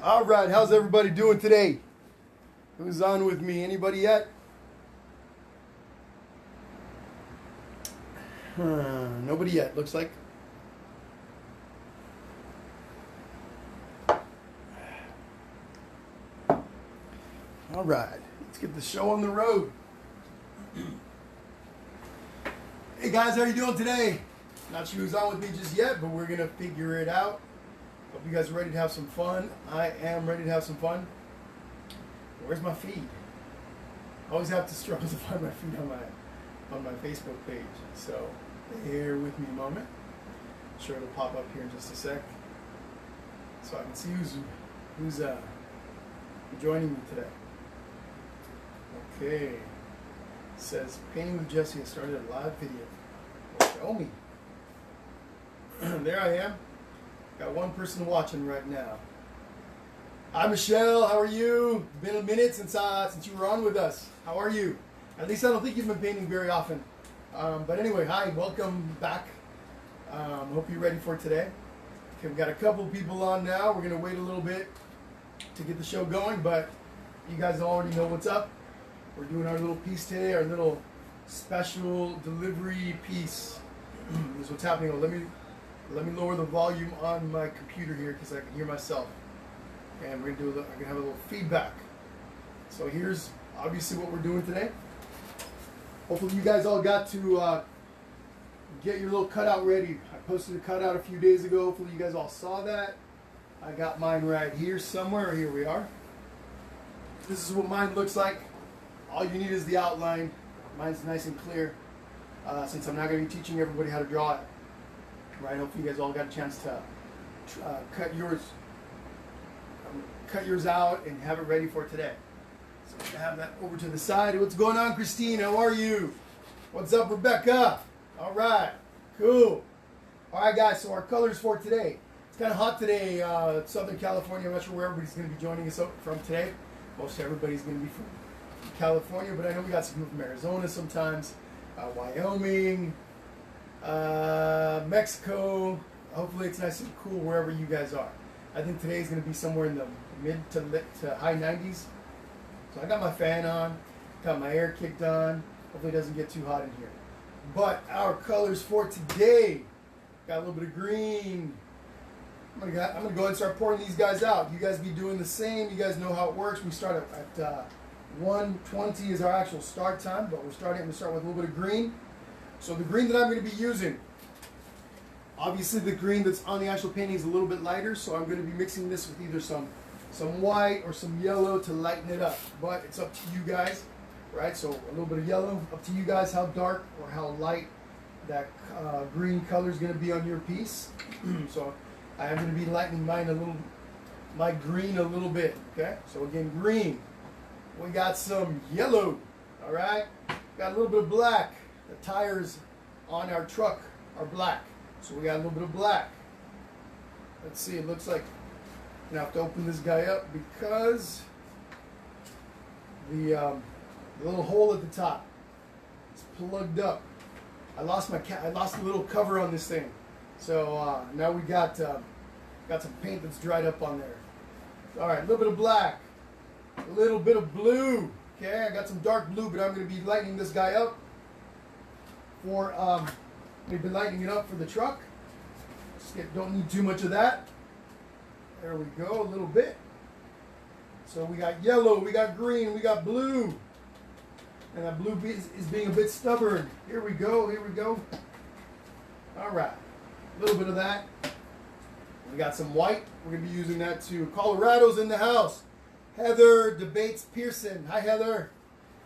All right, how's everybody doing today? Who's on with me? Anybody yet? Nobody yet, looks like. All right, let's get the show on the road. Hey guys, how are you doing today? Not sure who's on with me just yet, but we're gonna figure it out. Hope you guys are ready to have some fun. I am ready to have some fun. Where's my feed? I always have to struggle to find my feed on my Facebook page. So bear with me a moment. I'm sure it'll pop up here in just a sec, so I can see who's joining me today. Okay. It says painting with Jesse has started a live video. Well, show me. There I am. Got one person watching right now. Hi Michelle, how are you? Been a minute since you were on with us. How are you? At least I don't think you've been painting very often. But anyway, hi, welcome back. Hope you're ready for today. Okay, we've got a couple people on now. We're gonna wait a little bit to get the show going, but you guys already know what's up. We're doing our little piece today, our little special delivery piece. This is what's happening. Let me lower the volume on my computer here because I can hear myself. And we're gonna have a little feedback. So here's obviously what we're doing today. Hopefully you guys all got to get your little cutout ready. I posted a cutout a few days ago. Hopefully you guys all saw that. I got mine right here somewhere. Here we are. This is what mine looks like. All you need is the outline. Mine's nice and clear. Since I'm not going to be teaching everybody how to draw it. Right? Hopefully you guys all got a chance to cut yours out and have it ready for today. So I'm going to have that over to the side. What's going on, Christine? How are you? What's up, Rebecca? All right. Cool. All right, guys. So our colors for today. It's kind of hot today, Southern California. I'm not sure where everybody's going to be joining us from today. Most everybody's going to be from California, but I know we got some people from Arizona sometimes, Wyoming, Mexico. Hopefully it's nice and cool wherever you guys are. I think today is going to be somewhere in the mid to high 90s. So I got my fan on, got my air kicked on. Hopefully it doesn't get too hot in here. But our colors for today, got a little bit of green. I'm gonna go ahead and start pouring these guys out. You guys be doing the same. You guys know how it works. We start at 1:20 is our actual start time, but we're going to start with a little bit of green. So the green that I'm going to be using, obviously the green that's on the actual painting is a little bit lighter, so I'm going to be mixing this with either some white or some yellow to lighten it up. But it's up to you guys, right? So a little bit of yellow, up to you guys how dark or how light that green color is going to be on your piece. So I am going to be lightening my green a little bit. Okay, so again, green. We got some yellow, all right? Got a little bit of black. The tires on our truck are black, so we got a little bit of black. Let's see, it looks like I'm gonna have to open this guy up because the little hole at the top is plugged up. I lost the little cover on this thing, so now we got some paint that's dried up on there. All right, a little bit of black. A little bit of blue. Okay, I got some dark blue, but I'm going to be lightening this guy up for, we've been lightening it up for the truck. Don't need too much of that. There we go, a little bit. So we got yellow, we got green, we got blue. And that blue is being a bit stubborn. Here we go, here we go. All right, a little bit of that. We got some white. We're going to be using that too. Colorado's in the house. Heather Debates Pearson. Hi, Heather.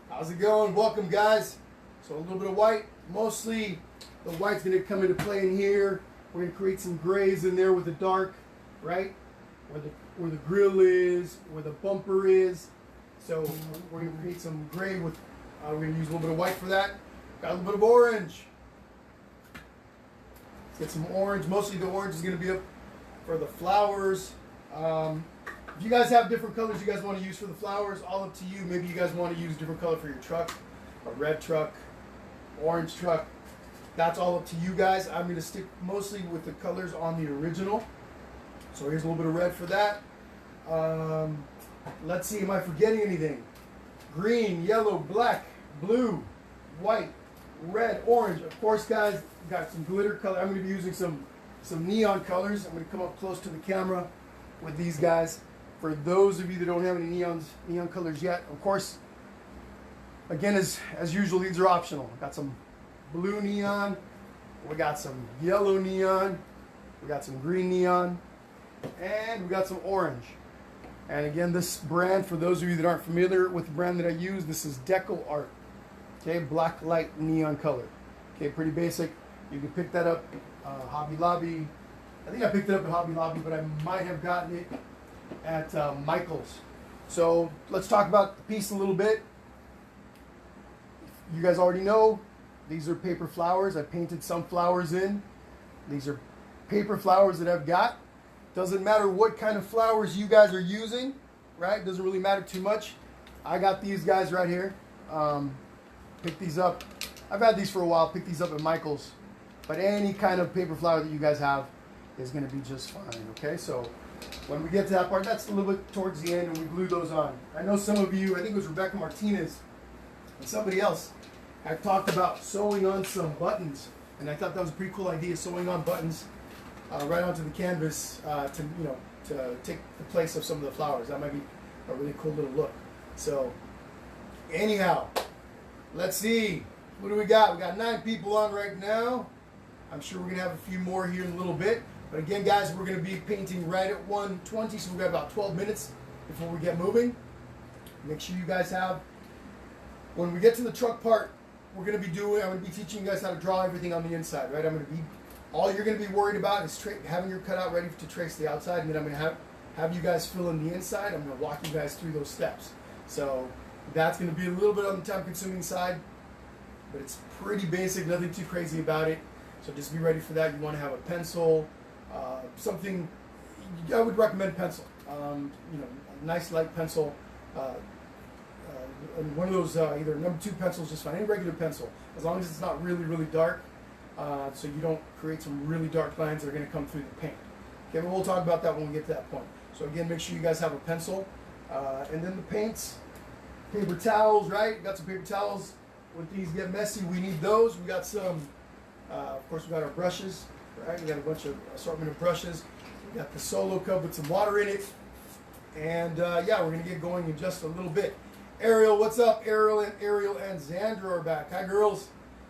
How's it going? Welcome, guys. So a little bit of white. Mostly the white's going to come into play in here. We're going to create some grays in there with the dark, right? Where the grill is, where the bumper is. So we're going to create some gray with, we're going to use a little bit of white for that. Got a little bit of orange. Let's get some orange. Mostly the orange is going to be up for the flowers. If you guys have different colors you guys want to use for the flowers, all up to you. Maybe you guys want to use a different color for your truck, a red truck, orange truck. That's all up to you guys. I'm going to stick mostly with the colors on the original. So here's a little bit of red for that. Let's see, am I forgetting anything? Green, yellow, black, blue, white, red, orange. Of course, guys, got some glitter color. I'm going to be using some neon colors. I'm going to come up close to the camera with these guys. For those of you that don't have any neon colors yet, of course, again, as usual, these are optional. Got some blue neon. We got some yellow neon. We got some green neon. And we got some orange. And again, this brand, for those of you that aren't familiar with the brand that I use, this is Deco Art. Okay, black light neon color. Okay, pretty basic. You can pick that up Hobby Lobby. I think I picked it up at Hobby Lobby, but I might have gotten it at Michael's. So let's talk about the piece a little bit. You guys already know these are paper flowers. I painted some flowers in. These are paper flowers that I've got. Doesn't matter what kind of flowers you guys are using, right? Doesn't really matter too much. I got these guys right here. Pick these up. I've had these for a while. Pick these up at Michael's. But any kind of paper flower that you guys have is going to be just fine, okay? So when we get to that part, that's a little bit towards the end, and we glue those on. I know some of you, I think it was Rebecca Martinez and somebody else, had talked about sewing on some buttons. And I thought that was a pretty cool idea, sewing on buttons right onto the canvas to take the place of some of the flowers. That might be a really cool little look. So anyhow, let's see. What do we got? We got 9 people on right now. I'm sure we're going to have a few more here in a little bit. But again, guys, we're going to be painting right at 1:20, so we've got about 12 minutes before we get moving. Make sure you guys have, when we get to the truck part, I'm going to be teaching you guys how to draw everything on the inside, right? All you're going to be worried about is having your cutout ready to trace the outside, and then I'm going to have you guys fill in the inside. I'm going to walk you guys through those steps. So that's going to be a little bit on the time-consuming side, but it's pretty basic, nothing too crazy about it. So just be ready for that. You want to have a pencil, something. I would recommend pencil. A nice light pencil. And one of those either number 2 pencils, just fine. Any regular pencil, as long as it's not really, really dark, so you don't create some really dark lines that are going to come through the paint. Okay, but we'll talk about that when we get to that point. So again, make sure you guys have a pencil, and then the paints, paper towels, right? Got some paper towels. When things get messy, we need those. We got some. Of course, we got our brushes, right? We got a bunch of assortment of brushes. We got the solo cup with some water in it, and yeah, we're going to get going in just a little bit. Ariel, what's up? Ariel and Xandra are back. Hi, girls.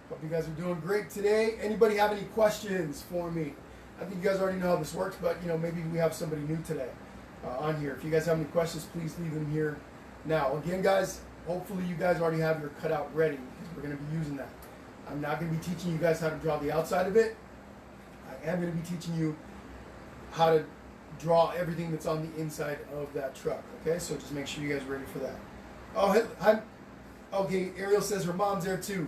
Hope you guys are doing great today. Anybody have any questions for me? I think you guys already know how this works, but maybe we have somebody new today on here. If you guys have any questions, please leave them here now. Again, guys, hopefully you guys already have your cutout ready, because we're going to be using that. I'm not going to be teaching you guys how to draw the outside of it. I am going to be teaching you how to draw everything that's on the inside of that truck. Okay, so just make sure you guys are ready for that. Oh, hi. Okay, Ariel says her mom's there too.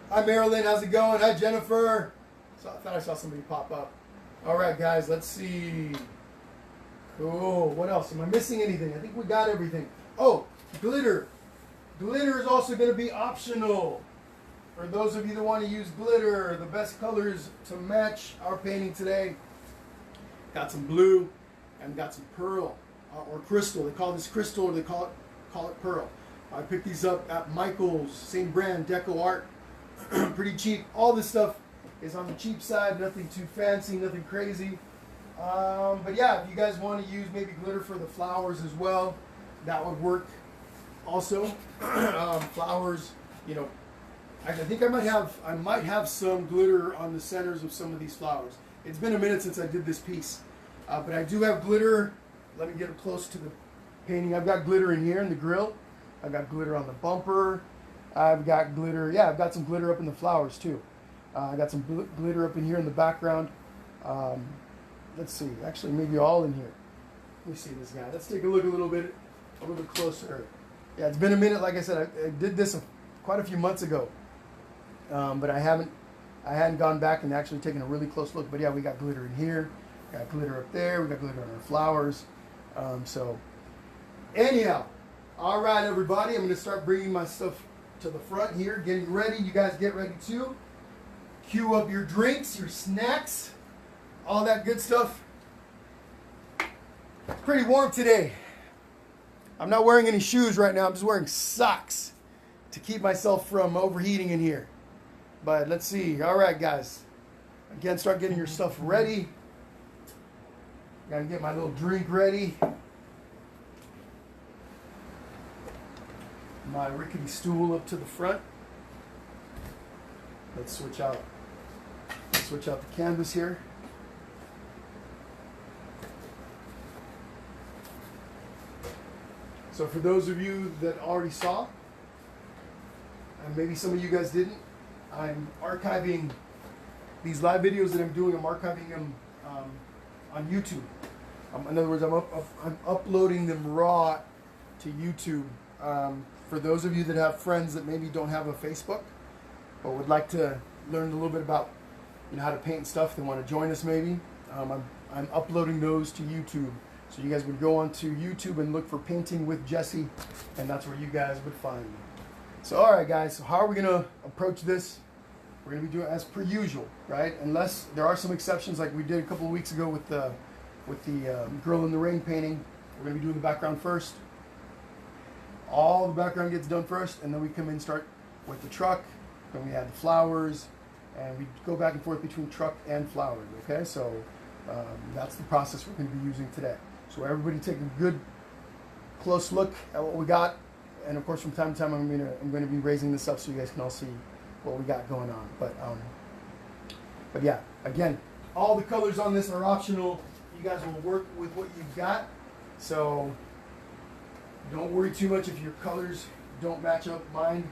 Hi, Marilyn. How's it going? Hi, Jennifer. So I thought I saw somebody pop up. All right, guys. Let's see. Cool. What else? Am I missing anything? I think we got everything. Oh, glitter. Glitter is also going to be optional. For those of you that want to use glitter, the best colors to match our painting today. Got some blue and got some pearl. Or crystal. They call this crystal, or they call it pearl. I picked these up at Michael's, same brand, Deco Art. Pretty cheap. All this stuff is on the cheap side, nothing too fancy, nothing crazy. But yeah, if you guys want to use maybe glitter for the flowers as well, that would work also. Flowers, I think I might have some glitter on the centers of some of these flowers. It's been a minute since I did this piece, but I do have glitter. Let me get close to the painting. I've got glitter in here in the grill. I've got glitter on the bumper. I've got glitter. Yeah, I've got some glitter up in the flowers too. I got some glitter up in here in the background. Let's see. Actually, maybe all in here. Let me see this guy. Let's take a look a little bit closer. Yeah, it's been a minute. Like I said, I did this quite a few months ago, but I hadn't gone back and actually taken a really close look. But yeah, we got glitter in here. Got glitter up there. We got glitter on our flowers. So anyhow, all right, everybody. I'm going to start bringing my stuff to the front here, getting ready. You guys get ready too. Cue up your drinks, your snacks, all that good stuff. It's pretty warm today. I'm not wearing any shoes right now. I'm just wearing socks to keep myself from overheating in here. But let's see. All right, guys. Again, start getting your stuff ready. Gotta get my little drink ready. My rickety stool up to the front. Let's switch out the canvas here. So for those of you that already saw, and maybe some of you guys didn't, I'm archiving these live videos that I'm doing. I'm archiving them on YouTube. In other words, I'm uploading them raw to YouTube. For those of you that have friends that maybe don't have a Facebook, but would like to learn a little bit about how to paint and stuff, they want to join us maybe. I'm uploading those to YouTube. So you guys would go onto YouTube and look for Painting with Jesse, and that's where you guys would find me. So all right, guys. So how are we gonna approach this? We're gonna be doing as per usual, right? Unless there are some exceptions, like we did a couple of weeks ago with the Girl in the Rain painting. We're gonna be doing the background first. All the background gets done first, and then we come in and start with the truck. Then we add the flowers, and we go back and forth between truck and flowers. Okay, so that's the process we're going to be using today. So everybody take a good close look at what we got, and of course from time to time I'm going to be raising this up so you guys can all see what we got going on. But yeah, again, all the colors on this are optional. You guys will work with what you've got, so don't worry too much if your colors don't match up mine.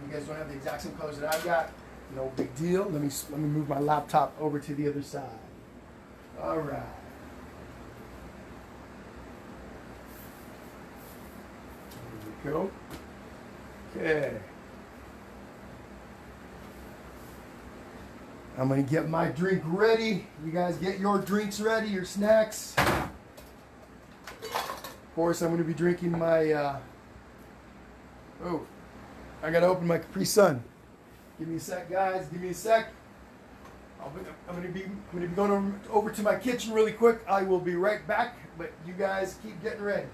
You guys don't have the exact same colors that I've got. No big deal. Let me move my laptop over to the other side. All right. There we go. Okay. I'm going to get my drink ready. You guys get your drinks ready, your snacks. Of course, I'm going to be drinking my... oh, I got to open my Capri Sun. Give me a sec, guys. Give me a sec. I'm going to be going over to my kitchen really quick. I will be right back, but you guys keep getting ready.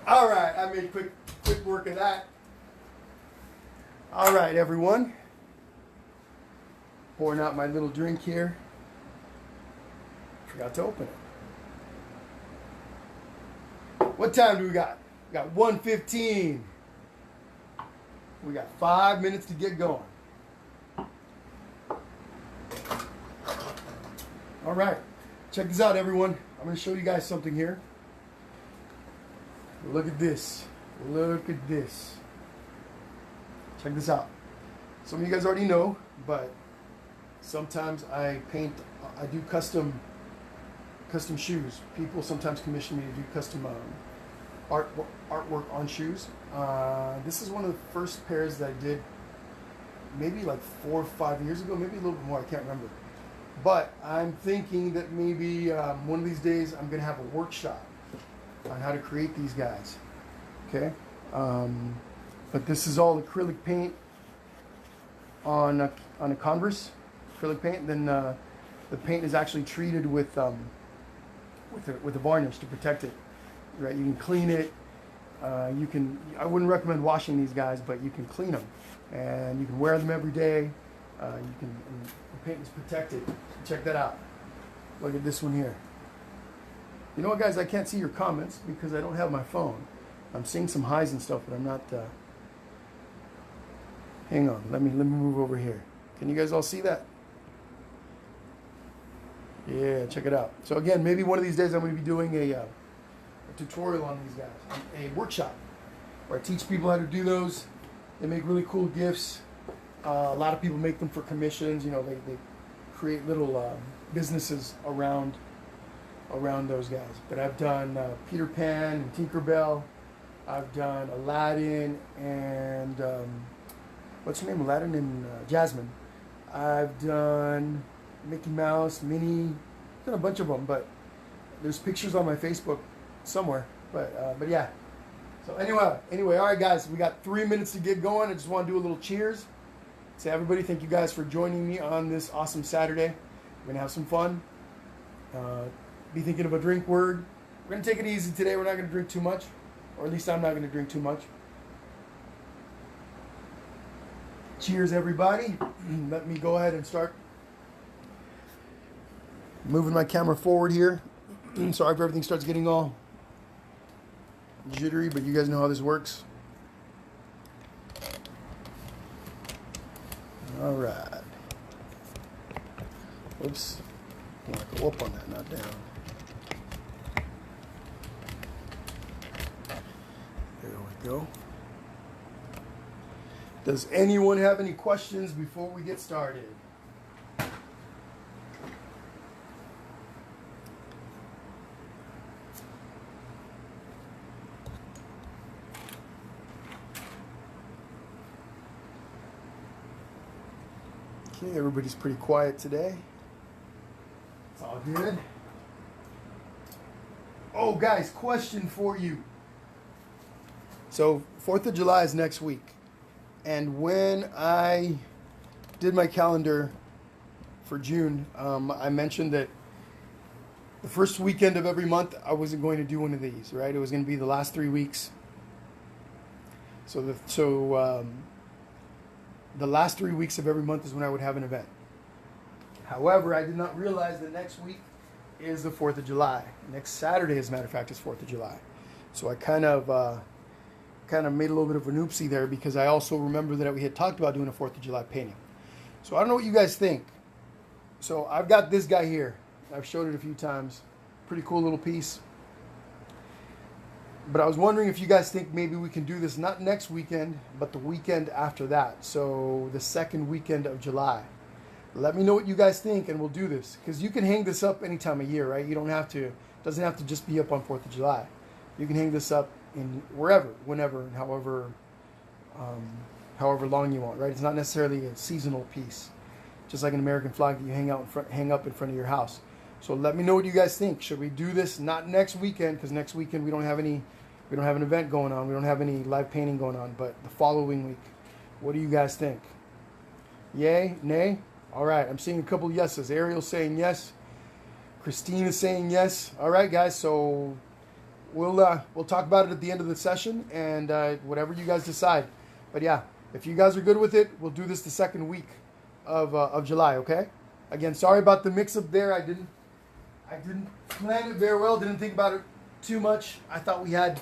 All right, I made quick work of that. All right, everyone. Pouring out my little drink here. Forgot to open it. What time do we got? We got 1:15. We got 5 minutes to get going. All right, check this out, everyone. I'm going to show you guys something here. Look at this. Look at this. Check this out. Some of you guys already know, but sometimes I do custom shoes. People sometimes commission me to do custom artwork on shoes. This is one of the first pairs that I did maybe like 4 or 5 years ago, maybe a little bit more, I can't remember. But I'm thinking that maybe one of these days I'm going to have a workshop on how to create these guys. Okay, but this is all acrylic paint on a Converse acrylic paint. Then the paint is actually treated with a varnish to protect it. Right, you can clean it. I wouldn't recommend washing these guys, but you can clean them, and you can wear them every day. And the paint is protected. Check that out. Look at this one here. You know what, guys? I can't see your comments because I don't have my phone. I'm seeing some highs and stuff, but I'm not. Hang on. Let me move over here. Can you guys all see that? Yeah, check it out. So again, maybe one of these days I'm going to be doing a tutorial on these guys, a workshop where I teach people how to do those. They make really cool gifts. A lot of people make them for commissions. You know, they create little businesses around those guys. But I've done Peter Pan and Tinkerbell. I've done Aladdin and what's her name? Aladdin and Jasmine. I've done Mickey Mouse, Minnie, done a bunch of them, but there's pictures on my Facebook somewhere. But yeah. So anyway, all right, guys, we got 3 minutes to get going. I just want to do a little cheers. Say, everybody, thank you guys for joining me on this awesome Saturday. We're gonna have some fun. Be thinking of a drink word. We're gonna take it easy today. We're not gonna drink too much, or at least I'm not gonna drink too much. Cheers, everybody. Let me go ahead and start moving my camera forward here. Sorry if everything starts getting all jittery, but you guys know how this works. All right. Oops. I want to go up on that, not down. There we go. Does anyone have any questions before we get started? Okay, everybody's pretty quiet today. It's all good. Oh, guys, question for you. So, 4th of July is next week. And when I did my calendar for June, I mentioned that the first weekend of every month, I wasn't going to do one of these, right? It was going to be the last 3 weeks. So the last 3 weeks of every month is when I would have an event. However, I did not realize that next week is the 4th of July. Next Saturday, as a matter of fact, is 4th of July. So I kind of made a little bit of an oopsie there, because I also remember that we had talked about doing a 4th of July painting. So I don't know what you guys think. So I've got this guy here. I've showed it a few times. Pretty cool little piece. But I was wondering if you guys think maybe we can do this not next weekend, but the weekend after that. So the second weekend of July. Let me know what you guys think, and we'll do this. Because you can hang this up any time of year, right? You don't have to. It doesn't have to just be up on 4th of July. You can hang this up in wherever, whenever, and however long you want, right? It's not necessarily a seasonal piece. Just like an American flag that you hang up in front of your house. So let me know what you guys think. Should we do this not next weekend? Because next weekend we don't have an event going on. We don't have any live painting going on. But the following week, what do you guys think? Yay? Nay? All right. I'm seeing a couple of yeses. Ariel's saying yes. Christine is saying yes. All right, guys. So we'll talk about it at the end of the session, and whatever you guys decide. But yeah, if you guys are good with it, we'll do this the second week of July. Okay. Again, sorry about the mix-up there. I didn't plan it very well. Didn't think about it too much. I thought we had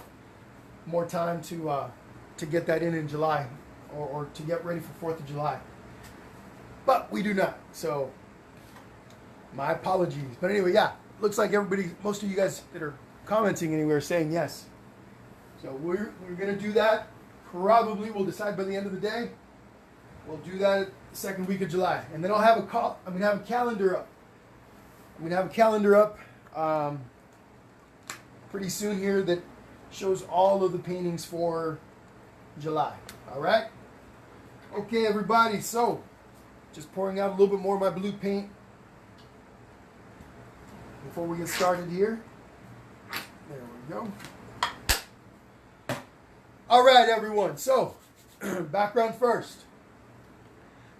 more time to get that in July, or to get ready for 4th of July. But we do not. So my apologies. But anyway, yeah, looks like most of you guys that are commenting anywhere are saying yes. So we're gonna do that. Probably we'll decide by the end of the day. We'll do that the second week of July, and then I'll have a calendar up. I'm gonna have a calendar up pretty soon here that shows all of the paintings for July. All right. Okay, everybody. So just pouring out a little bit more of my blue paint before we get started here. There we go. All right, everyone. So background first.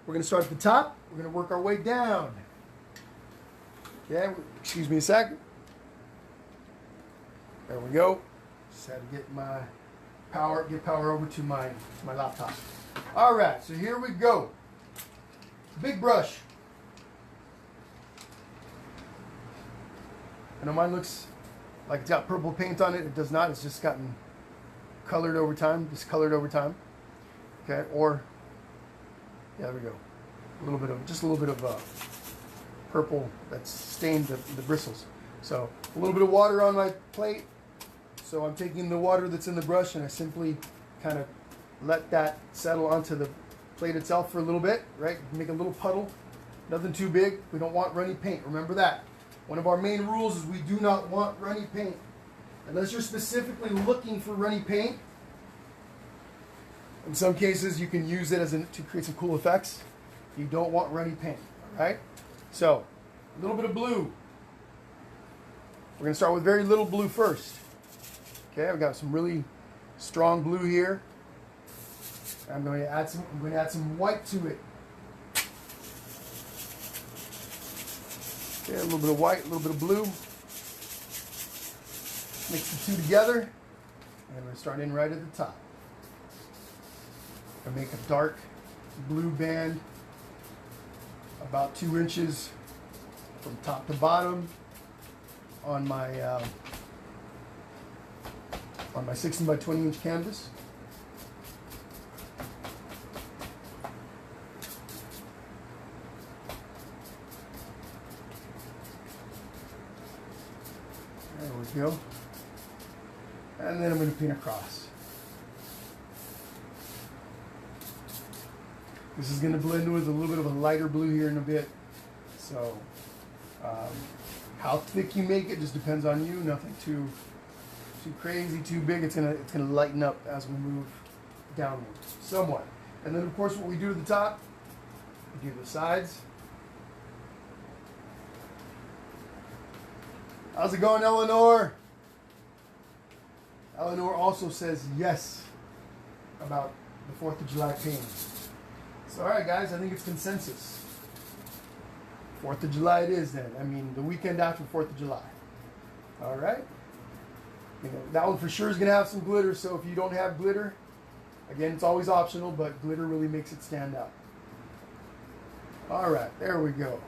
We're going to start at the top. We're going to work our way down. Okay, excuse me a second. There we go. Just had to get my power over to my laptop. All right, so here we go. Big brush. I know mine looks like it's got purple paint on it. It does not. It's just gotten colored over time, discolored over time. Okay, or yeah, there we go. Just a little bit of purple that's stained the bristles. So a little bit of water on my plate. So I'm taking the water that's in the brush and I simply kind of let that settle onto the plate itself for a little bit, right? Make a little puddle, nothing too big. We don't want runny paint. Remember that. One of our main rules is we do not want runny paint. Unless you're specifically looking for runny paint. In some cases, you can use it to create some cool effects. you don't want runny paint. All right? So, a little bit of blue. We're going to start with very little blue first. Okay, I've got some really strong blue here. I'm going to add some white to it. Okay, a little bit of white, a little bit of blue. Mix the two together, and we're starting right at the top. I make a dark blue band about 2 inches from top to bottom on my 16 by 20 inch canvas. There we go. And then I'm going to paint across. This is going to blend with a little bit of a lighter blue here in a bit. So how thick you make it just depends on you. Nothing too crazy, too big. It's gonna lighten up as we move downward somewhat. And then of course what we do at the top, we do the sides. How's it going, Eleanor? Eleanor also says yes about the 4th of July painting. So all right guys, I think it's consensus. 4th of July it is then. I mean, the weekend after 4th of July. All right. You know, that one for sure is going to have some glitter, so if you don't have glitter, again, it's always optional, but glitter really makes it stand out. All right, there we go.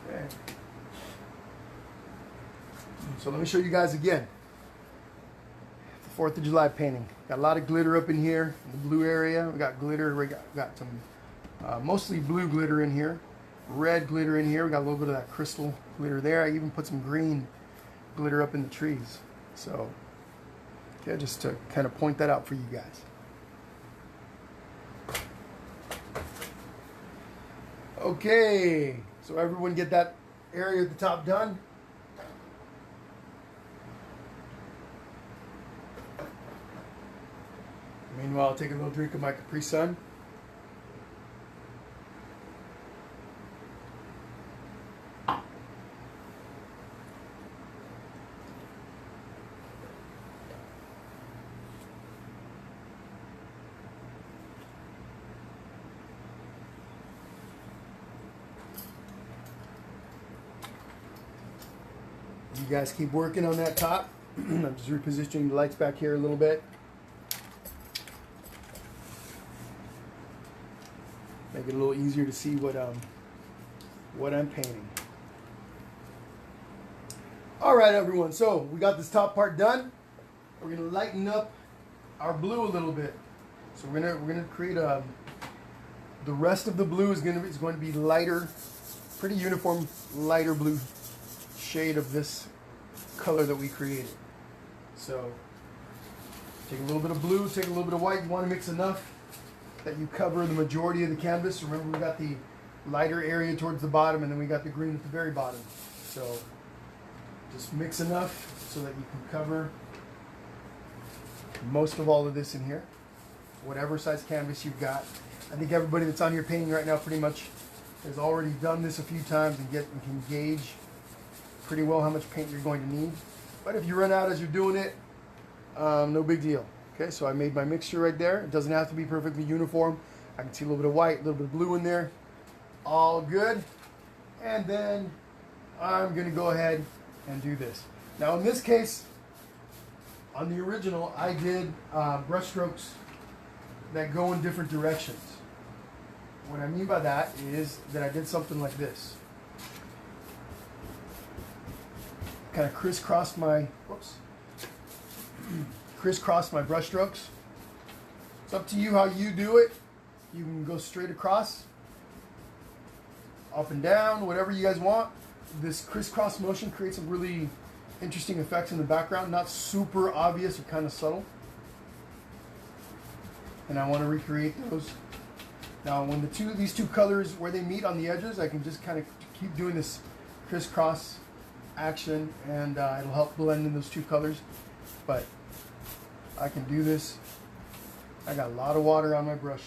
Okay. So let me show you guys again. 4th of July painting. Got a lot of glitter up in here, in the blue area. We got glitter, we got some mostly blue glitter in here, red glitter in here. We got a little bit of that crystal glitter there. I even put some green glitter up in the trees. So, yeah, just to kind of point that out for you guys. Okay, so everyone get that area at the top done. Meanwhile, I'll take a little drink of my Capri Sun. You guys keep working on that top. I'm just repositioning the lights back here a little bit. Make it a little easier to see what I'm painting. All right, everyone. So we got this top part done. We're gonna lighten up our blue a little bit. So we're gonna create the rest of the blue is going to be lighter, pretty uniform, lighter blue shade of this color that we created. So take a little bit of blue, take a little bit of white. You want to mix enough that you cover the majority of the canvas. Remember, we got the lighter area towards the bottom, and then we got the green at the very bottom. So just mix enough so that you can cover most of all of this in here, whatever size canvas you've got. I think everybody that's on here painting right now pretty much has already done this a few times and can gauge pretty well how much paint you're going to need. But if you run out as you're doing it, no big deal. Okay, so I made my mixture right there. It doesn't have to be perfectly uniform. I can see a little bit of white, a little bit of blue in there. All good. And then I'm going to go ahead and do this. Now in this case, on the original, I did brush strokes that go in different directions. What I mean by that is that I did something like this. Kind of crisscrossed my, crisscross my brush strokes. It's up to you how you do it. You can go straight across, up and down, whatever you guys want. This crisscross motion creates some really interesting effects in the background, not super obvious or kind of subtle. And I want to recreate those. Now when these two colors, where they meet on the edges, I can just kind of keep doing this crisscross action, and it'll help blend in those two colors. But I can do this. I got a lot of water on my brush.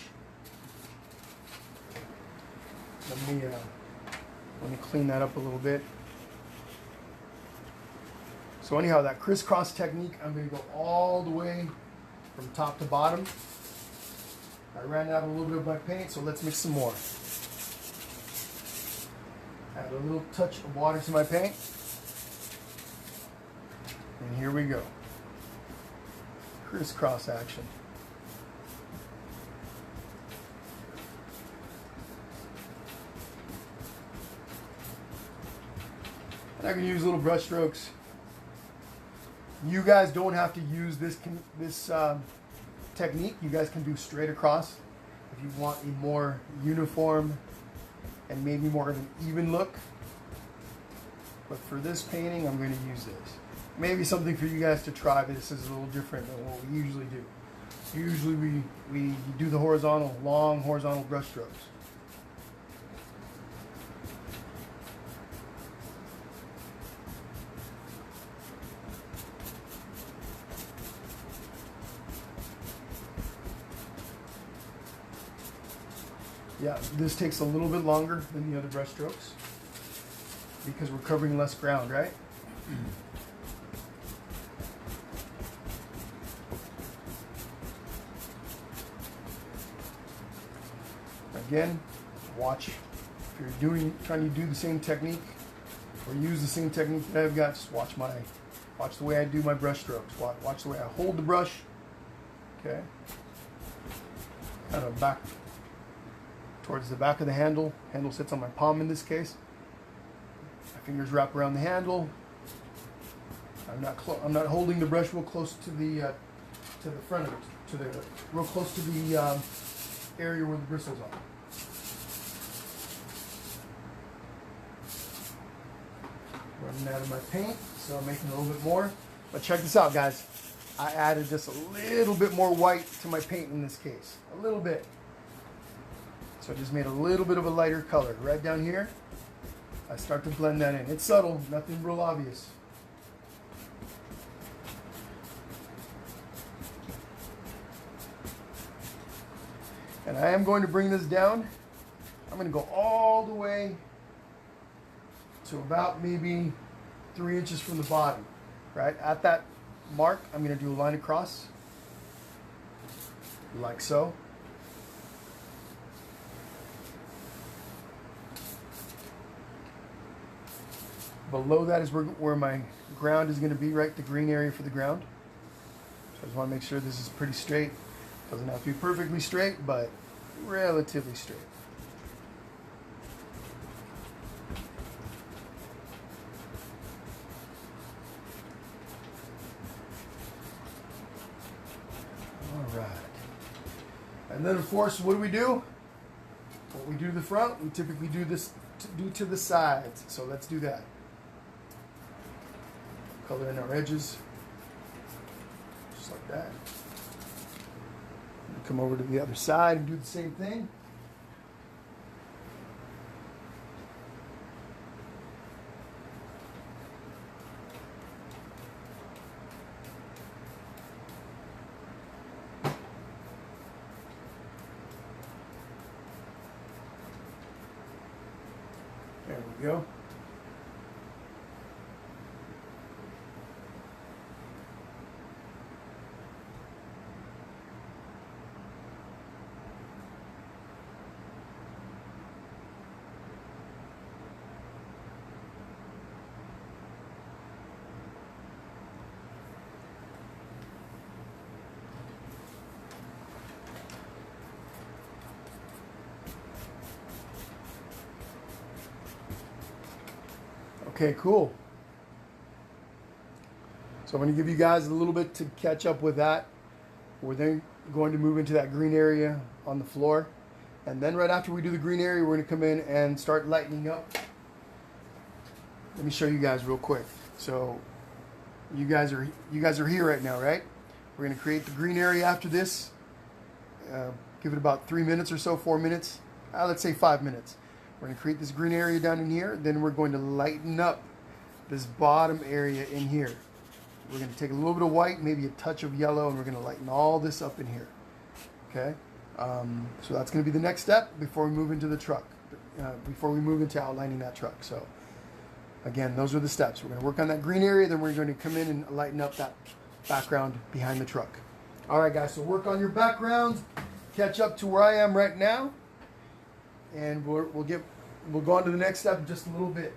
Let me clean that up a little bit. So anyhow, that crisscross technique, I'm going to go all the way from top to bottom. I ran out a little bit of my paint, so let's mix some more. Add a little touch of water to my paint. And here we go. Crisscross action. And I can use little brush strokes. You guys don't have to use this technique. You guys can do straight across if you want a more uniform and maybe more of an even look. But for this painting, I'm going to use this. Maybe something for you guys to try. This is a little different than what we usually do. Usually we do the long horizontal brush strokes. Yeah, this takes a little bit longer than the other brush strokes because we're covering less ground, right? Again, watch. If you're trying to do the same technique or use the same technique that I've got, just watch the way I do my brush strokes. Watch the way I hold the brush. Okay. Kind of back towards the back of the handle. Handle sits on my palm in this case. My fingers wrap around the handle. I'm not holding the brush real close to the front of it, real close to the area where the bristles are. Running out of my paint, so I'm making a little bit more. But check this out, guys. I added just a little bit more white to my paint in this case. A little bit. So I just made a little bit of a lighter color. Right down here, I start to blend that in. It's subtle, nothing real obvious. And I am going to bring this down. I'm going to go all the way to about maybe 3 inches from the bottom. Right at that mark, I'm going to do a line across, like so. Below that is where my ground is going to be, right? The green area for the ground. So I just want to make sure this is pretty straight. Doesn't have to be perfectly straight, but relatively straight. All right. And then, of course, what do? What we do to the front, we typically do to the sides. So let's do that. Color in our edges, just like that. Come over to the other side and do the same thing. There we go. Okay, cool. So I'm going to give you guys a little bit to catch up with that. We're then going to move into that green area on the floor. And then right after we do the green area, we're going to come in and start lightening up. Let me show you guys real quick. So you guys are here right now, right? We're going to create the green area after this. Give it about 3 minutes or so, 4 minutes. Let's say 5 minutes. We're going to create this green area down in here. Then we're going to lighten up this bottom area in here. We're going to take a little bit of white, maybe a touch of yellow, and we're going to lighten all this up in here. Okay? So that's going to be the next step before we move into the truck, before we move into outlining that truck. So again, those are the steps. We're going to work on that green area, then we're going to come in and lighten up that background behind the truck. All right, guys, so work on your backgrounds, catch up to where I am right now, and we'll go on to the next step in just a little bit.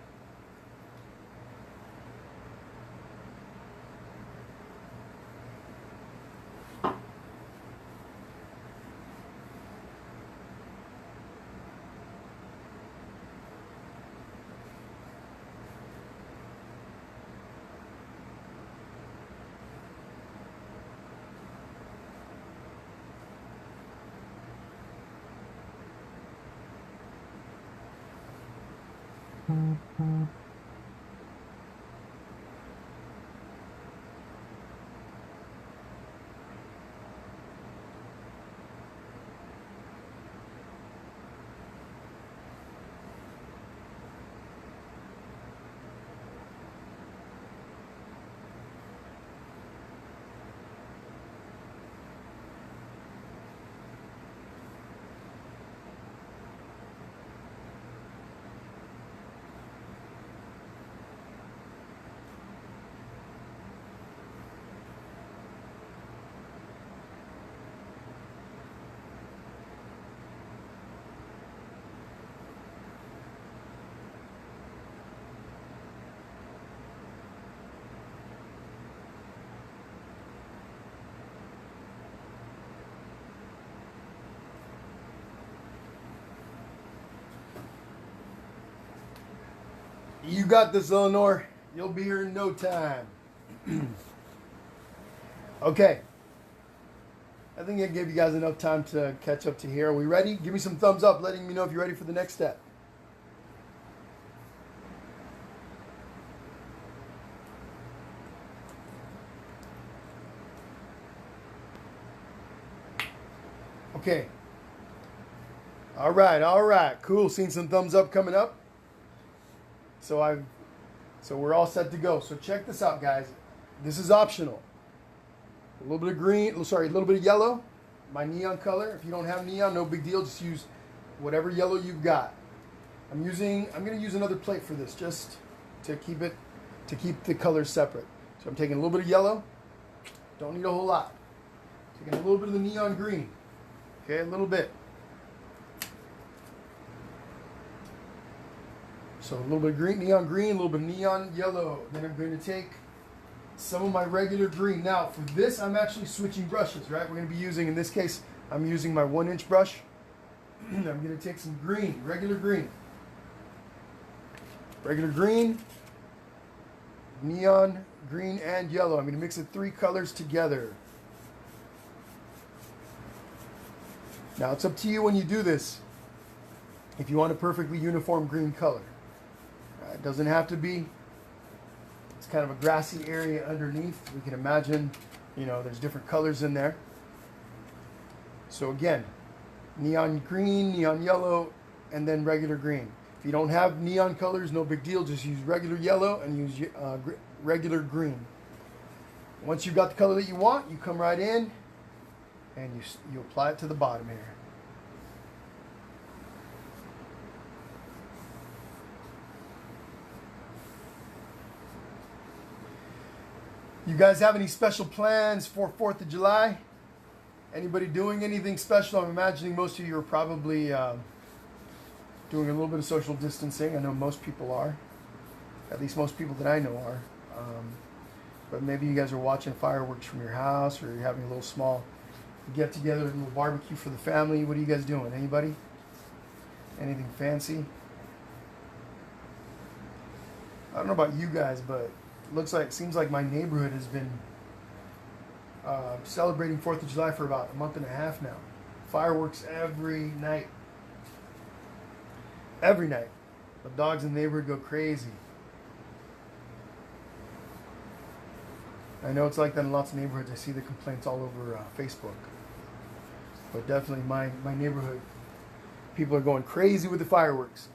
You got this, Eleanor. You'll be here in no time. Okay. I think I gave you guys enough time to catch up to here. Are we ready? Give me some thumbs up letting me know if you're ready for the next step. Okay. All right. Cool. Seeing some thumbs up coming up. So we're all set to go. So check this out, guys. This is optional. A little bit of green, a little bit of yellow, my neon color. If you don't have neon, no big deal. Just use whatever yellow you've got. I'm going to use another plate for this, just to keep the colors separate. So I'm taking a little bit of yellow. Don't need a whole lot. Taking a little bit of the neon green. Okay, a little bit. So a little bit of neon green, a little bit of neon yellow. Then I'm going to take some of my regular green. Now for this, I'm actually switching brushes, right? We're going to be using, in this case, I'm using my 1-inch brush. I'm going to take some green, regular green, neon green and yellow. I'm going to mix the 3 colors together. Now it's up to you when you do this, if you want a perfectly uniform green color. It doesn't have to be. It's kind of a grassy area underneath. We can imagine, there's different colors in there. So again, neon green, neon yellow, and then regular green. If you don't have neon colors, no big deal. Just use regular yellow and use regular green. Once you've got the color that you want, you come right in and you apply it to the bottom here. You guys have any special plans for 4th of July? Anybody doing anything special? I'm imagining most of you are probably doing a little bit of social distancing. I know most people are. At least most people that I know are. But maybe you guys are watching fireworks from your house, or you're having a little small get-together, a little barbecue for the family. What are you guys doing? Anybody? Anything fancy? I don't know about you guys, but seems like my neighborhood has been celebrating 4th of July for about a month and a half now. Fireworks every night. Every night. The dogs in the neighborhood go crazy. I know it's like that in lots of neighborhoods. I see the complaints all over Facebook. But definitely my neighborhood, people are going crazy with the fireworks.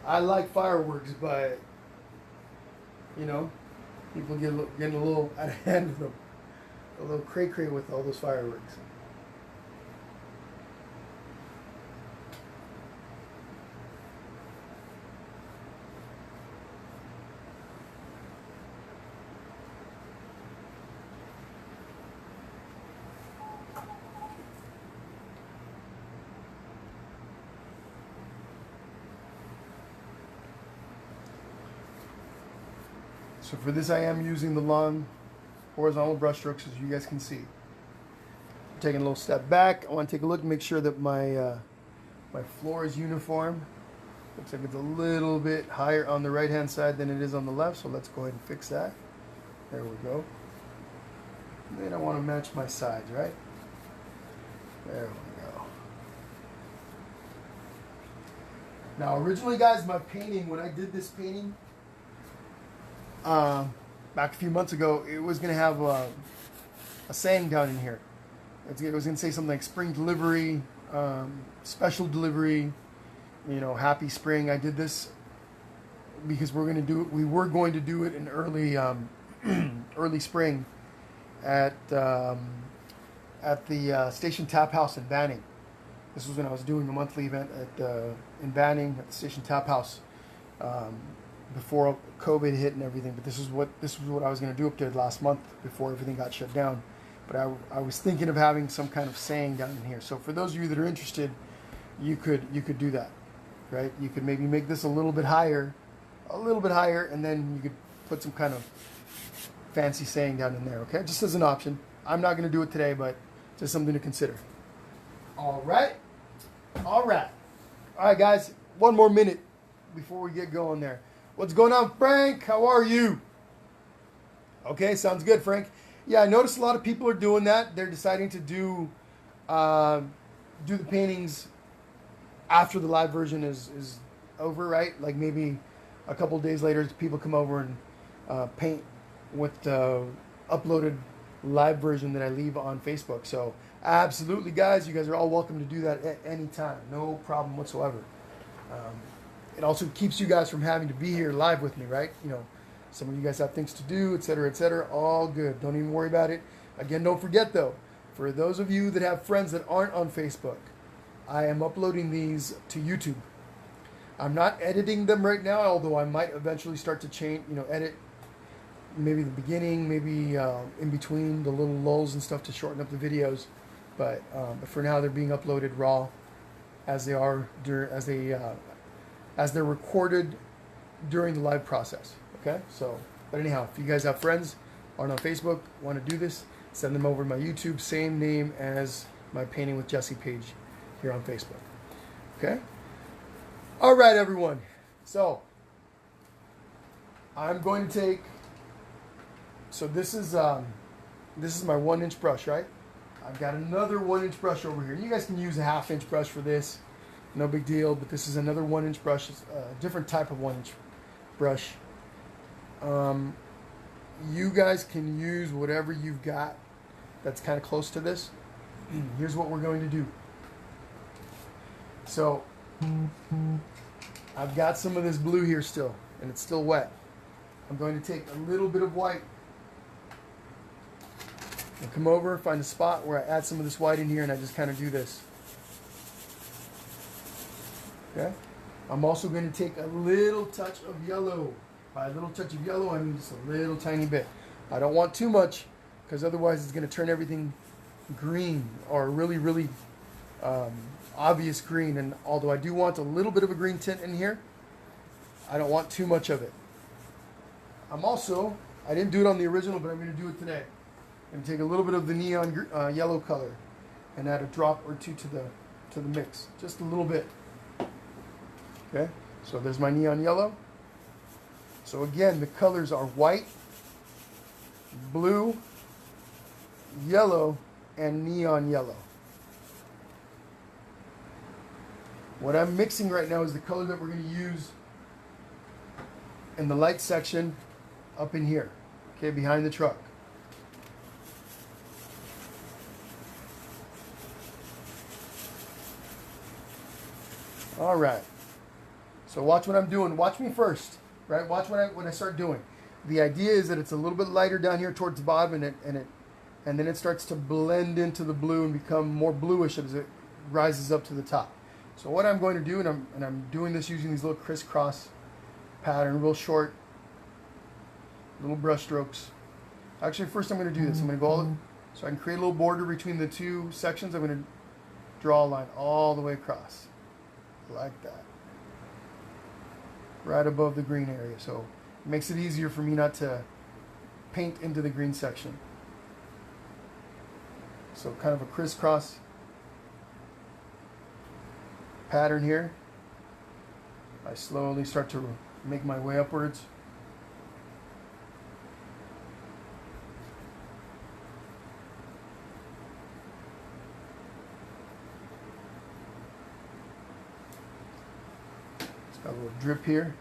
I like fireworks, but you know, people getting a little out of hand with them, a little cray-cray with all those fireworks. So for this, I am using the long horizontal brush strokes, as you guys can see. I'm taking a little step back. I want to take a look and make sure that my my floor is uniform. Looks like it's a little bit higher on the right-hand side than it is on the left, so let's go ahead and fix that. There we go. And then I want to match my sides, right? There we go. Now, originally, guys, my painting, when I did this painting, back a few months ago, it was going to have a saying down in here. It was going to say something like spring delivery, special delivery, you know, happy spring. I did this because we were going to do it in early early spring at the Station Tap House in Banning. This was when I was doing a monthly event in Banning at the Station Tap House. Before COVID hit and everything, but this was what I was going to do up there last month before everything got shut down. But I was thinking of having some kind of saying down in here. So for those of you that are interested, you could do that, right? You could maybe make this a little bit higher, and then you could put some kind of fancy saying down in there. Okay, just as an option. I'm not going to do it today, but just something to consider. All right, guys. One more minute before we get going there. What's going on, Frank? How are you? Okay, sounds good, Frank. Yeah, I noticed a lot of people are doing that. They're deciding to do the paintings after the live version is over, right? Like maybe a couple of days later, people come over and paint with the uploaded live version that I leave on Facebook. So absolutely, guys, you guys are all welcome to do that at any time. No problem whatsoever. It also keeps you guys from having to be here live with me, right? You know, some of you guys have things to do, etc., etc. All good. Don't even worry about it. Again, don't forget, though, for those of you that have friends that aren't on Facebook, I am uploading these to YouTube. I'm not editing them right now, although I might eventually start to change, edit maybe the beginning, maybe in between the little lulls and stuff to shorten up the videos. But for now, they're being uploaded raw as they are as they're recorded during the live process. Okay, so but anyhow, if you guys have friends aren't on Facebook, want to do this, send them over to my YouTube, same name as my Painting with Jesse page here on Facebook. Okay. All right, everyone. So I'm going to take. So this is my 1-inch brush, right? I've got another 1-inch brush over here. You guys can use a 1/2-inch brush for this. No big deal, but this is another 1-inch brush. It's a different type of 1-inch brush. You guys can use whatever you've got that's kind of close to this. Here's what we're going to do. So I've got some of this blue here still, and it's still wet. I'm going to take a little bit of white and come over, find a spot where I add some of this white in here, and I just kind of do this. Okay. I'm also going to take a little touch of yellow. By a little touch of yellow, I mean just a little tiny bit. I don't want too much, because otherwise it's going to turn everything green, or really, really obvious green. And although I do want a little bit of a green tint in here, I don't want too much of it. I didn't do it on the original, but I'm going to do it today. I'm going to take a little bit of the neon yellow color and add a drop or two to the mix, just a little bit. Okay, so there's my neon yellow. So again, the colors are white, blue, yellow, and neon yellow. What I'm mixing right now is the color that we're going to use in the light section up in here, okay, behind the truck. All right. So watch what I'm doing. Watch me first, right? Watch what I start doing. The idea is that it's a little bit lighter down here towards the bottom, and then it starts to blend into the blue and become more bluish as it rises up to the top. So what I'm going to do, and I'm doing this using these little crisscross pattern, real short, little brush strokes. Actually, first I'm going to do this. I'm going to go so I can create a little border between the two sections. I'm going to draw a line all the way across, like that, right above the green area. So it makes it easier for me not to paint into the green section. So kind of a crisscross pattern here. I slowly start to make my way upwards. It's got a little drip here.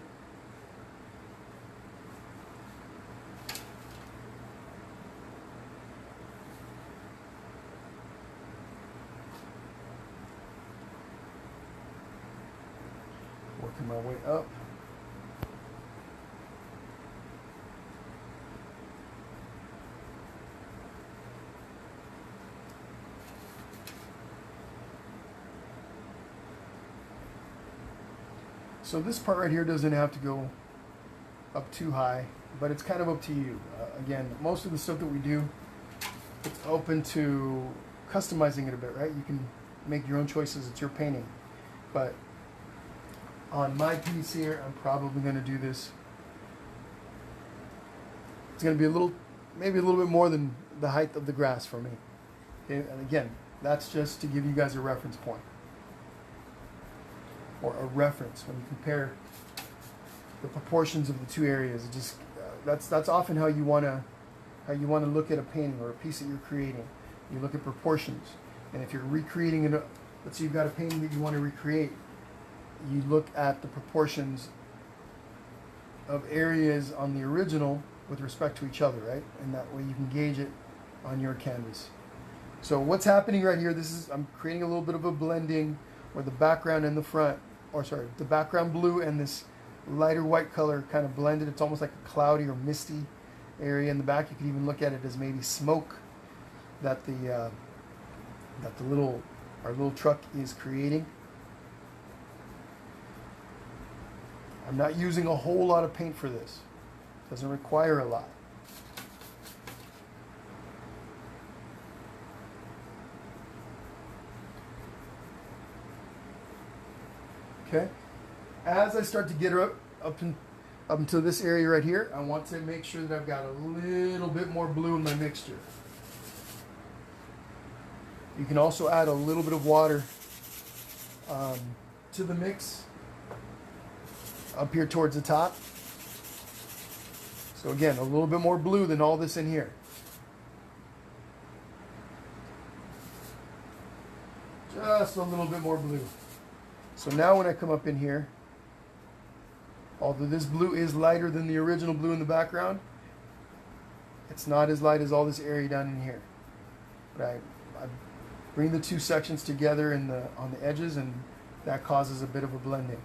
Working my way up. So this part right here doesn't have to go up too high, but it's kind of up to you. Again, most of the stuff that we do, it's open to customizing it a bit, right? You can make your own choices. It's your painting. But on my piece here, I'm probably going to do this. It's going to be maybe a little bit more than the height of the grass for me. Okay? And again, that's just to give you guys a reference point, or a reference when you compare the proportions of the two areas. It just that's often how you want to look at a painting or a piece that you're creating. You look at proportions, and if you're recreating it, let's say you've got a painting that you want to recreate, you look at the proportions of areas on the original with respect to each other, right? And that way you can gauge it on your canvas. So what's happening right here, I'm creating a little bit of a blending where the background and the background blue and this lighter white color kind of blended. It's almost like a cloudy or misty area in the back. You could even look at it as maybe smoke that our little truck is creating. I'm not using a whole lot of paint for this. It doesn't require a lot. Okay. As I start to get up into this area right here, I want to make sure that I've got a little bit more blue in my mixture. You can also add a little bit of water to the mix up here towards the top. So again, a little bit more blue than all this in here. Just a little bit more blue. So now when I come up in here, although this blue is lighter than the original blue in the background, it's not as light as all this area down in here. But I bring the two sections together on the edges, and that causes a bit of a blending.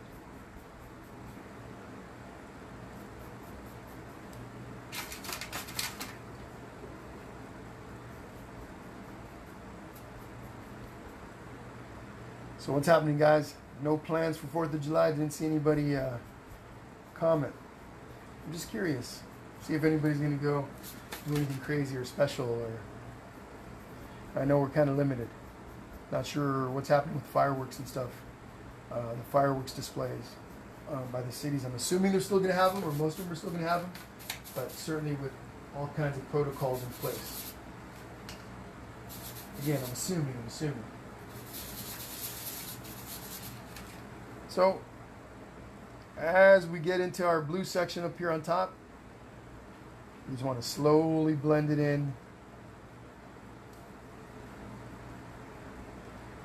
So what's happening, guys? No plans for 4th of July. Didn't see anybody comment. I'm just curious. See if anybody's going to go do anything crazy or special. Or I know we're kind of limited. Not sure what's happening with fireworks and stuff. The fireworks displays by the cities. I'm assuming they're still going to have them, or most of them are still going to have them. But certainly with all kinds of protocols in place. Again, I'm assuming. So, as we get into our blue section up here on top, you just want to slowly blend it in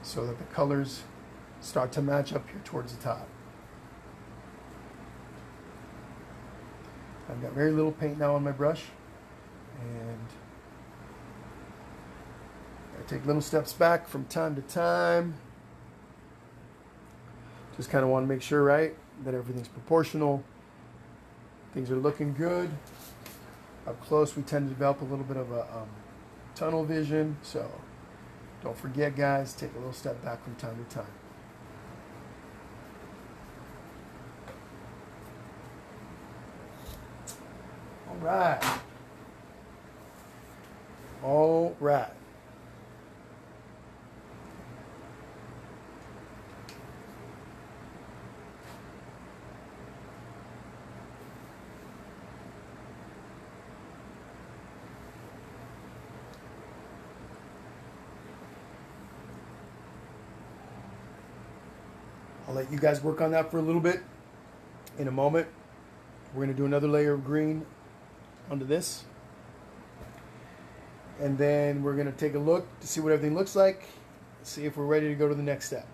so that the colors start to match up here towards the top. I've got very little paint now on my brush, and I take little steps back from time to time. Just kind of want to make sure, right? that everything's proportional. Things are looking good. Up close, we tend to develop a little bit of a tunnel vision. So don't forget, guys, take a little step back from time to time. All right. All right. I'll let you guys work on that for a little bit. In a moment, we're going to do another layer of green onto this. And then we're going to take a look to see what everything looks like, see if we're ready to go to the next step.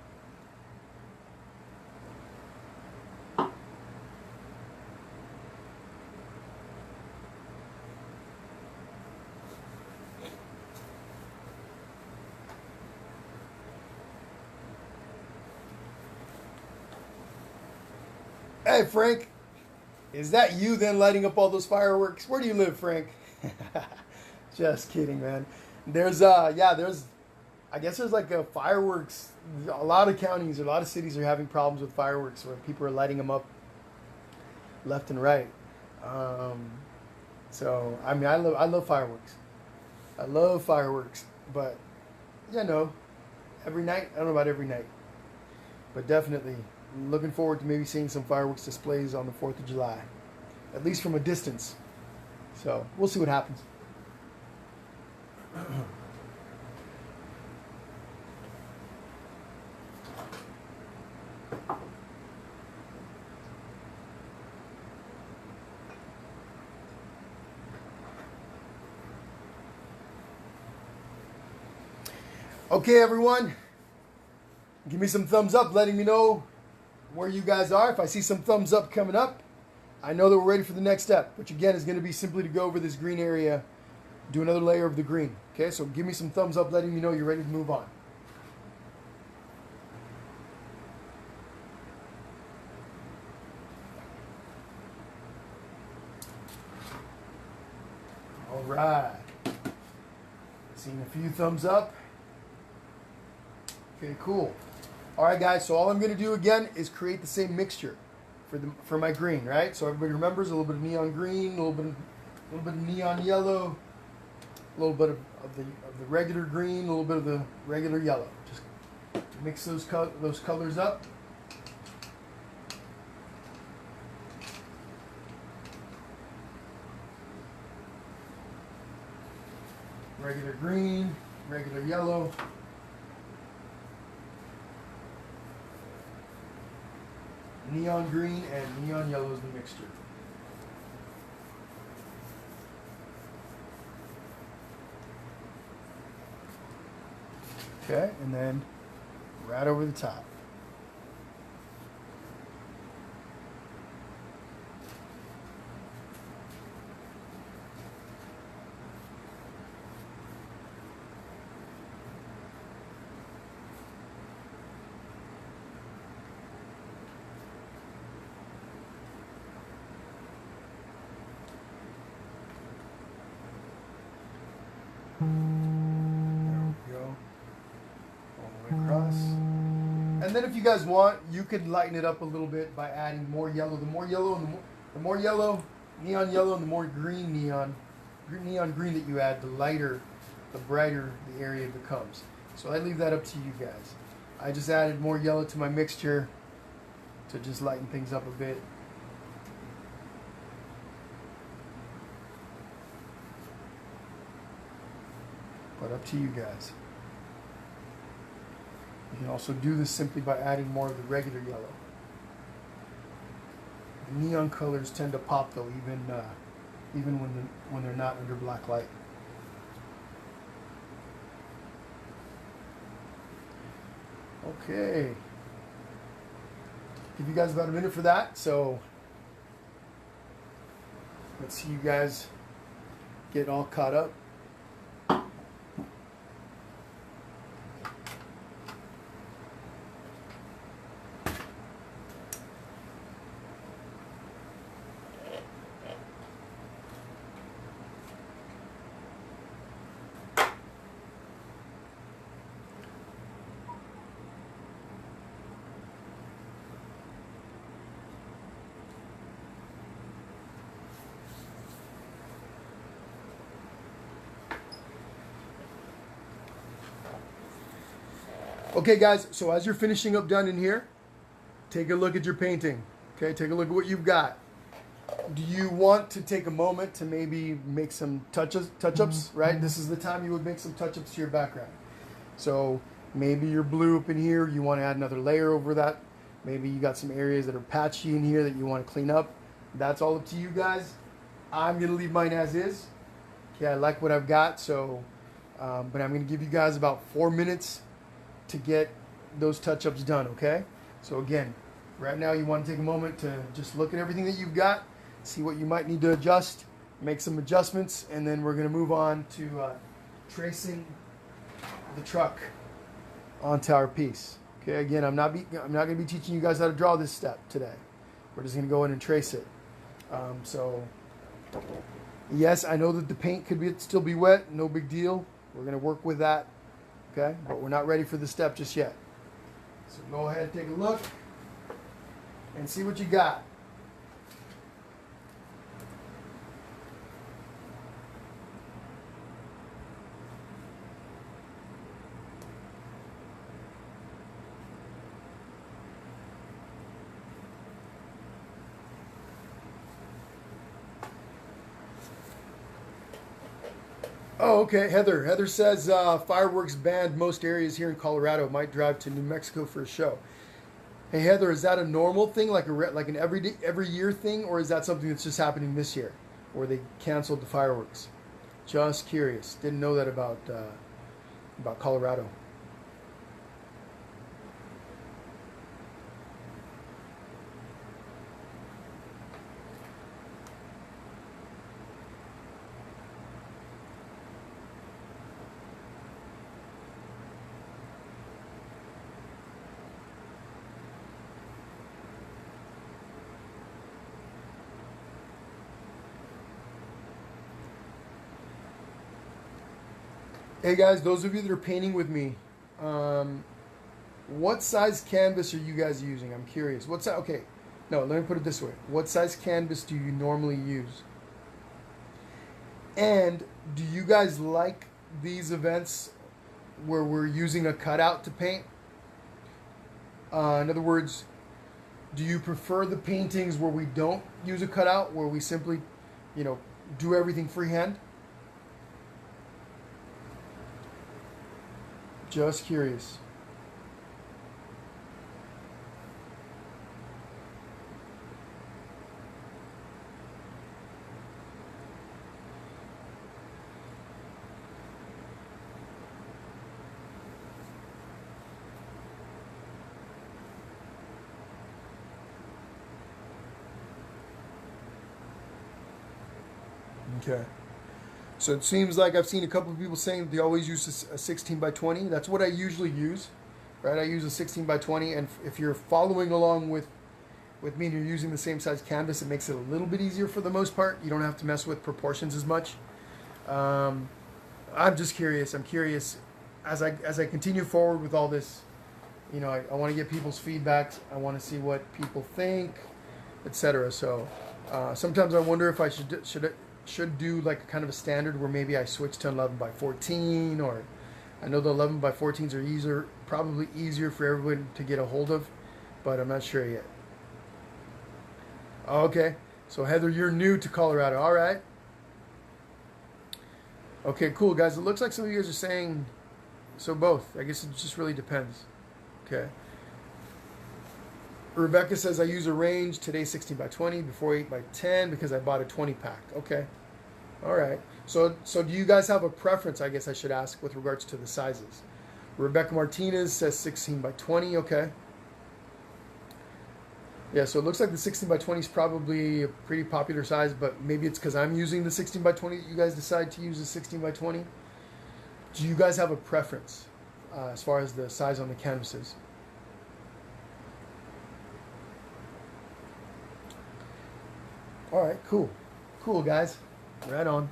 Hey, Frank, is that you then lighting up all those fireworks? Where do you live, Frank? Just kidding, man. There's I guess there's like a fireworks. A lot of counties, a lot of cities are having problems with fireworks where people are lighting them up left and right. So, I mean, I love fireworks. I love fireworks, but, you know, every night, I don't know about every night, but definitely looking forward to maybe seeing some fireworks displays on the 4th of July, at least from a distance. So we'll see what happens. Okay, everyone, give me some thumbs up letting me know where you guys are. If I see some thumbs up coming up, I know that we're ready for the next step, which again is going to be simply to go over this green area, do another layer of the green. Okay, so give me some thumbs up letting me know you're ready to move on. All right. Seeing a few thumbs up. Okay, cool. All right, guys, so all I'm going to do again is create the same mixture for my green, right? So everybody remembers a little bit of neon green, a little bit of neon yellow, a little bit of the regular green, a little bit of the regular yellow. Just mix those colors up. Regular green, regular yellow. Neon green and neon yellow is the mixture. Okay, and then right over the top. There we go. All the way across. And then if you guys want, you could lighten it up a little bit by adding more yellow. The more yellow and the more yellow, neon yellow, and the more green neon green that you add, the lighter, the brighter the area becomes. So I leave that up to you guys. I just added more yellow to my mixture to just lighten things up a bit. But up to you guys. You can also do this simply by adding more of the regular yellow. The neon colors tend to pop though, even when they're not under black light. Okay. Give you guys about a minute for that. So let's see you guys get all caught up. Okay, guys, so as you're finishing up done in here, take a look at your painting. Okay, take a look at what you've got. Do you want to take a moment to maybe make some touch-ups, right? This is the time you would make some touch-ups to your background. So maybe your blue up in here, you want to add another layer over that. Maybe you got some areas that are patchy in here that you want to clean up. That's all up to you guys. I'm going to leave mine as is. Okay, I like what I've got, so, but I'm going to give you guys about 4 minutes to get those touch-ups done, okay? So again, right now you want to take a moment to just look at everything that you've got, see what you might need to adjust, make some adjustments, and then we're going to move on to tracing the truck onto our piece. Okay, again, I'm not going to be teaching you guys how to draw this step today. We're just going to go in and trace it. So, yes, I know that the paint could still be wet, no big deal. We're going to work with that, okay? But we're not ready for the step just yet. So go ahead and take a look and see what you got. Oh, okay. Heather says fireworks banned most areas here in Colorado. Might drive to New Mexico for a show. Hey Heather, is that a normal thing, like an every year thing, or is that something that's just happening this year, where they canceled the fireworks? Just curious. Didn't know that about Colorado. Hey guys, those of you that are painting with me, what size canvas are you guys using? I'm curious. Okay, no, let me put it this way. What size canvas do you normally use? And do you guys like these events where we're using a cutout to paint? In other words, do you prefer the paintings where we don't use a cutout, where we simply, do everything freehand? Just curious. Okay. So it seems like I've seen a couple of people saying they always use a 16 by 20. That's what I usually use, right? I use a 16 by 20, and if you're following along with me and you're using the same size canvas, it makes it a little bit easier for the most part. You don't have to mess with proportions as much. I'm just curious. I'm curious as I continue forward with all this. I want to get people's feedback. I want to see what people think, etc. So sometimes I wonder if I should do like kind of a standard where maybe I switch to 11 by 14, or I know the 11 by 14s are probably easier for everyone to get a hold of, but I'm not sure yet. Okay, so Heather, you're new to Colorado. All right. Okay, cool, guys. It looks like some of you guys are saying so both. I guess it just really depends. Okay. Rebecca says I use a range, today 16 by 20, before 8 by 10 because I bought a 20 pack. Okay. All right. So do you guys have a preference, I guess I should ask, with regards to the sizes? Rebecca Martinez says 16 by 20. Okay. Yeah, so it looks like the 16 by 20 is probably a pretty popular size, but maybe it's because I'm using the 16 by 20 that you guys decide to use the 16 by 20. Do you guys have a preference as far as the size on the canvases? All right, cool. Cool, guys. Right on.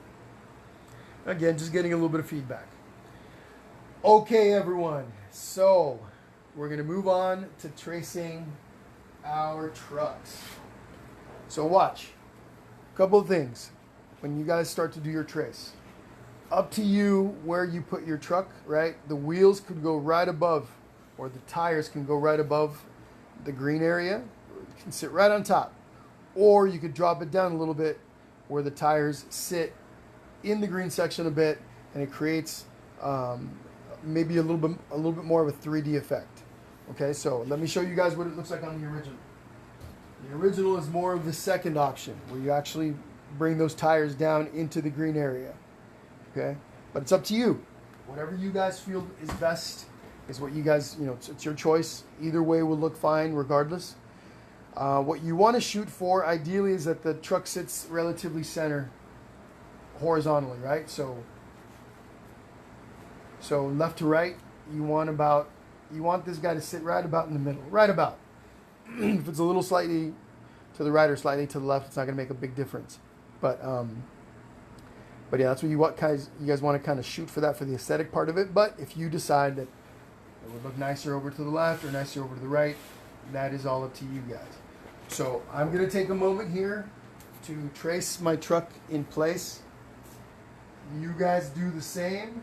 Again, just getting a little bit of feedback. Okay, everyone. So, we're going to move on to tracing our trucks. So, watch. A couple of things when you guys start to do your trace. Up to you where you put your truck, right? The wheels could go right above or the tires can go right above the green area. It can sit right on top. Or you could drop it down a little bit where the tires sit in the green section a bit, and it creates maybe a little bit more of a 3D effect. Okay, so let me show you guys what it looks like on the original. The original is more of the second option, where you actually bring those tires down into the green area. Okay, but it's up to you. Whatever you guys feel is best is what you guys, it's your choice. Either way will look fine regardless. What you want to shoot for ideally is that the truck sits relatively center horizontally, right? So left to right, you want this guy to sit right about in the middle, right about. If it's a little slightly to the right or slightly to the left, it's not going to make a big difference. But yeah, that's what you guys want to kind of shoot for that for the aesthetic part of it. But if you decide that it would look nicer over to the left or nicer over to the right, that is all up to you guys. So I'm going to take a moment here to trace my truck in place. You guys do the same.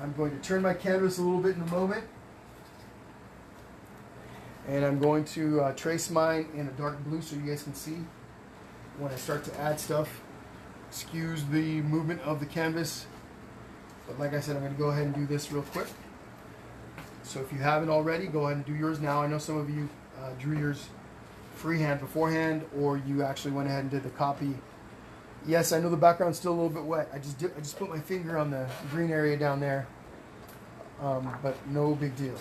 I'm going to turn my canvas a little bit in a moment. And I'm going to trace mine in a dark blue so you guys can see when I start to add stuff. Excuse the movement of the canvas. But like I said, I'm going to go ahead and do this real quick. So if you haven't already, go ahead and do yours now. I know some of you drew yours freehand beforehand, or you actually went ahead and did the copy. Yes, I know the background's still a little bit wet. I just put my finger on the green area down there, but no big deal.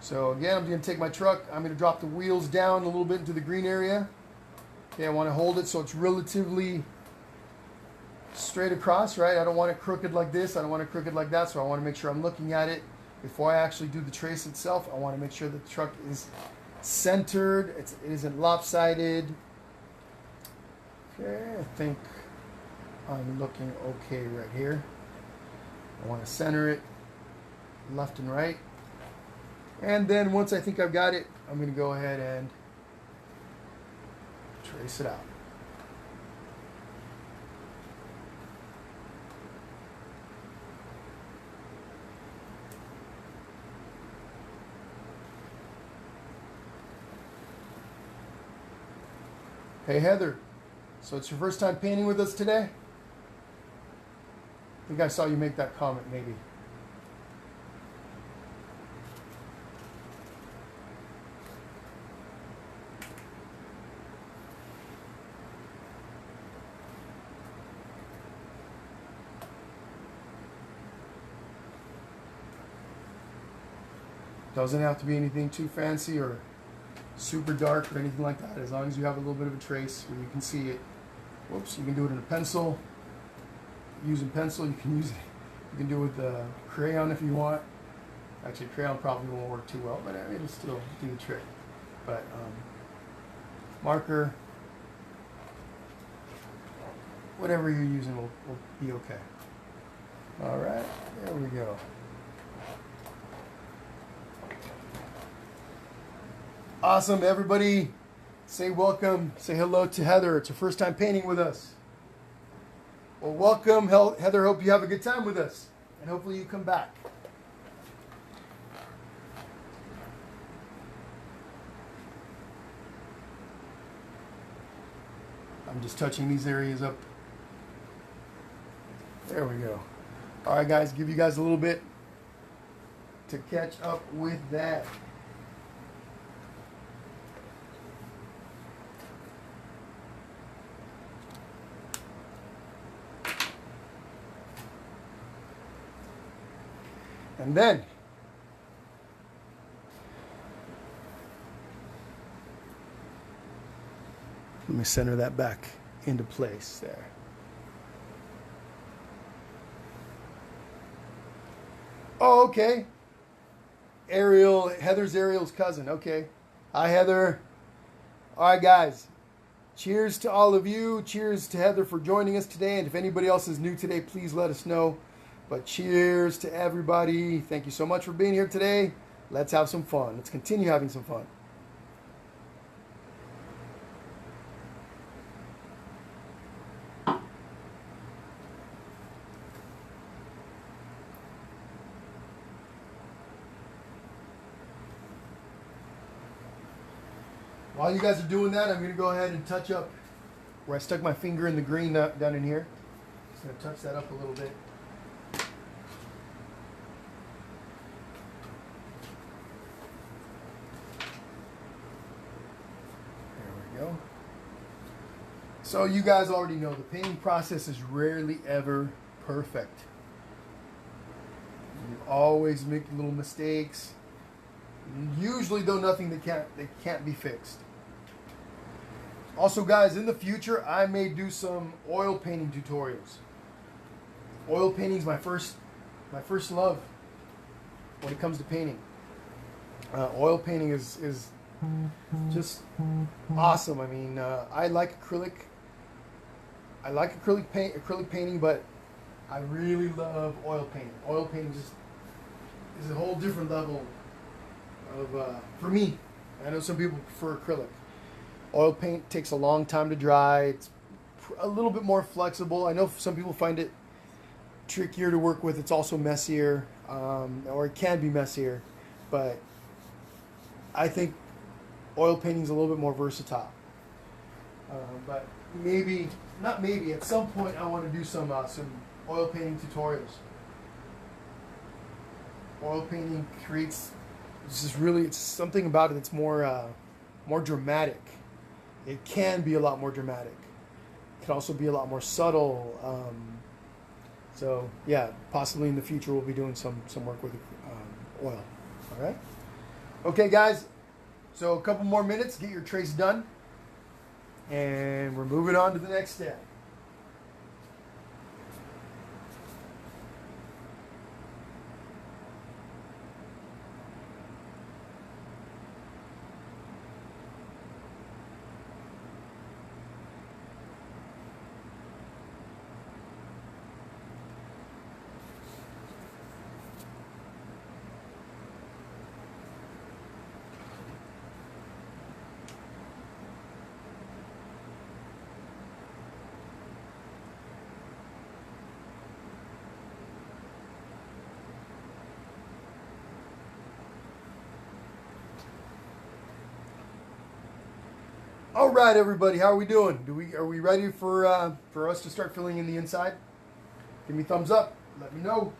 So again, I'm going to take my truck. I'm going to drop the wheels down a little bit into the green area. Okay, I want to hold it so it's relatively straight across, right? I don't want it crooked like this. I don't want it crooked like that. So I want to make sure I'm looking at it before I actually do the trace itself. I want to make sure that the truck is centered. It isn't lopsided. Okay, I think I'm looking okay right here. I want to center it left and right. And then once I think I've got it, I'm going to go ahead and trace it out. Hey Heather, so it's your first time painting with us today? I think I saw you make that comment maybe. Doesn't have to be anything too fancy or super dark or anything like that, as long as you have a little bit of a trace where you can see it. Whoops, you can do it in a pencil. Using pencil, you can use it. You can do it with a crayon if you want. Actually, crayon probably won't work too well, but it'll still do the trick. But marker, whatever you're using will be okay. All right, there we go. Awesome, everybody. Say welcome, say hello to Heather. It's her first time painting with us. Well, welcome, Heather. Hope you have a good time with us, and hopefully you come back. I'm just touching these areas up. There we go. All right, guys, give you guys a little bit to catch up with that. And then let me center that back into place there. Oh, okay. Heather's Ariel's cousin. Okay. Hi, Heather. All right, guys. Cheers to all of you. Cheers to Heather for joining us today. And if anybody else is new today, please let us know. But cheers to everybody. Thank you so much for being here today. Let's have some fun. Let's continue having some fun. While you guys are doing that, I'm going to go ahead and touch up where I stuck my finger in the green down in here. Just going to touch that up a little bit. There we go. So you guys already know the painting process is rarely ever perfect. You always make little mistakes. Usually, though, nothing that can't be fixed. Also, guys, in the future, I may do some oil painting tutorials. Oil painting is my first love when it comes to painting. Oil painting is just awesome. I mean, I like acrylic. I like acrylic painting, but I really love oil painting. Oil painting is a whole different level of for me. I know some people prefer acrylic. Oil paint takes a long time to dry. It's a little bit more flexible. I know some people find it trickier to work with. It's also messier, or it can be messier. But I think oil painting is a little bit more versatile. But at some point I want to do some oil painting tutorials. Oil painting creates, it's something about it that's more dramatic. It can be a lot more dramatic. It can also be a lot more subtle. So yeah, possibly in the future we'll be doing some work with oil. All right. Okay, guys. So a couple more minutes, get your trace done, and we're moving on to the next step. All right, everybody, how are we doing? Are we ready for us to start filling in the inside? Give me a thumbs up. Let me know.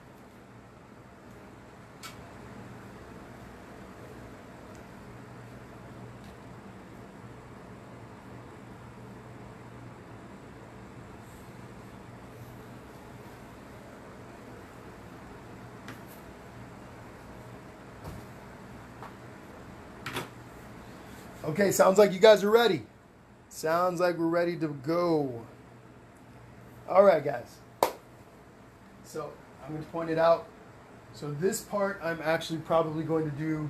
Okay, sounds like you guys are ready. Sounds like we're ready to go. All right, guys. So I'm going to point it out. So this part I'm actually probably going to do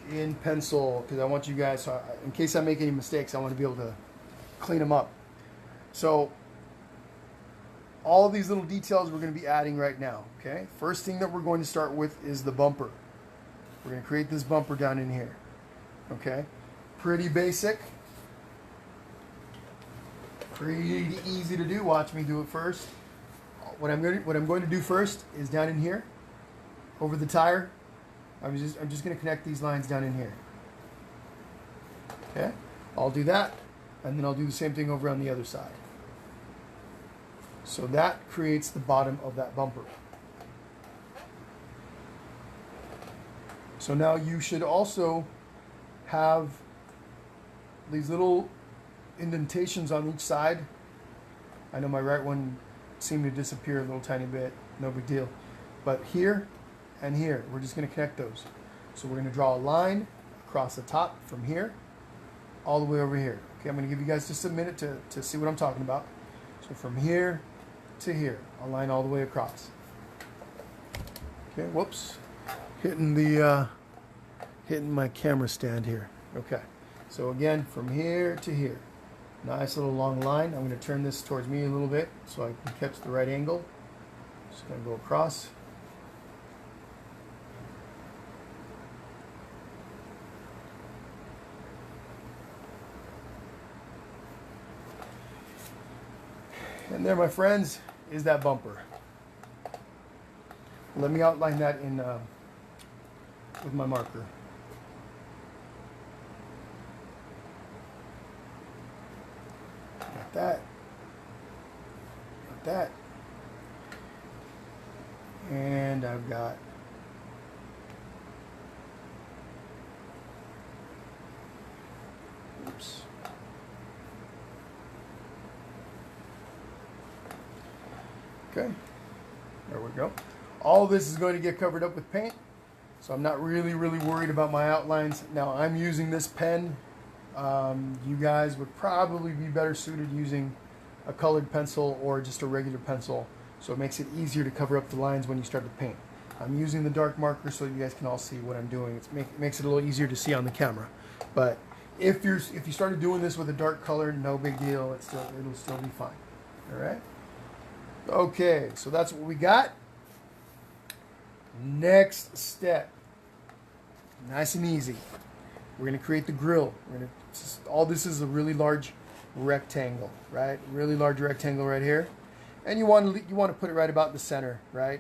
in pencil because I want you guys, in case I make any mistakes, I want to be able to clean them up. So all of these little details we're going to be adding right now. Okay. First thing that we're going to start with is the bumper. We're going to create this bumper down in here. Okay, pretty basic, pretty easy to do. Watch me do it first. What I'm going to do first is down in here, over the tire. I'm just going to connect these lines down in here. Okay, I'll do that, and then I'll do the same thing over on the other side. So that creates the bottom of that bumper. So now you should also have these little indentations on each side. I know my right one seemed to disappear a little tiny bit, no big deal. But here and here, we're just going to connect those. So we're going to draw a line across the top from here all the way over here. Okay, I'm going to give you guys just a minute to see what I'm talking about. So from here to here, a line all the way across. Okay, whoops, hitting my camera stand here. Okay, so again, from here to here, nice little long line. I'm going to turn this towards me a little bit so I can catch the right angle. Just going to go across. And there, my friends, is that bumper. Let me outline that in with my marker. Got that. Got that. And I've got oops. Okay, there we go. All this is going to get covered up with paint, so I'm not really worried about my outlines. Now I'm using this pen. You guys would probably be better suited using a colored pencil or just a regular pencil, so it makes it easier to cover up the lines when you start to paint. I'm using the dark marker so you guys can all see what I'm doing. It makes it a little easier to see on the camera. But if you started doing this with a dark color, no big deal. It'll still be fine. All right. Okay, so that's what we got. Next step, nice and easy. We're going to create the grill. All this is a really large rectangle, right? Really large rectangle right here, and you want to put it right about in the center, right?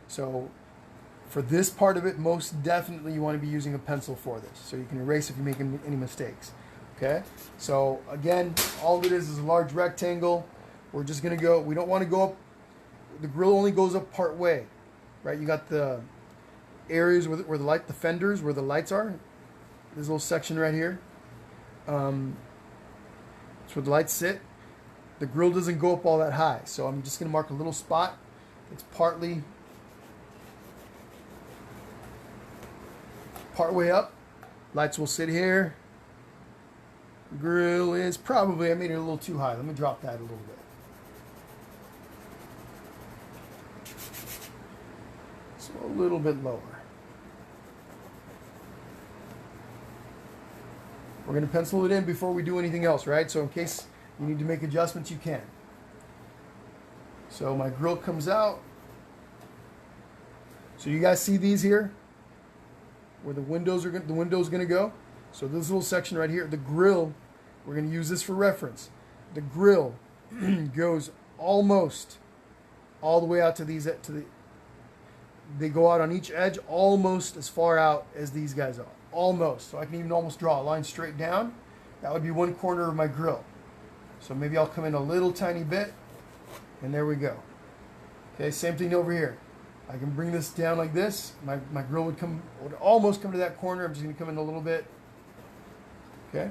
So for this part of it, most definitely you want to be using a pencil for this, so you can erase if you make any mistakes. Okay. So again, all it is a large rectangle. We're just going to go. We don't want to go up. The grill only goes up part way, right? You got the areas where the fenders where the lights are. This little section right here. It's where the lights sit. The grill doesn't go up all that high, so I'm just going to mark a little spot. It's part way up. Lights will sit here. Grill is probably, I made it a little too high. Let me drop that a little bit. So a little bit lower. We're going to pencil it in before we do anything else, right? So in case you need to make adjustments, you can. So my grill comes out. So you guys see these here? Where the window's going to go? So this little section right here, the grill, we're going to use this for reference. The grill goes almost all the way out to they go out on each edge almost as far out as these guys are. Almost. So I can even almost draw a line straight down. That would be one corner of my grill. So maybe I'll come in a little tiny bit, and there we go. Okay, same thing over here. I can bring this down like this. My grill would almost come to that corner. I'm just going to come in a little bit. Okay.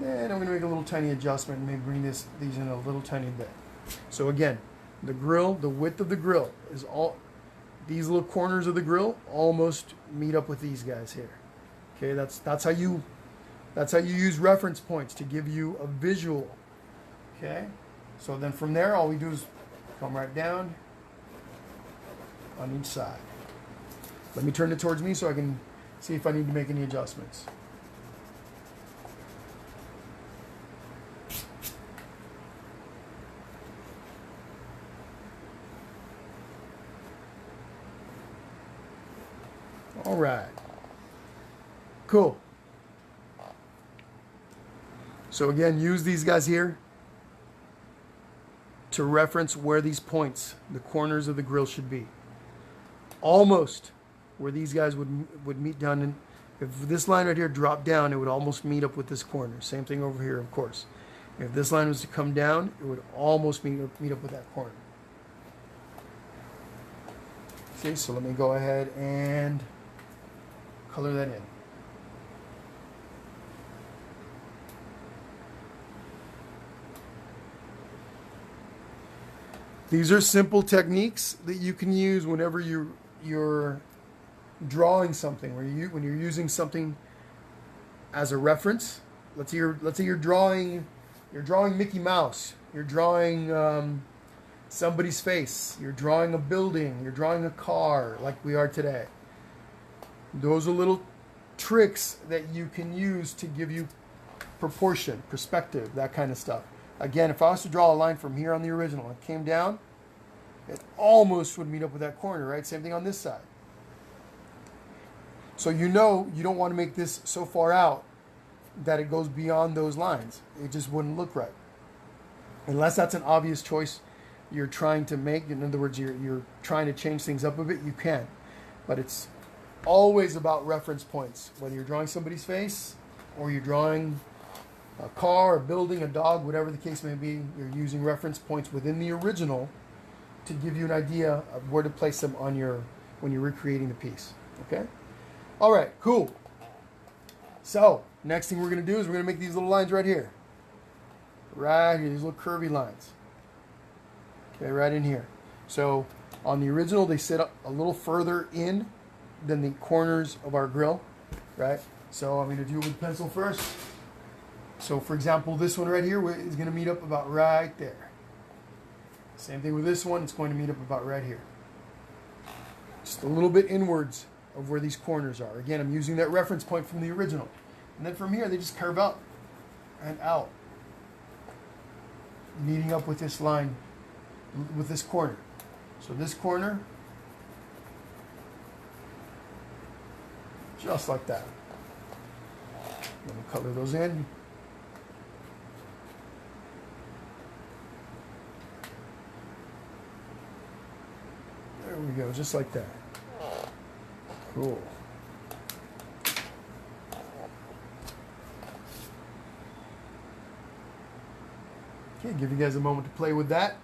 Then I'm going to make a little tiny adjustment and maybe bring these in a little tiny bit. So again, the grill, the width of the grill is all. These little corners of the grill almost meet up with these guys here. Okay, that's how you use reference points to give you a visual. Okay, so then from there, all we do is come right down on each side. Let me turn it towards me so I can see if I need to make any adjustments. All right. Cool. So again, use these guys here to reference where these points, the corners of the grill should be. Almost where these guys would meet down in. If this line right here dropped down, it would almost meet up with this corner. Same thing over here, of course. If this line was to come down, it would almost meet up with that corner. Okay, so let me go ahead and color that in. These are simple techniques that you can use whenever you're drawing something, when you're using something as a reference. Let's say you're drawing Mickey Mouse. You're drawing somebody's face. You're drawing a building. You're drawing a car, like we are today. Those are little tricks that you can use to give you proportion, perspective, that kind of stuff. Again, if I was to draw a line from here on the original and came down, it almost would meet up with that corner, right? Same thing on this side. So you don't want to make this so far out that it goes beyond those lines. It just wouldn't look right. Unless that's an obvious choice you're trying to make. In other words, you're trying to change things up a bit, you can. But it's always about reference points, whether you're drawing somebody's face or you're drawing a car, a building, a dog, whatever the case may be. You're using reference points within the original to give you an idea of where to place them on your when you're recreating the piece. Okay? All right, cool. So, next thing we're going to do is we're going to make these little lines right here. Right here, these little curvy lines. Okay, right in here. So, on the original, they sit a little further in than the corners of our grill, right? So, I'm going to do it with pencil first. So, for example, this one right here is going to meet up about right there. Same thing with this one, it's going to meet up about right here. Just a little bit inwards of where these corners are. Again, I'm using that reference point from the original. And then from here, they just curve up and out, meeting up with this line, with this corner. So this corner, just like that. I'm going to color those in. There we go, just like that. Cool. Okay, give you guys a moment to play with that.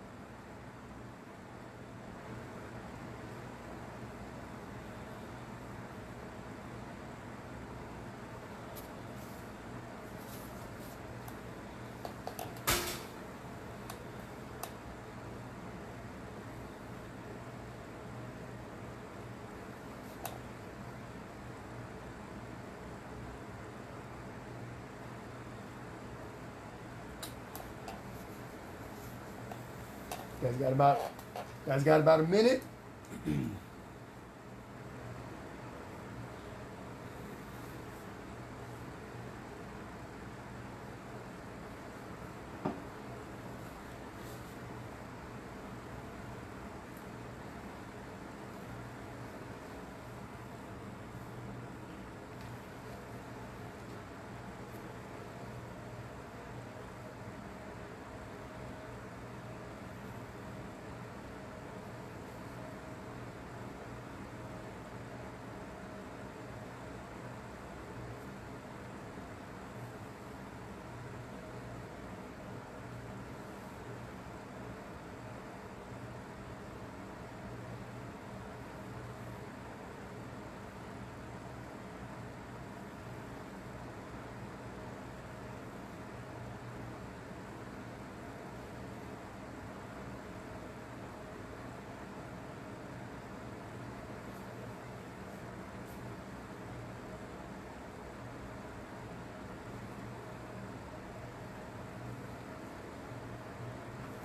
Guys got about a minute.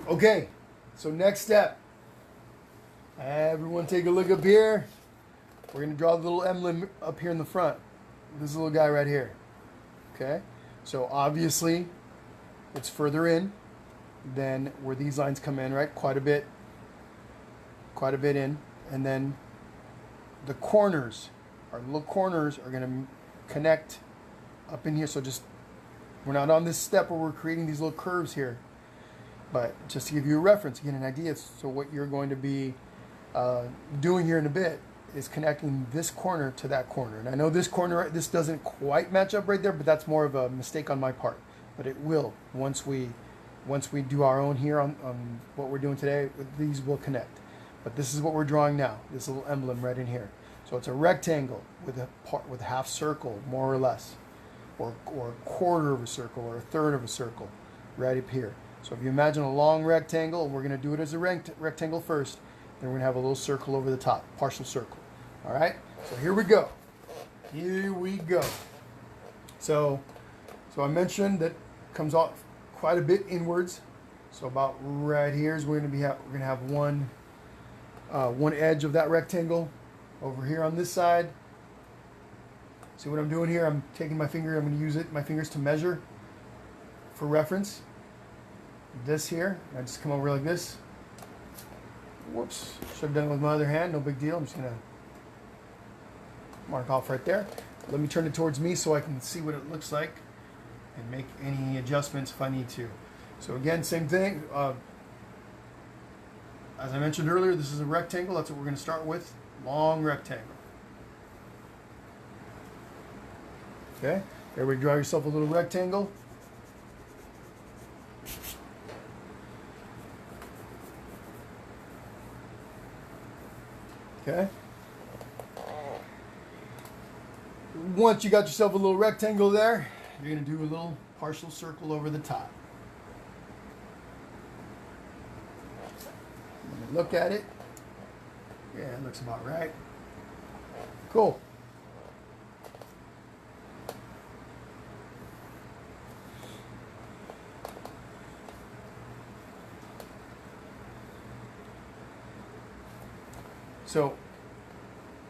Okay, so next step. Everyone take a look up here. We're going to draw the little emblem up here in the front. This little guy right here. Okay, so obviously it's further in than where these lines come in, right? Quite a bit in. And then the corners, our little corners are going to connect up in here. So just, we're not on this step where we're creating these little curves here. But just to give you a reference, again, an idea, so what you're going to be doing here in a bit is connecting this corner to that corner. And I know this corner, this doesn't quite match up right there, but that's more of a mistake on my part. But it will, once we do our own here on what we're doing today, these will connect. But this is what we're drawing now, this little emblem right in here. So it's a rectangle with a half circle, more or less, or a quarter of a circle, or a third of a circle, right up here. So if you imagine a long rectangle, we're going to do it as a rectangle first, then we're going to have a little circle over the top, partial circle. All right? So here we go. Here we go. So I mentioned that comes off quite a bit inwards. So about right here is we're going to have one edge of that rectangle over here on this side. See what I'm doing here? I'm taking my finger. I'm going to use my fingers to measure for reference. This here, I just come over like this. Whoops, should have done it with my other hand, no big deal. I'm just gonna mark off right there. Let me turn it towards me so I can see what it looks like and make any adjustments if I need to. So again, same thing. As I mentioned earlier, this is a rectangle. That's what we're gonna start with, long rectangle. Okay, everybody draw yourself a little rectangle. Okay. Once you got yourself a little rectangle there, you're going to do a little partial circle over the top. Look at it. Yeah, it looks about right. Cool. So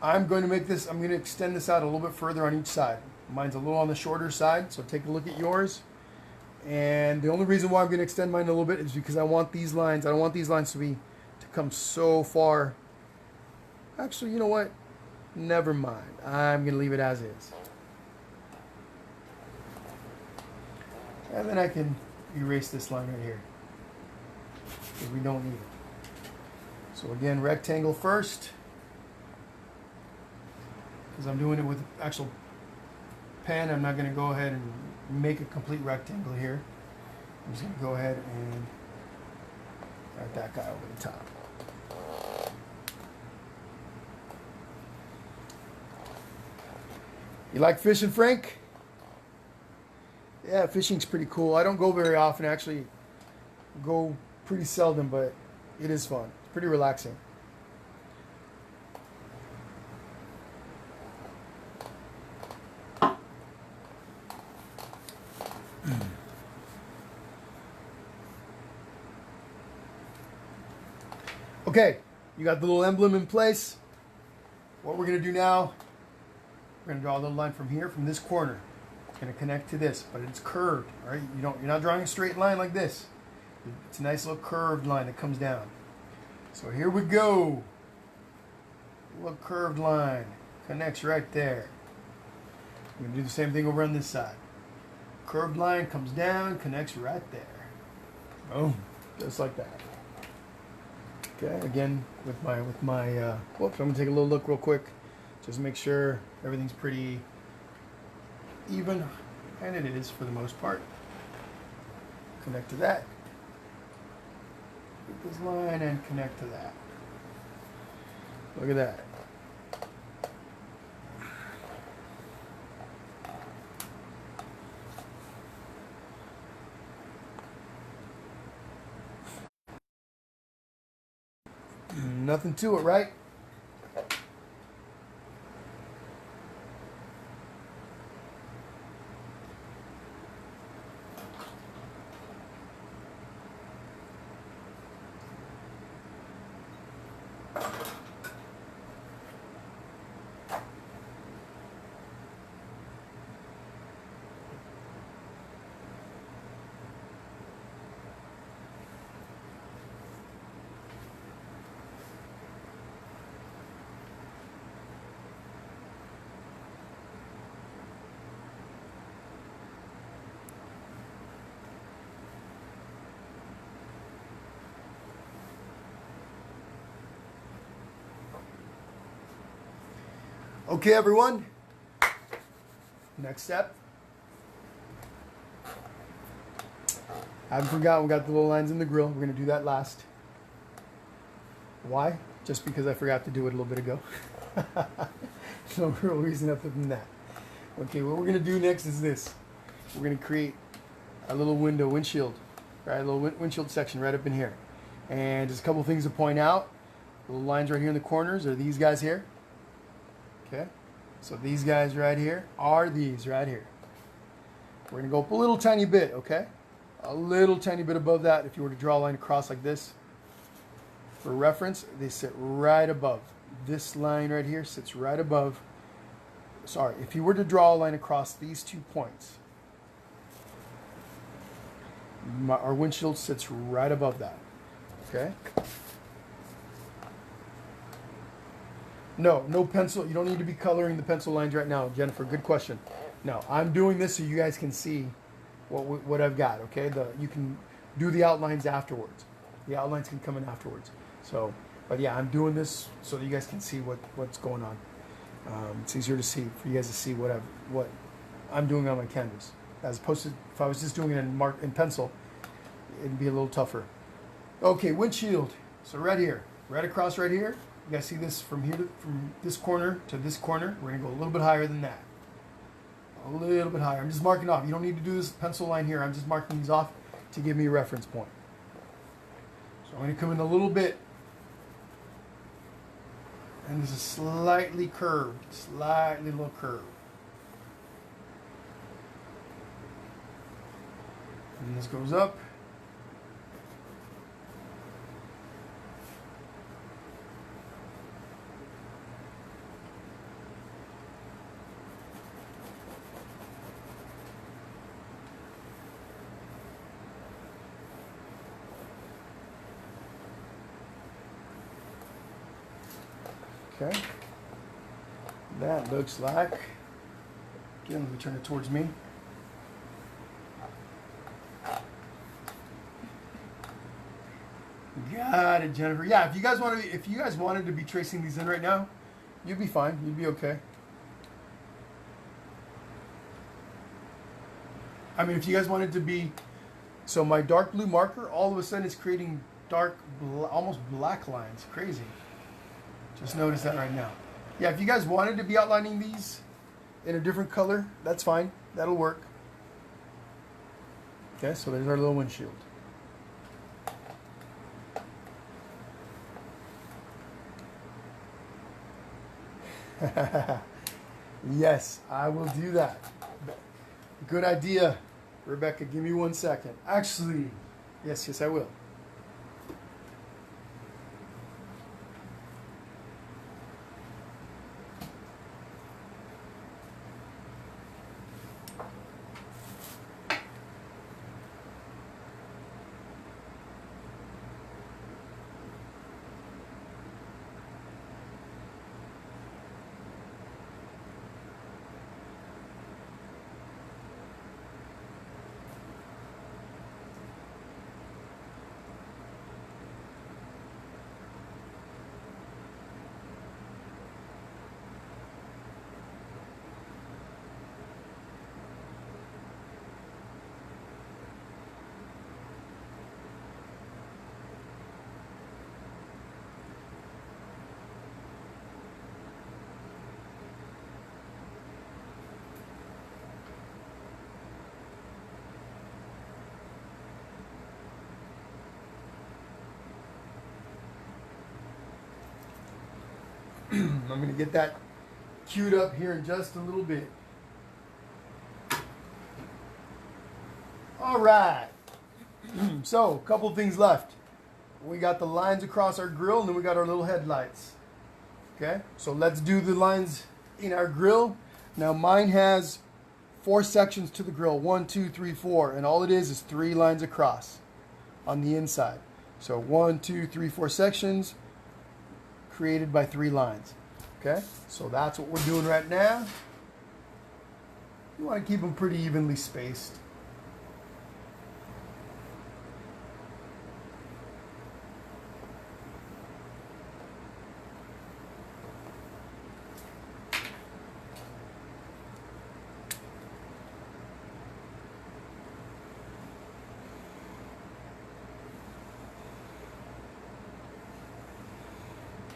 I'm going to make this, I'm going to extend this out a little bit further on each side. Mine's a little on the shorter side, so take a look at yours. And the only reason why I'm going to extend mine a little bit is because I want these lines, I don't want these lines to come so far. Actually, you know what? Never mind. I'm going to leave it as is. And then I can erase this line right here, because we don't need it. So again, rectangle first, because I'm doing it with actual pen. I'm not going to go ahead and make a complete rectangle here. I'm just going to go ahead and write that guy over the top. You like fishing, Frank? Yeah, fishing's pretty cool. I don't go very often, actually. Go pretty seldom, but it is fun. It's pretty relaxing. Okay, you got the little emblem in place. What we're going to do now, we're going to draw a little line from here, from this corner. It's going to connect to this, but it's curved. All right, you're not drawing a straight line like this. It's a nice little curved line that comes down. So here we go. Little curved line connects right there. I'm going to do the same thing over on this side. Curved line comes down, connects right there. Boom, just like that. Okay, again with my whoops, I'm gonna take a little look real quick, just make sure everything's pretty even, and it is for the most part. Connect to that. Get this line and connect to that. Look at that. Nothing to it, right? Okay, everyone. Next step. I haven't forgotten, we got the little lines in the grill. We're going to do that last. Why? Just because I forgot to do it a little bit ago. No real reason other than that. Okay, what we're going to do next is this. We're going to create a little windshield, right? A little windshield section right up in here. And just a couple things to point out. The little lines right here in the corners are these guys here. Okay, so these guys right here are these right here. We're going to go up a little tiny bit, okay? A little tiny bit above that. If you were to draw a line across like this, for reference, they sit right above. This line right here sits right above. Sorry, if you were to draw a line across these 2 points, our windshield sits right above that, okay? No pencil. You don't need to be coloring the pencil lines right now, Jennifer. Good question. No, I'm doing this so you guys can see what I've got. Okay, you can do the outlines afterwards. The outlines can come in afterwards. So, but yeah, I'm doing this so that you guys can see what's going on. It's easier to see for you guys to see what I'm doing on my canvas, as opposed to if I was just doing it in pencil, it'd be a little tougher. Okay, windshield. So right here, right across right here. You guys see this from here from this corner to this corner? We're gonna go a little bit higher than that. A little bit higher. I'm just marking off. You don't need to do this pencil line here. I'm just marking these off to give me a reference point. So I'm gonna come in a little bit. And this is slightly curved, slightly little curved. And this goes up. Okay, that looks like, again, let me turn it towards me. Got it, Jennifer. Yeah, if you guys wanted to be tracing these in right now, you'd be fine. You'd be okay. I mean, if you guys wanted to be, so my dark blue marker, all of a sudden it's creating dark, almost black lines. Crazy. Just notice that right now. Yeah, if you guys wanted to be outlining these in a different color, that's fine. That'll work. Okay, so there's our little windshield. Yes, I will do that. Good idea, Rebecca. Give me 1 second. Actually, yes, I will. I'm going to get that queued up here in just a little bit. All right. So, a couple of things left. We got the lines across our grill, and then we got our little headlights. Okay, so let's do the lines in our grill. Now, mine has 4 sections to the grill. 1, 2, 3, 4. And all it is 3 lines across on the inside. So 1, 2, 3, 4 sections created by 3 lines. Okay, so that's what we're doing right now. You want to keep them pretty evenly spaced.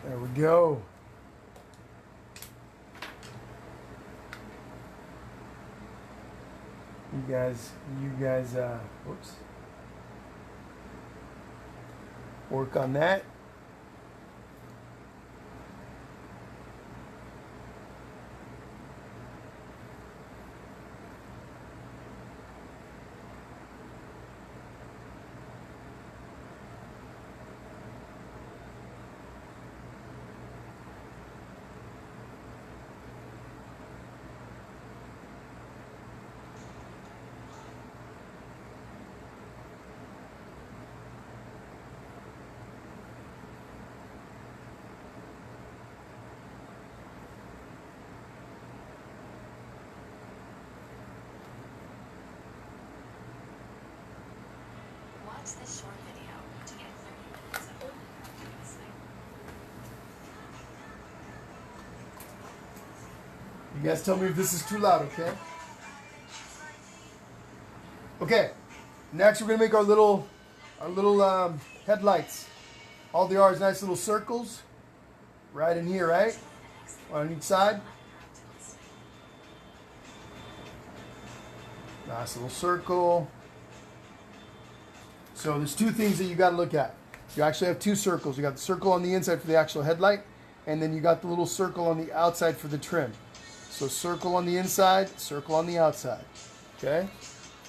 There we go. You guys, whoops. Work on that. Watch this short video to get 30 minutes of listening. You guys tell me if this is too loud, okay? Okay. Next, we're gonna make our little headlights. All they are is nice little circles. right in here, right? On each side. Nice little circle. So there's two things that you got to look at. You actually have two circles. You got the circle on the inside for the actual headlight, and then you got the little circle on the outside for the trim. So circle on the inside, circle on the outside. Okay?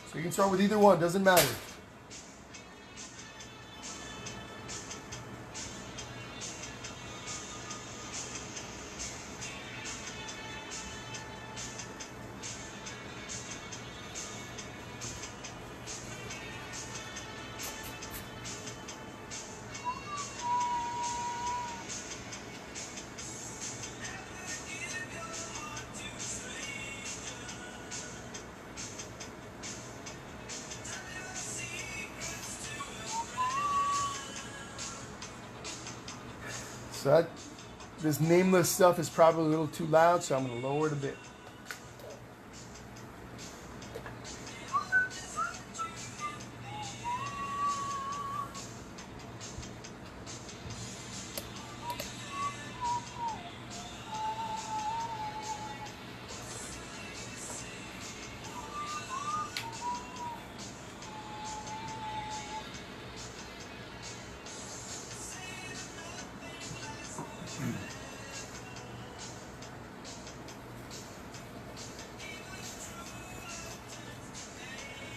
So you can start with either one, doesn't matter. So this nameless stuff is probably a little too loud, so I'm going to lower it a bit.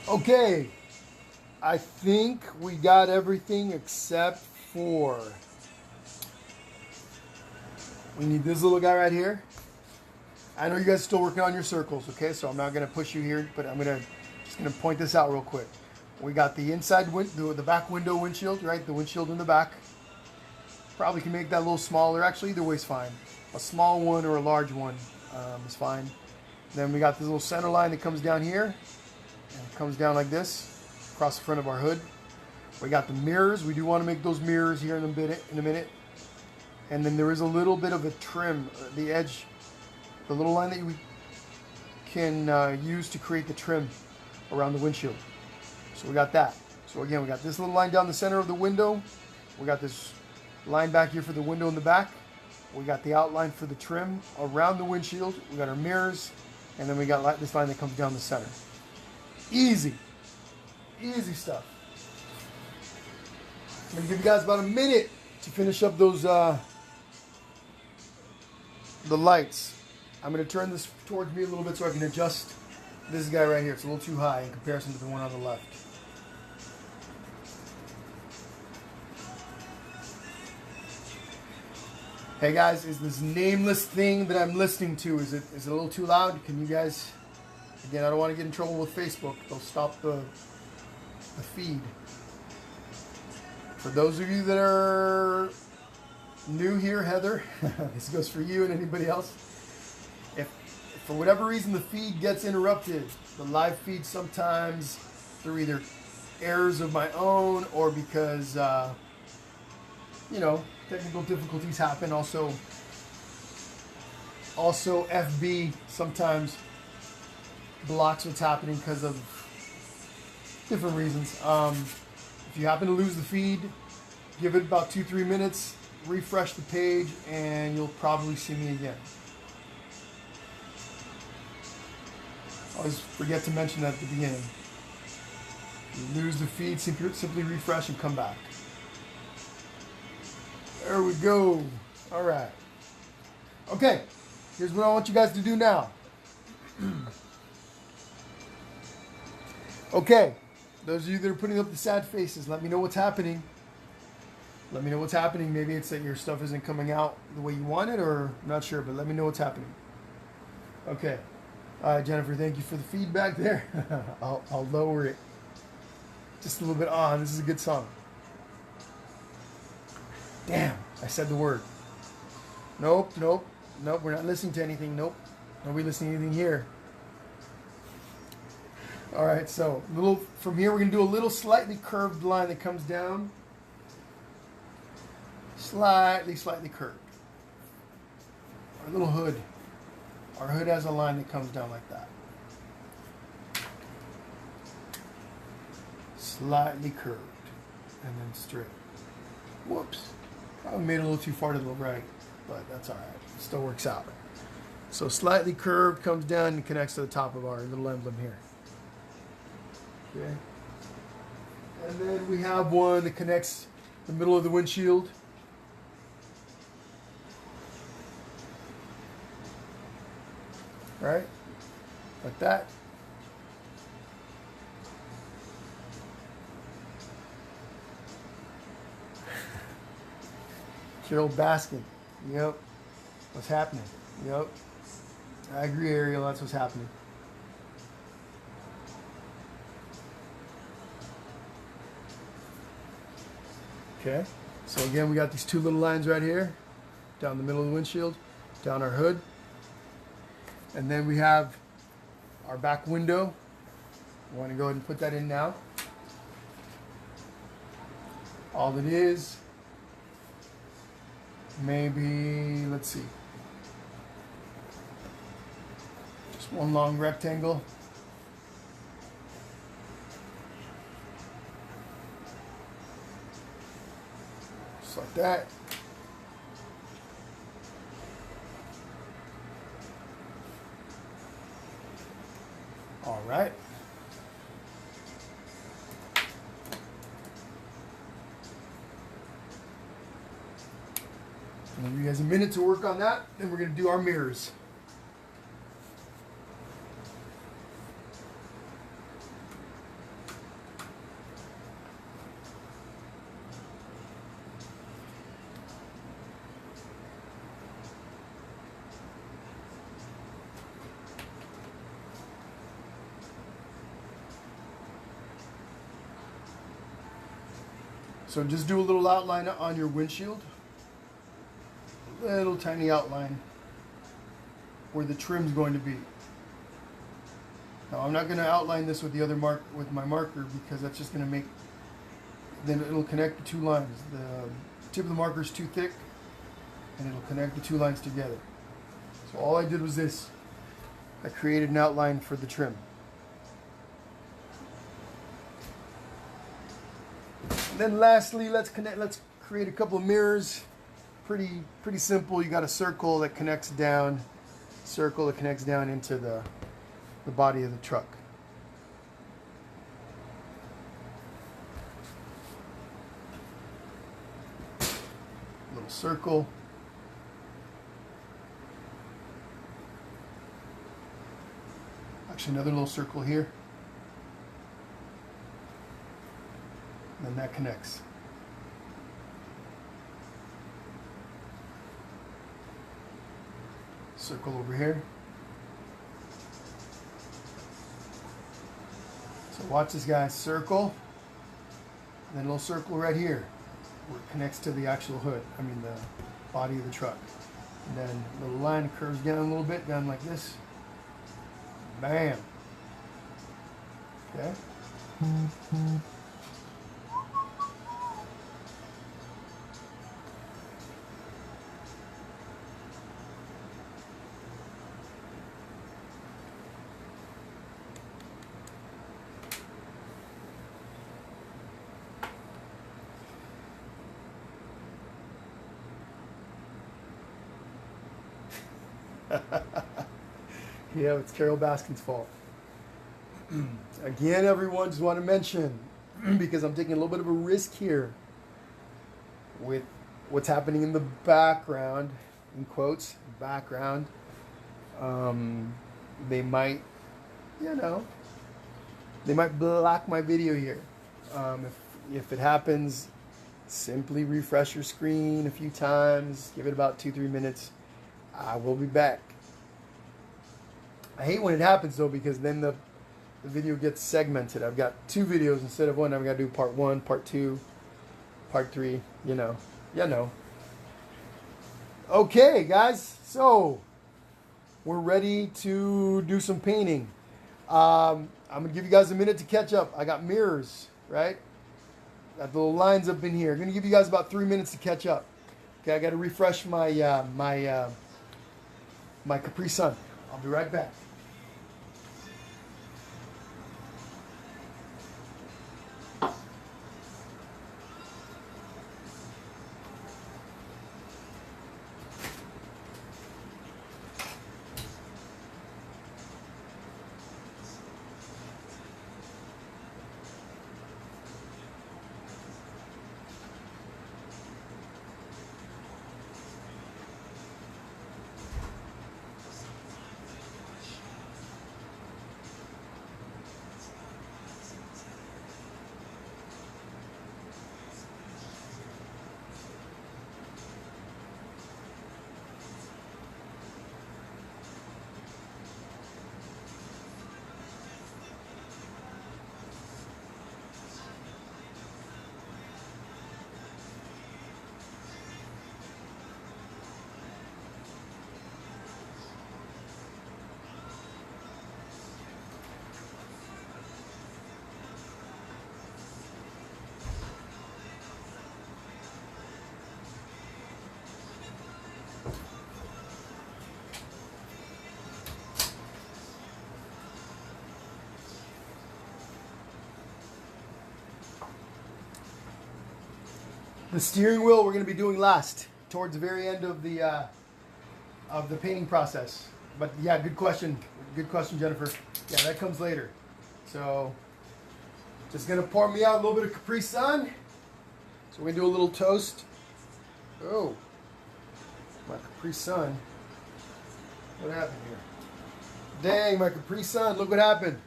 Okay, I think we got everything except for we need this little guy right here. I know you guys are still working on your circles, okay? So I'm not gonna push you here, but I'm just gonna point this out real quick. We got the inside the back window windshield, right? The windshield in the back. Probably can make that a little smaller. Actually, either way is fine. A small one or a large one is fine. Then we got this little center line that comes down here. And it comes down like this across the front of our hood. We got the mirrors. We do want to make those mirrors here in a minute. And then there is a little bit of a trim, the edge, the little line that we can use to create the trim around the windshield. So we got that. So again, we got this little line down the center of the window. We got this line back here for the window in the back. We got the outline for the trim around the windshield. We got our mirrors, and then we got this line that comes down the center. Easy. Easy stuff. I'm going to give you guys about a minute to finish up those the lights. I'm going to turn this towards me a little bit so I can adjust this guy right here. It's a little too high in comparison to the one on the left. Hey guys, is this nameless thing that I'm listening to, is it a little too loud? Can you guys... Again, I don't want to get in trouble with Facebook. They'll stop the feed. For those of you that are new here, Heather, this goes for you and anybody else. If for whatever reason the feed gets interrupted, the live feed sometimes through either errors of my own or because, technical difficulties happen. Also FB sometimes blocks what's happening because of different reasons. If you happen to lose the feed, give it about 2-3 minutes, refresh the page, and you'll probably see me again. Always forget to mention that at the beginning. If you lose the feed, simply refresh and come back. There we go. All right. Okay, here's what I want you guys to do now. Okay, those of you that are putting up the sad faces, let me know what's happening. Let me know what's happening. Maybe it's that your stuff isn't coming out the way you want it, or I'm not sure, but let me know what's happening. Okay. All right, Jennifer, thank you for the feedback there. I'll lower it just a little bit on. This is a good song. Damn, I said the word. Nope, we're not listening to anything. Nope, nobody listening to anything here. All right, so from here we're gonna do a little slightly curved line that comes down. Slightly curved. Our little hood. Our hood has a line that comes down like that. Slightly curved and then straight. Whoops. I made it a little too far to the right. but that's all right. It still works out. So slightly curved, comes down and connects to the top of our little emblem here. Okay. And then we have one that connects the middle of the windshield. Right? Like that. Carol Baskin. Yep. What's happening? Yep. I agree, Ariel. That's what's happening. Okay. So again, we got these two little lines right here, down the middle of the windshield, down our hood. And then we have our back window. I want to go ahead and put that in now. All it is, maybe, let's see, just one long rectangle. Just like that. All right. I'll give you guys a minute to work on that, then we're going to do our mirrors. So just do a little outline on your windshield. Little tiny outline where the trim's going to be. Now I'm not going to outline this with the other with my marker, because that's just going to make, then it'll connect the two lines. The tip of the marker is too thick, and it'll connect the two lines together. So all I did was this. I created an outline for the trim. And then lastly, let's create a couple of mirrors. Pretty simple. You got a circle that connects down, into the body of the truck. Little circle. Actually, another little circle here. And then that connects. Circle over here. So watch this, guys. Circle, and then a little circle right here where it connects to the actual hood, the body of the truck. And then a little line curves down a little bit, down like this. Bam. Okay. Yeah, it's Carol Baskin's fault. Again, everyone, just want to mention, because I'm taking a little bit of a risk here with what's happening in the background, in quotes, background. They might, they might block my video here. If it happens, simply refresh your screen a few times, give it about 2-3 minutes. I will be back. I hate when it happens though, because then the video gets segmented. I've got 2 videos instead of one. I've got to do part 1, part 2, part 3, you know. Okay, guys, so we're ready to do some painting. I'm going to give you guys a minute to catch up. I got mirrors, right? Got the little lines up in here. I'm going to give you guys about 3 minutes to catch up. Okay, I got to refresh my my Capri Sun. I'll be right back. The steering wheel we're going to be doing last, towards the very end of the painting process. But yeah, good question. Good question, Jennifer. Yeah, that comes later. So just going to pour me out a little bit of Capri Sun. So we're going to do a little toast. Oh, my Capri Sun. What happened here? Dang, my Capri Sun, look what happened.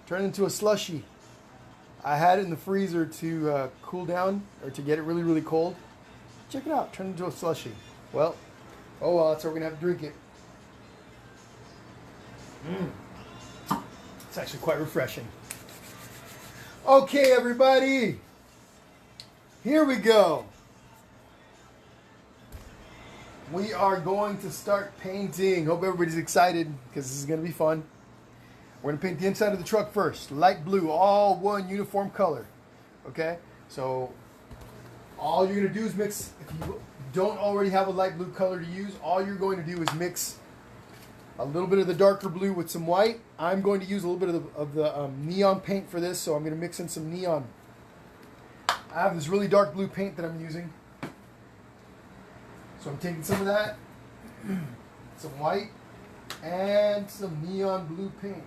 Turned into a slushie. I had it in the freezer to cool down, or to get it really, really cold. Check it out, turned into a slushie. Well, oh well, so we're gonna have to drink it. It's actually quite refreshing. Okay, everybody. Here we go. We are going to start painting. Hope everybody's excited because this is going to be fun. We're going to paint the inside of the truck first. Light blue, all one uniform color. Okay? So all you're going to do is mix. If you don't already have a light blue color to use, all you're going to do is mix a little bit of the darker blue with some white. I'm going to use a little bit of the neon paint for this, so I'm going to mix in some neon. I have this really dark blue paint that I'm using. So I'm taking some of that, some white, and some neon blue paint.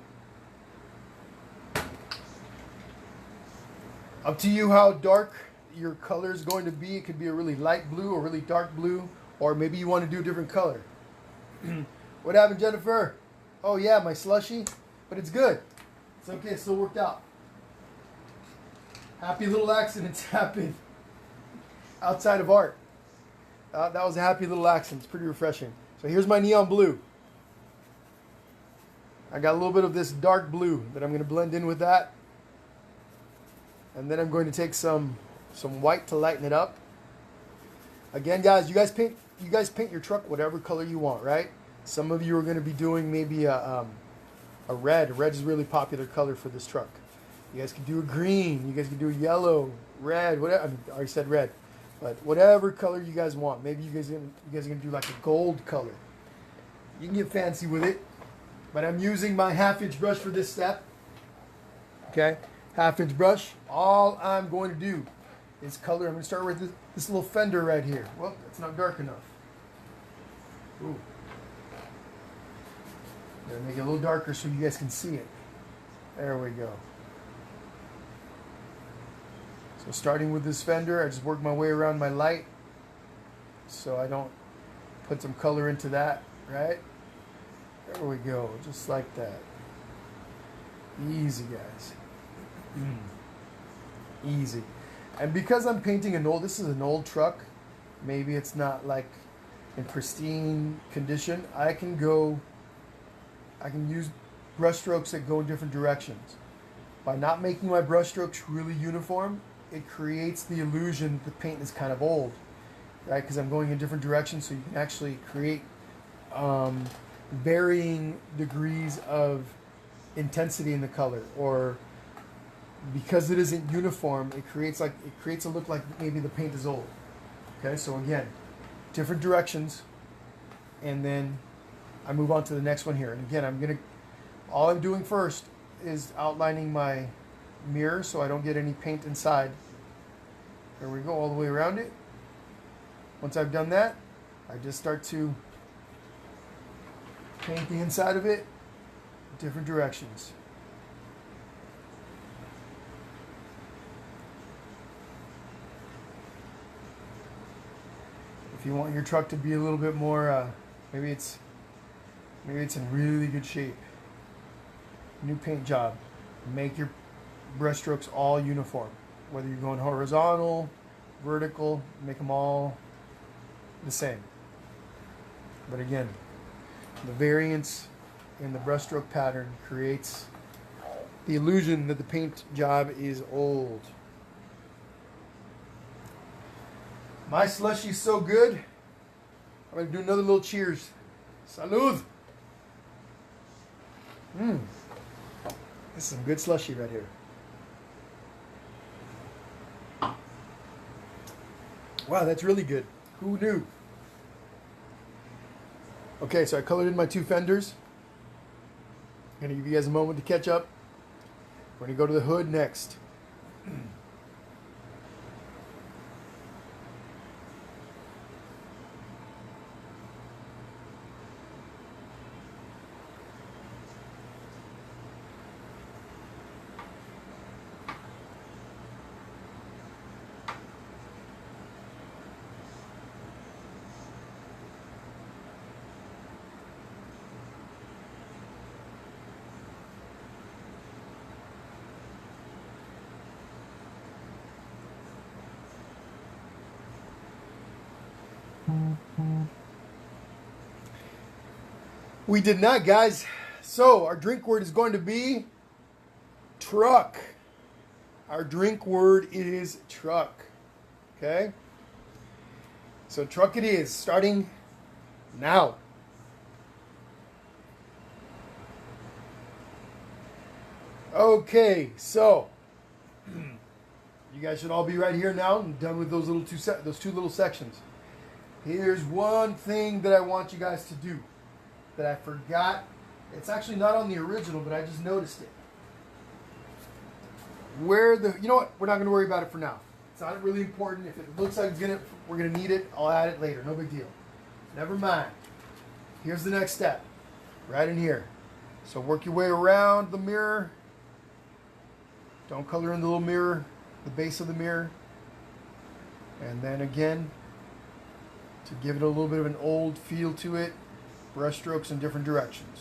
Up to you how dark your color is going to be. It could be a really light blue or really dark blue, or maybe you want to do a different color. What happened, Jennifer? Oh yeah, my slushie, but it's good. It's okay, it still worked out. Happy little accidents happen outside of art. That was a happy little accident. It's pretty refreshing. So here's my neon blue. I got a little bit of this dark blue that I'm going to blend in with that. And then I'm going to take some white to lighten it up. Again, guys, you guys paint your truck whatever color you want, right? Some of you are going to be doing maybe a red. Red is a really popular color for this truck. You guys can do a green. You guys can do a yellow, red, whatever. I mean, I already said red. But whatever color you guys want. Maybe you guys are gonna do like a gold color. You can get fancy with it. But I'm using my 1/2-inch brush for this step. Okay, 1/2-inch brush. All I'm going to do is color. I'm gonna start with this little fender right here. Well, it's not dark enough. Ooh. Gotta make it a little darker so you guys can see it. There we go. So starting with this fender, I just work my way around my light so I don't put some color into that, right? There we go, just like that. Easy, guys. Easy. And because I'm painting this is an old truck, maybe it's not like in pristine condition, I can use brush strokes that go in different directions. By not making my brush strokes really uniform, it creates the illusion that the paint is kind of old, right? Because I'm going in different directions, so you can actually create varying degrees of intensity in the color, or because it isn't uniform, it creates a look like maybe the paint is old. Okay, so again, different directions, and then I move on to the next one here. And again, all I'm doing first is outlining my mirror so I don't get any paint inside. There we go, all the way around it. Once I've done that, I just start to paint the inside of it different directions. If you want your truck to be a little bit more, maybe it's in really good shape. New paint job. Make your brush strokes all uniform. Whether you're going horizontal, vertical, make them all the same. But again, the variance in the brushstroke pattern creates the illusion that the paint job is old. My slushie's so good, I'm going to do another little cheers. Salud! This is some good slushie right here. Wow, that's really good. Who knew? Okay, so I colored in my two fenders. I'm going to give you guys a moment to catch up. We're going to go to the hood next. We did not, guys. So our drink word is going to be truck. Our drink word is truck. Okay? So truck it is, starting now. Okay, so you guys should all be right here now and done with those two little sections. Here's one thing that I want you guys to do that I forgot. It's actually not on the original, but I just noticed it. You know what? We're not going to worry about it for now. It's not really important. If it looks like we're gonna need it, I'll add it later. No big deal. Never mind. Here's the next step. Right in here. So work your way around the mirror. Don't color in the little mirror, the base of the mirror. And then again, to give it a little bit of an old feel to it, brush strokes in different directions.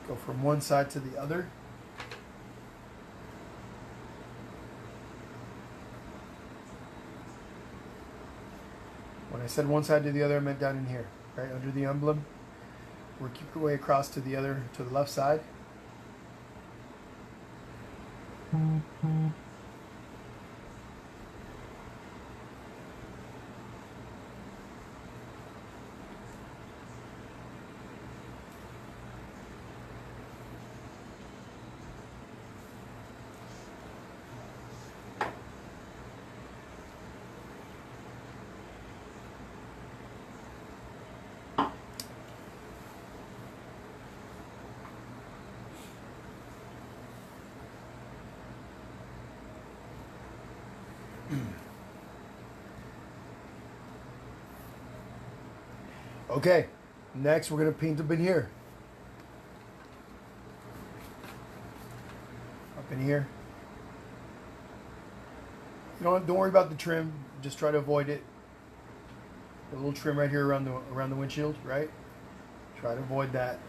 Go from one side to the other. When I said one side to the other, I meant down in here, right under the emblem. Work your way across to the left side. Okay, next we're going to paint up in here. Up in here. Don't worry about the trim. Just try to avoid it. A little trim right here around the windshield, right? Try to avoid that.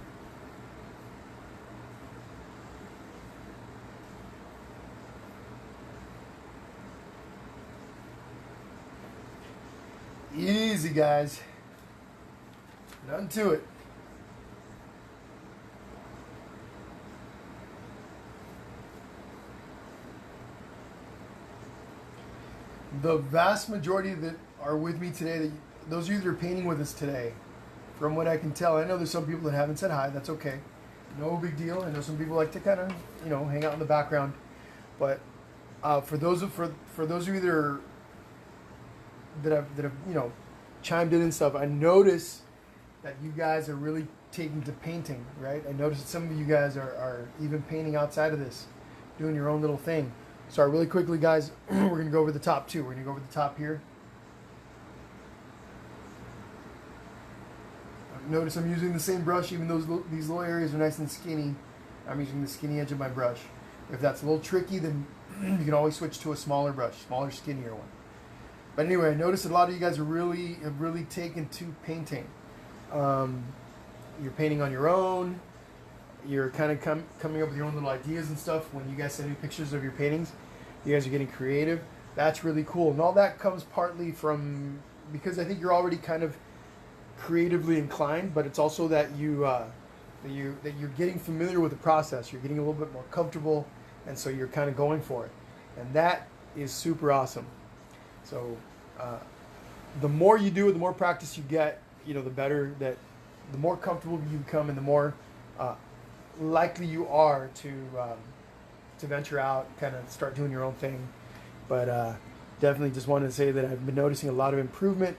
Easy, guys. Nothing to it. The vast majority that are with me today, those of you that are painting with us today, from what I can tell, I know there's some people that haven't said hi. That's okay. No big deal. I know some people like to kind of, hang out in the background. But for those of you that have chimed in and stuff, I notice that you guys are really taking to painting, right? I noticed that some of you guys are even painting outside of this, doing your own little thing. So really quickly, guys, we're going to go over the top too. We're going to go over the top here. Notice I'm using the same brush, even though these little areas are nice and skinny. I'm using the skinny edge of my brush. If that's a little tricky, then you can always switch to a smaller brush, smaller, skinnier one. But anyway, I noticed a lot of you guys have really taken to painting. You're painting on your own. You're kind of coming up with your own little ideas and stuff. When you guys send me pictures of your paintings, you guys are getting creative. That's really cool. And all that comes partly from, because I think you're already kind of creatively inclined, but it's also that you're getting familiar with the process. You're getting a little bit more comfortable, and so you're kind of going for it. And that is super awesome. So the more you do it, the more practice you get, the better the more comfortable you become, and the more likely you are to venture out, kind of start doing your own thing. But definitely just wanted to say that I've been noticing a lot of improvement,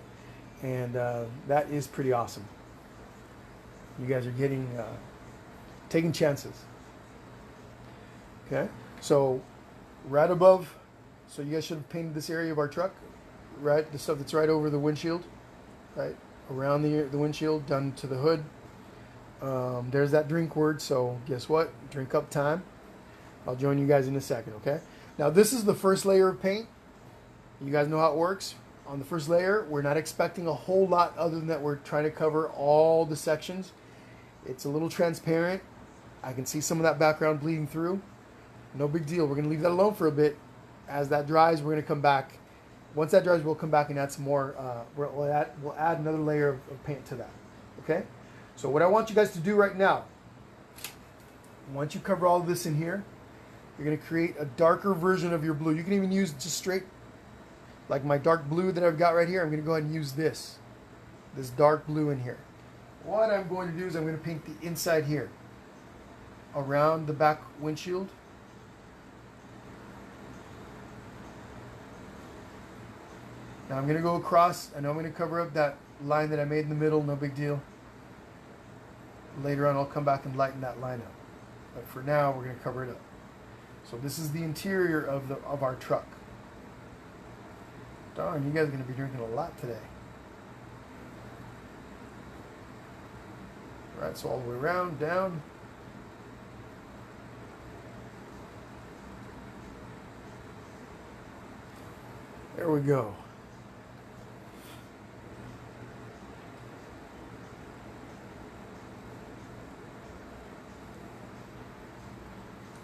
and that is pretty awesome. You guys are taking chances. Okay, so right above, so you guys should have painted this area of our truck, right? The stuff that's right over the windshield, right? Around the windshield, down to the hood. There's that drink word, so guess what? Drink up time. I'll join you guys in a second, okay? Now this is the first layer of paint. You guys know how it works. On the first layer, we're not expecting a whole lot other than that we're trying to cover all the sections. It's a little transparent. I can see some of that background bleeding through. No big deal. We're going to leave that alone for a bit. As that dries, we're going to come back Once that dries, we'll come back and add some more. We'll add another layer of paint to that. Okay. So what I want you guys to do right now, once you cover all of this in here, you're going to create a darker version of your blue. You can even use just straight, like my dark blue that I've got right here. I'm going to go ahead and use this dark blue in here. What I'm going to do is I'm going to paint the inside here, around the back windshield. Now I'm going to go across. I know I'm going to cover up that line that I made in the middle. No big deal. Later on I'll come back and lighten that line up. But for now we're going to cover it up. So this is the interior of our truck. Darn, you guys are going to be drinking a lot today. All right, so all the way around, down. There we go.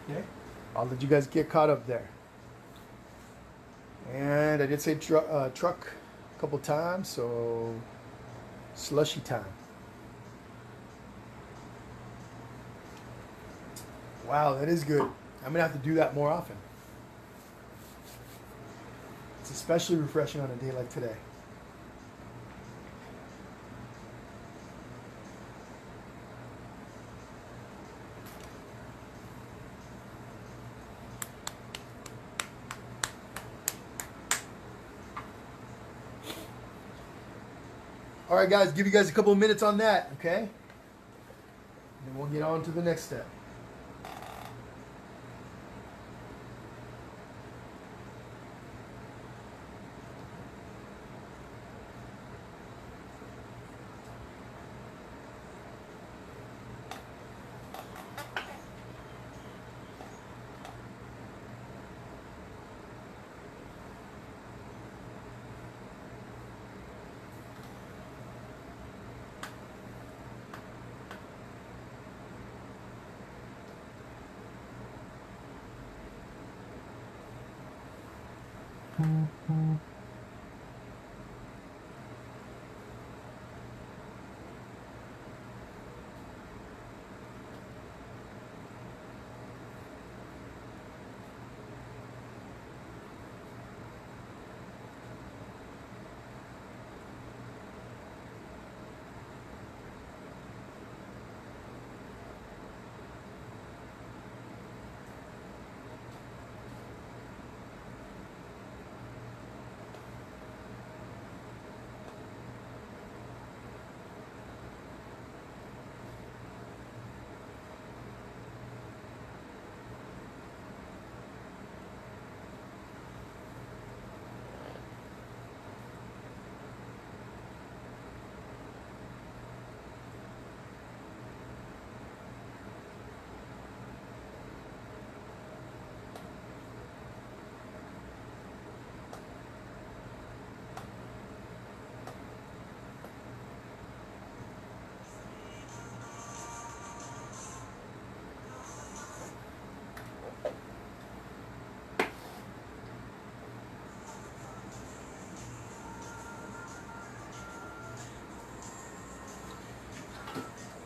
Okay, I'll let you guys get caught up there. And I did say truck a couple times, so slushy time. Wow, that is good. I'm gonna have to do that more often. It's especially refreshing on a day like today. All right, guys, give you guys a couple of minutes on that, okay? And then we'll get on to the next step.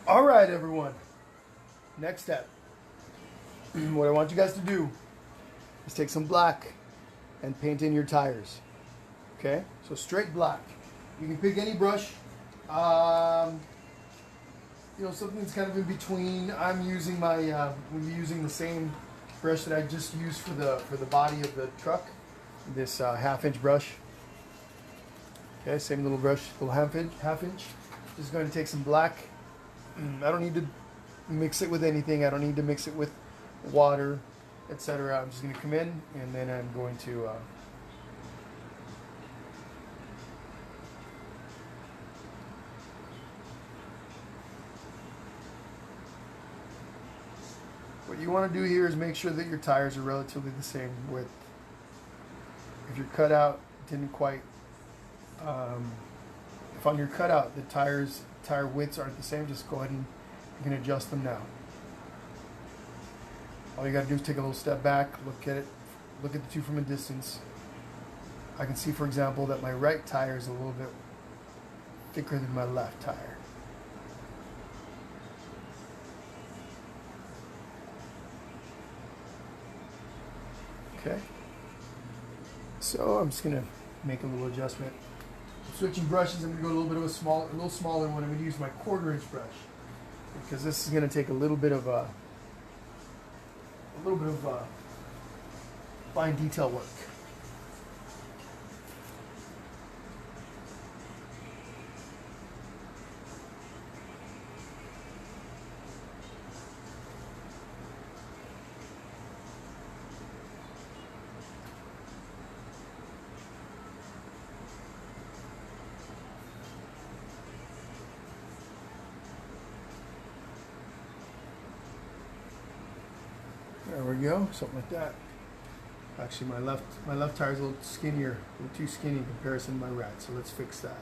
All right, everyone. Next step. What I want you guys to do is take some black and paint in your tires. Okay? So straight black. You can pick any brush. Something that's kind of in between. I'm using we're using the same brush that I just used for the body of the truck. This half-inch brush. Okay, same little brush, little half-inch. Just going to take some black. I don't need to mix it with anything. I don't need to mix it with water, etc. I'm just going to come in and then I'm going to what you want to do here is make sure that your tires are relatively the same width. If your cutout didn't quite, if on your cutout the tire widths aren't the same, just go ahead and you can adjust them now. All you got to do is take a little step back, look at the two from a distance, I can see, for example, that my right tire is a little bit thicker than my left tire. Okay. So I'm just gonna make a little adjustment. Switching brushes, I'm gonna go a little bit of a little smaller one. I'm gonna use my 1/4" brush because this is gonna take a little bit of fine detail work. There we go, something like that. Actually, my left tire is a little skinnier, a little too skinny in comparison to my right. So let's fix that.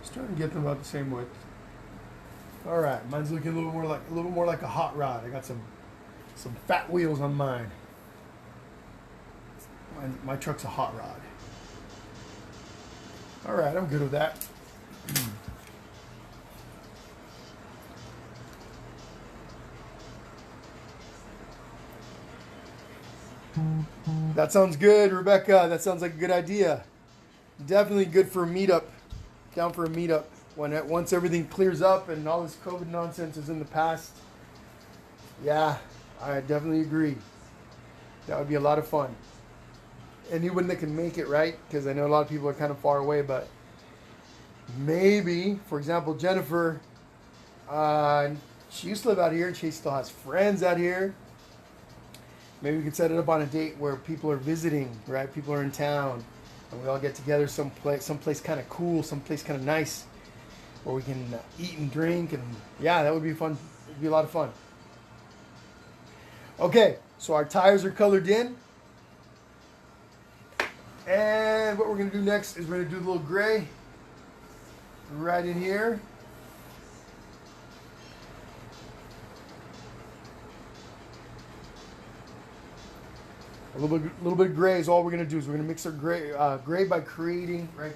Just trying to get them about the same width. All right, mine's looking a little more like a hot rod. I got some fat wheels on mine. My truck's a hot rod. All right, I'm good with that. That sounds good, Rebecca. That sounds like a good idea. Definitely good for a meetup. Down for a meetup once everything clears up and all this COVID nonsense is in the past. Yeah, I definitely agree. That would be a lot of fun. Anyone that can make it, right? Because I know a lot of people are kind of far away, but maybe, for example, Jennifer, she used to live out here and she still has friends out here. Maybe we could set it up on a date where people are visiting, right? People are in town and we all get together someplace kind of cool, someplace kind of nice where we can eat and drink. And yeah, that would be fun. It would be a lot of fun. Okay, so our tires are colored in. And what we're going to do next is we're going to do a little gray right in here. A little bit of gray is all we're going to do. Is we're going to mix our gray by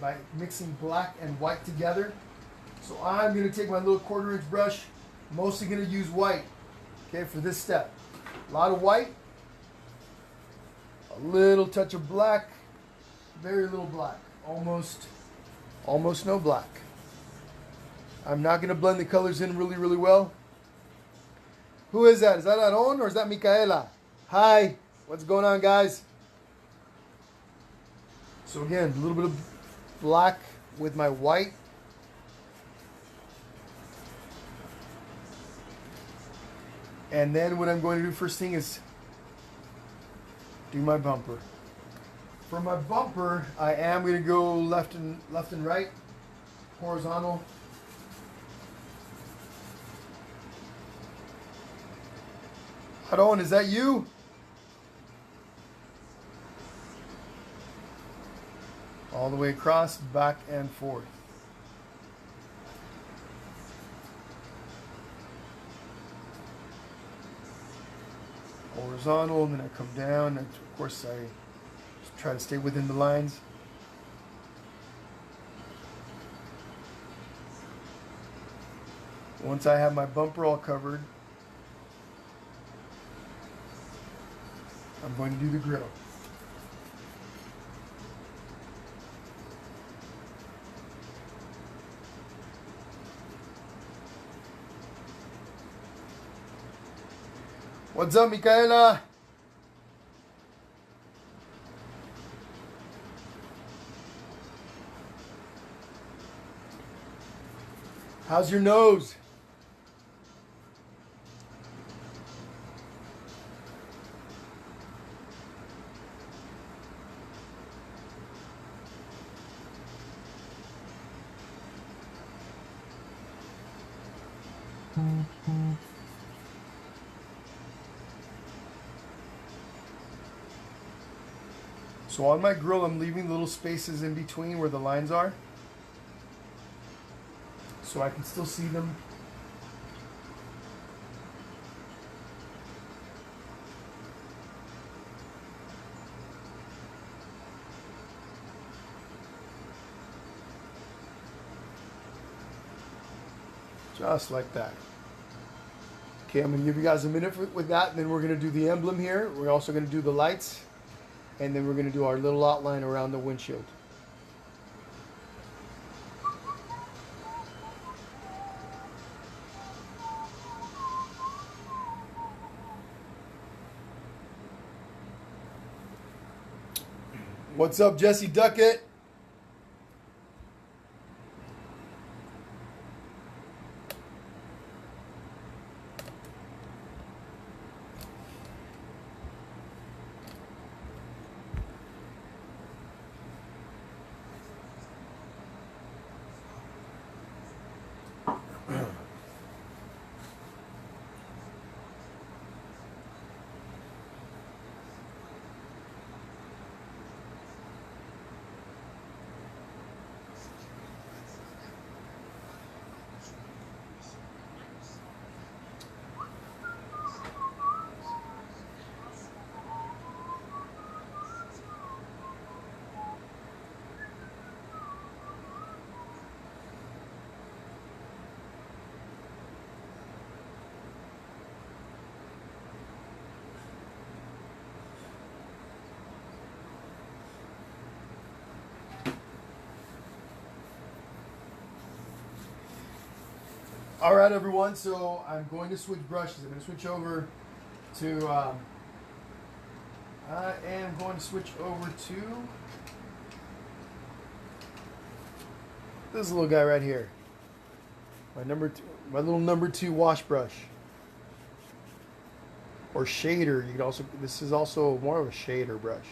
by mixing black and white together. So I'm going to take my little 1/4" brush. I'm mostly going to use white, okay, for this step. A lot of white, a little touch of black. Very little black, almost no black. I'm not going to blend the colors in really well. Who is that? Is that Aaron or is that Micaela? Hi, what's going on, guys? So again, a little bit of black with my white. And then what I'm going to do first thing is do my bumper. For my bumper, I am going to go left and right, horizontal. Aaron, is that you? All the way across, back and forth. Horizontal, and then I come down, and of course I try to stay within the lines. Once I have my bumper all covered, I'm going to do the grill. What's up, Micaela? How's your nose? So on my grill, I'm leaving little spaces in between where the lines are. so I can still see them. Just like that. Okay, I'm going to give you guys a minute with that, and then we're going to do the emblem here. We're also going to do the lights, and then we're going to do our little outline around the windshield. What's up, Jesse Duckett? All right, everyone. So I'm going to switch brushes. I'm going to switch over to. I am going to switch over to this little guy right here. My little number 2 wash brush or shader. You could also. This is also more of a shader brush.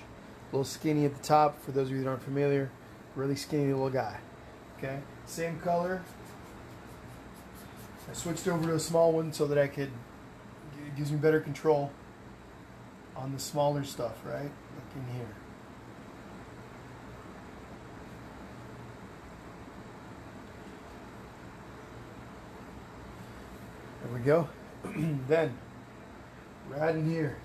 A little skinny at the top. For those of you that aren't familiar, really skinny little guy. Okay, same color. I switched over to a small one so that it gives me better control on the smaller stuff, right? Look in here. There we go. Then, right in here.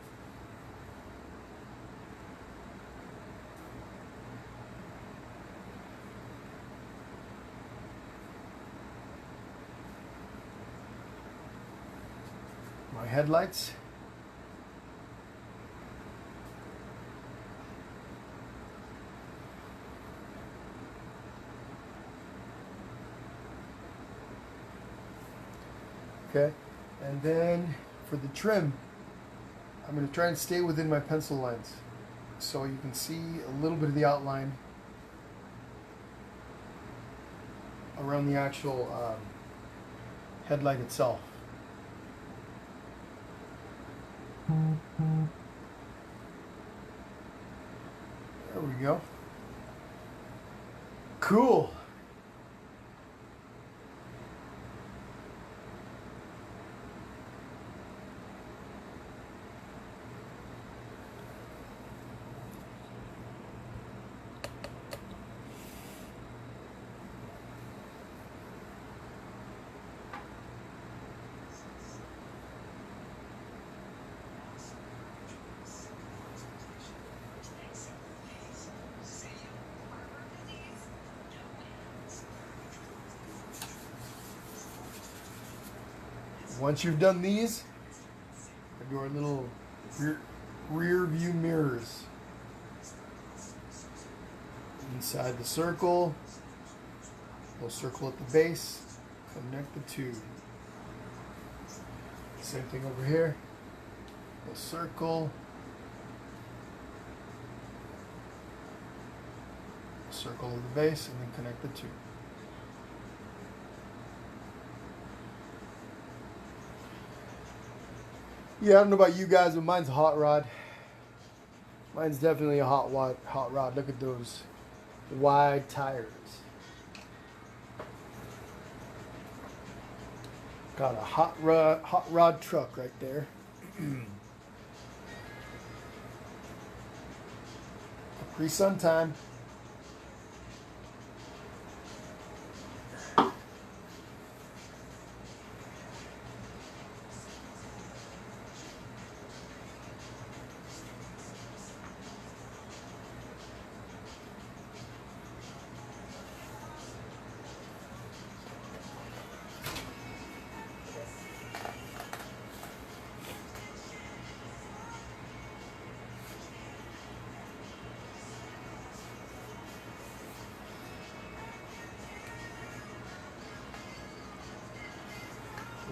My headlights. Okay, and then for the trim, I'm going to try and stay within my pencil lines so you can see a little bit of the outline around the actual headlight itself. There we go. Cool. Once you've done these, do our little rear view mirrors inside the circle. We'll circle at the base, connect the two. Same thing over here. We'll circle, circle at the base, and then connect the two. Yeah, I don't know about you guys, but mine's a hot rod. Mine's definitely a hot rod. Look at those wide tires. Got a hot rod truck right there. Pre-sun time.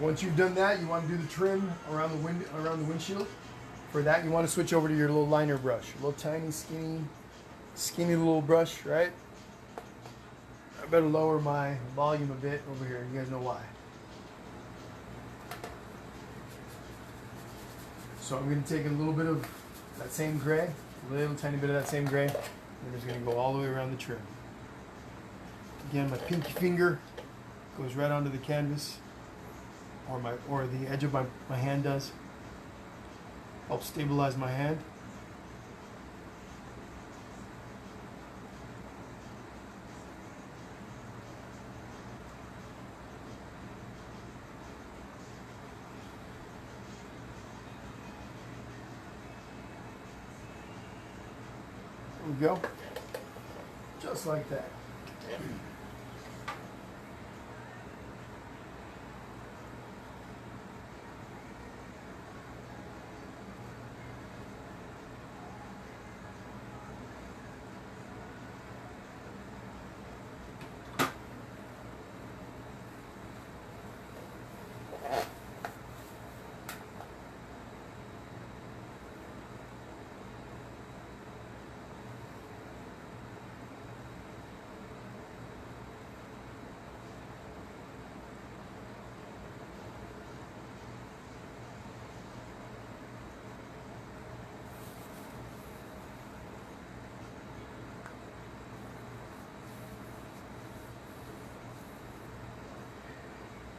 Once you've done that, you want to do the trim around the windshield. For that, you want to switch over to your little liner brush, a little tiny, skinny little brush, right? I better lower my volume a bit over here. You guys know why. So I'm going to take a little bit of that same gray, a little tiny bit of that same gray, and I'm just going to go all the way around the trim. Again, my pinky finger goes right onto the canvas, or the edge of my hand does. Helps stabilize my hand. There we go. Just like that.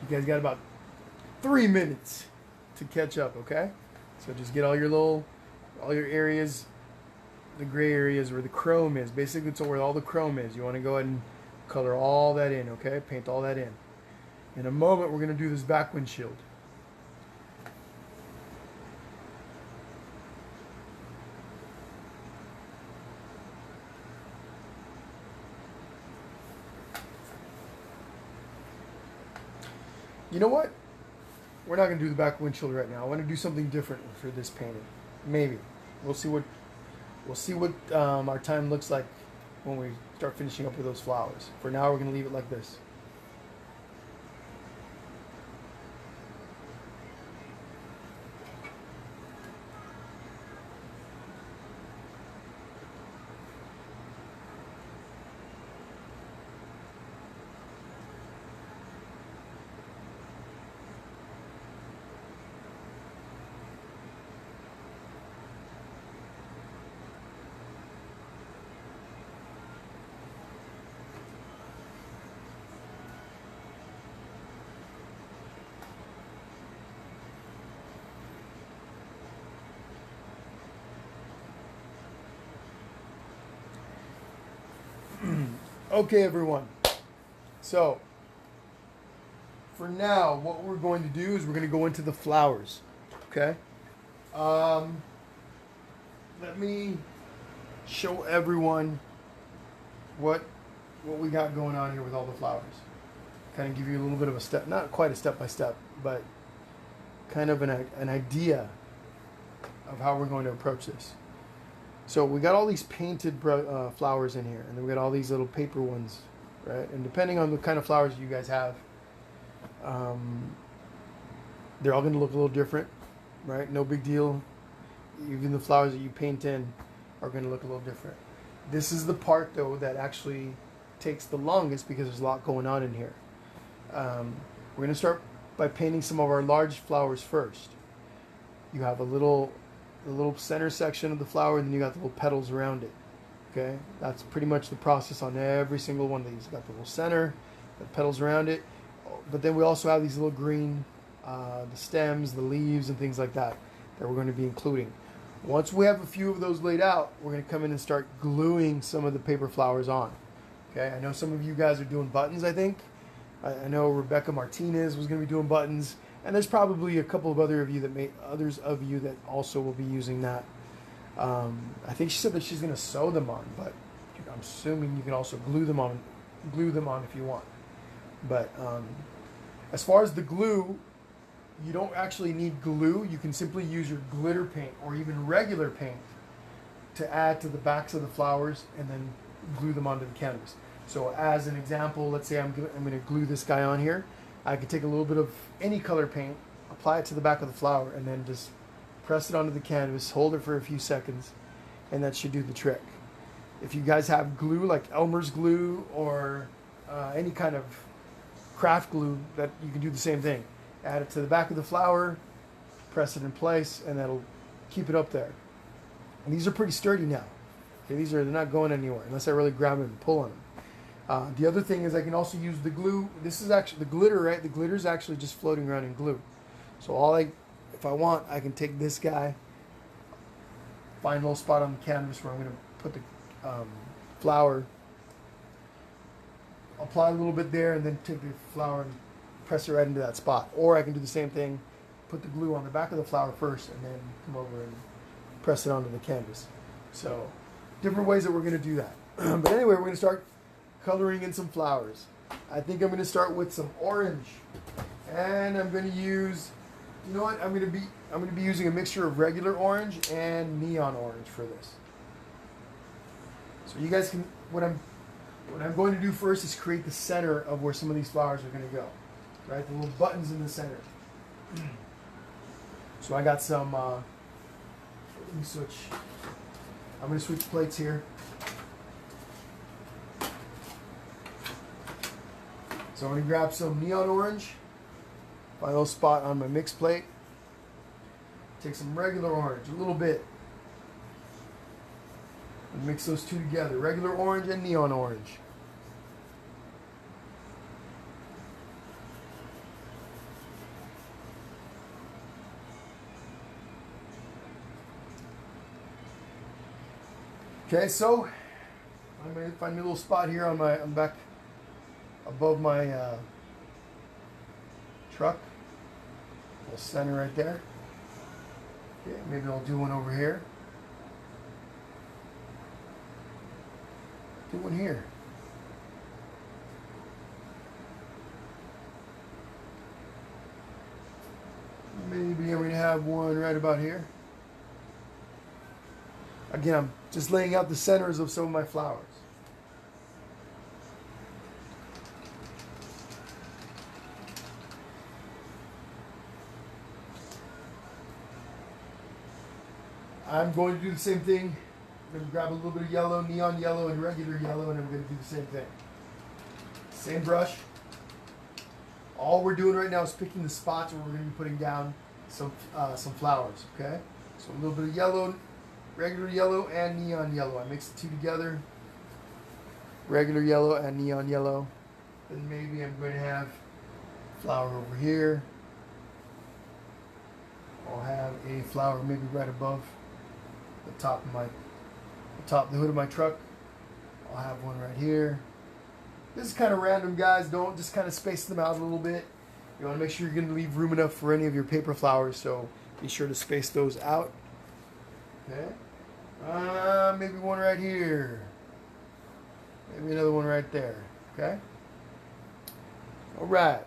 You guys got about 3 minutes to catch up, okay? So just get all your areas, the gray areas where the chrome is. Basically, it's where all the chrome is. You want to go ahead and color all that in, okay? Paint all that in. In a moment, we're going to do this back windshield. You know what? We're not going to do the back windshield right now. I want to do something different for this painting. Maybe. We'll see what our time looks like when we start finishing up with those flowers. For now, we're going to leave it like this. Okay, everyone. So, for now, what we're going to do is we're going to go into the flowers. Okay? Let me show everyone what we got going on here with all the flowers. Kind of give you a little bit of a step, not quite a step-by-step, but kind of an idea of how we're going to approach this. So we got all these painted flowers in here, and then we got all these little paper ones, right? And depending on the kind of flowers you guys have, they're all going to look a little different, right? No big deal. Even the flowers that you paint in are going to look a little different. This is the part, though, that actually takes the longest because there's a lot going on in here. We're going to start by painting some of our large flowers first. You have the little center section of the flower, and then you got the little petals around it. Okay, that's pretty much the process on every single one of these. You got the little center, the petals around it, but then we also have these little green, the stems, the leaves, and things like that we're going to be including. Once we have a few of those laid out, we're going to come in and start gluing some of the paper flowers on. Okay, I know some of you guys are doing buttons. I think I know Rebecca Martinez was going to be doing buttons. And there's probably a couple of others of you that also will be using that. I think she said that she's going to sew them on, but I'm assuming you can also glue them on if you want. But as far as the glue, you don't actually need glue. You can simply use your glitter paint or even regular paint to add to the backs of the flowers and then glue them onto the canvas. So as an example, let's say I'm going to glue this guy on here. I could take a little bit of any color paint, apply it to the back of the flower, and then just press it onto the canvas, hold it for a few seconds, and that should do the trick. If you guys have glue like Elmer's glue or any kind of craft glue, that you can do the same thing. Add it to the back of the flower, press it in place, and that'll keep it up there. And these are pretty sturdy now. Okay, they're not going anywhere unless I really grab them and pull on them. The other thing is I can also use the glue. This is actually the glitter, right? The glitter is actually just floating around in glue. So if I want, I can take this guy, find a little spot on the canvas where I'm going to put the flower, apply a little bit there, and then take the flower and press it right into that spot. Or I can do the same thing, put the glue on the back of the flower first, and then come over and press it onto the canvas. So different ways that we're going to do that. But anyway, we're going to start coloring in some flowers. I think I'm going to start with some orange, and I'm going to use, you know what? I'm going to be using a mixture of regular orange and neon orange for this. So you guys can, what I'm going to do first is create the center of where some of these flowers are going to go, right? The little buttons in the center. So I got some. Let me switch. I'm going to switch plates here. So I'm going to grab some neon orange, find a little spot on my mix plate. Take some regular orange, a little bit. And mix those two together, regular orange and neon orange. Okay, so I'm going to find me a little spot here on my back above my truck. A little center right there. Okay, maybe I'll do one over here. Do one here. Maybe I'm going to have one right about here. Again, I'm just laying out the centers of some of my flowers. I'm going to do the same thing. I'm going to grab a little bit of yellow, neon yellow, and regular yellow, and I'm going to do the same thing. Same brush. All we're doing right now is picking the spots where we're going to be putting down some flowers, okay? So a little bit of yellow, regular yellow, and neon yellow. I mix the two together. Regular yellow and neon yellow. Then maybe I'm going to have flower over here. I'll have a flower maybe right above the top of the hood of my truck. I'll have one right here. This is kind of random, guys. Don't just kind of space them out a little bit. You want to make sure you're going to leave room enough for any of your paper flowers, so be sure to space those out. Okay. Maybe one right here. Maybe another one right there. Okay. All right.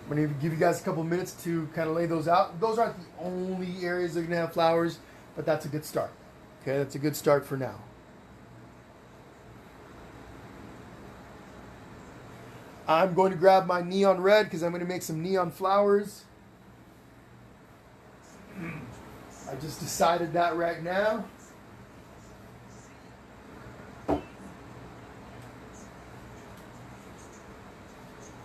I'm going to give you guys a couple minutes to kind of lay those out. Those aren't the only areas that are going to have flowers, but that's a good start. Okay, that's a good start for now. I'm going to grab my neon red because I'm going to make some neon flowers. I just decided that right now. If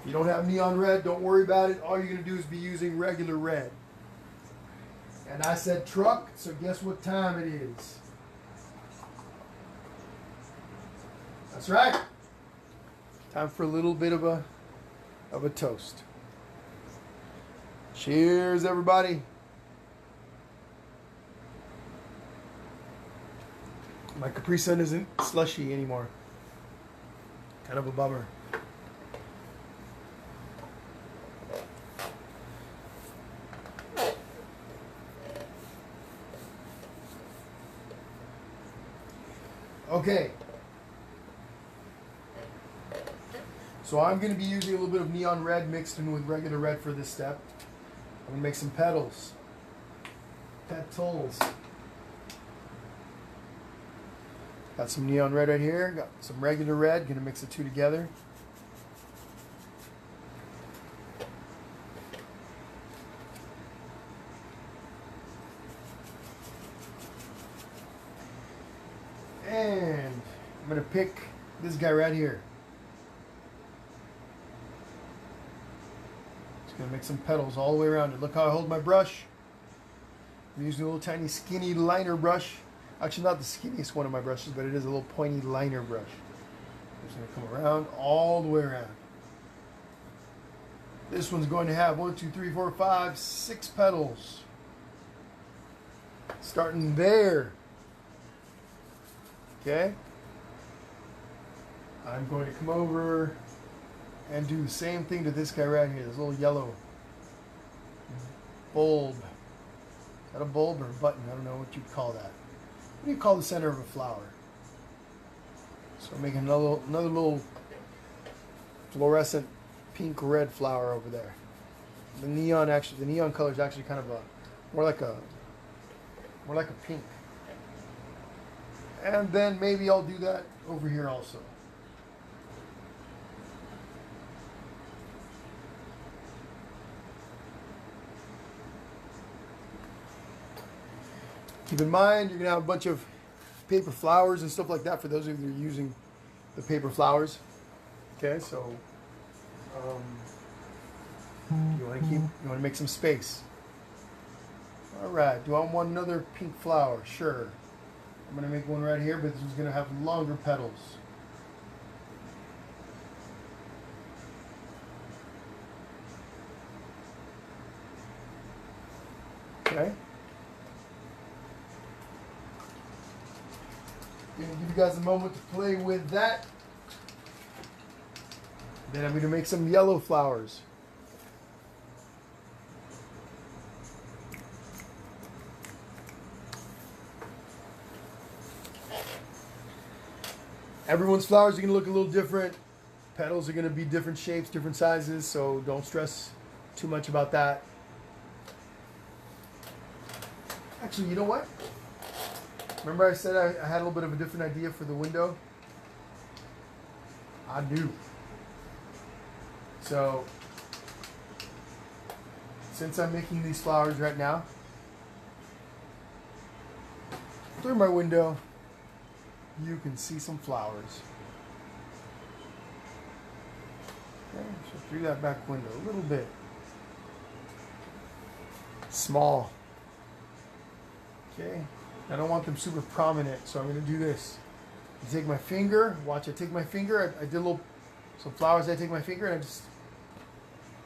you don't have neon red, don't worry about it. All you're going to do is be using regular red. And I said truck, so guess what time it is? That's right. Time for a little bit of a toast. Cheers, everybody. My Capri Sun isn't slushy anymore. Kind of a bummer. Okay. So I'm going to be using a little bit of neon red mixed in with regular red for this step. I'm going to make some petals. Petals. Got some neon red right here. Got some regular red. Going to mix the two together. And I'm going to pick this guy right here. Just going to make some petals all the way around it. Look how I hold my brush. I'm using a little tiny skinny liner brush. Actually, not the skinniest one of my brushes, but it is a little pointy liner brush. I'm just going to come around all the way around. This one's going to have 1, 2, 3, 4, 5, 6 petals. Starting there. Okay. I'm going to come over and do the same thing to this guy right here. This little yellow bulb. Is that a bulb or a button? I don't know what you'd call that. What do you call the center of a flower? So I'm making another little fluorescent pink-red flower over there. The neon color is actually kind of more like a pink. And then maybe I'll do that over here also. Keep in mind, you're going to have a bunch of paper flowers and stuff like that for those of you that are using the paper flowers. Okay, so you want to make some space. All right, do I want another pink flower? Sure. I'm going to make one right here, but this is going to have longer petals. Okay. Gonna give you guys a moment to play with that. Then I'm going to make some yellow flowers. Everyone's flowers are going to look a little different. Petals are going to be different shapes, different sizes, so don't stress too much about that. Actually, you know what? Remember I said I had a little bit of a different idea for the window? I do. So, since I'm making these flowers right now, through my window, you can see some flowers. Okay, so through that back window, a little bit. Small. Okay, I don't want them super prominent, so I'm going to do this. I take my finger, watch, I take my finger, I did some flowers, I take my finger and I just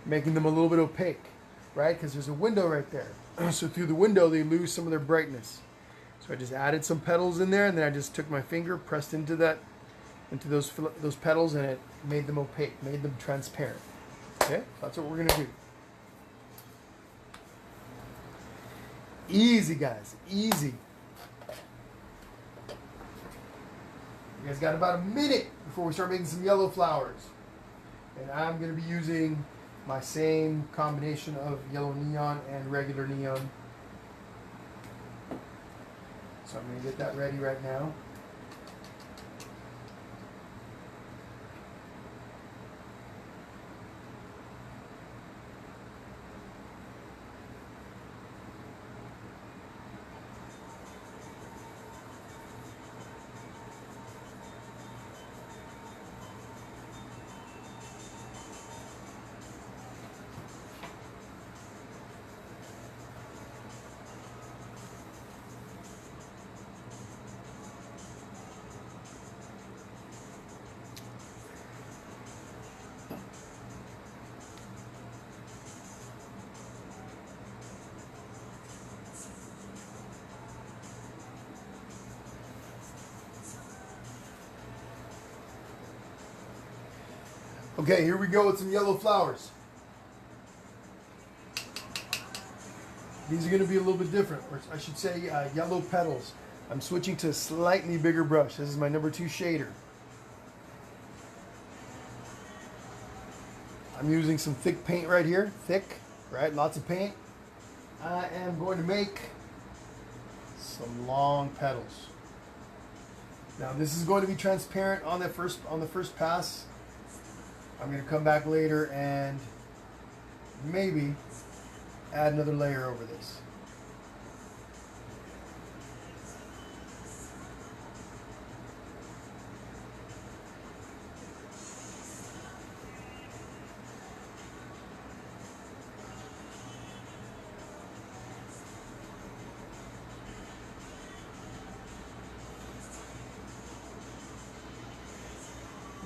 making them a little bit opaque, right? Because there's a window right there. So through the window, they lose some of their brightness. So I just added some petals in there, and then I just took my finger, pressed into those petals, and it made them opaque, made them transparent. Okay, that's what we're gonna do. Easy, guys, easy. You guys got about a minute before we start making some yellow flowers, and I'm gonna be using my same combination of yellow neon and regular neon. So I'm going to get that ready right now. Okay, here we go with some yellow flowers. These are going to be a little bit different, or I should say yellow petals. I'm switching to a slightly bigger brush. This is my number 2 shader. I'm using some thick paint right here. Thick, right? Lots of paint. I am going to make some long petals. Now this is going to be transparent on the first pass. I'm going to come back later and maybe add another layer over this.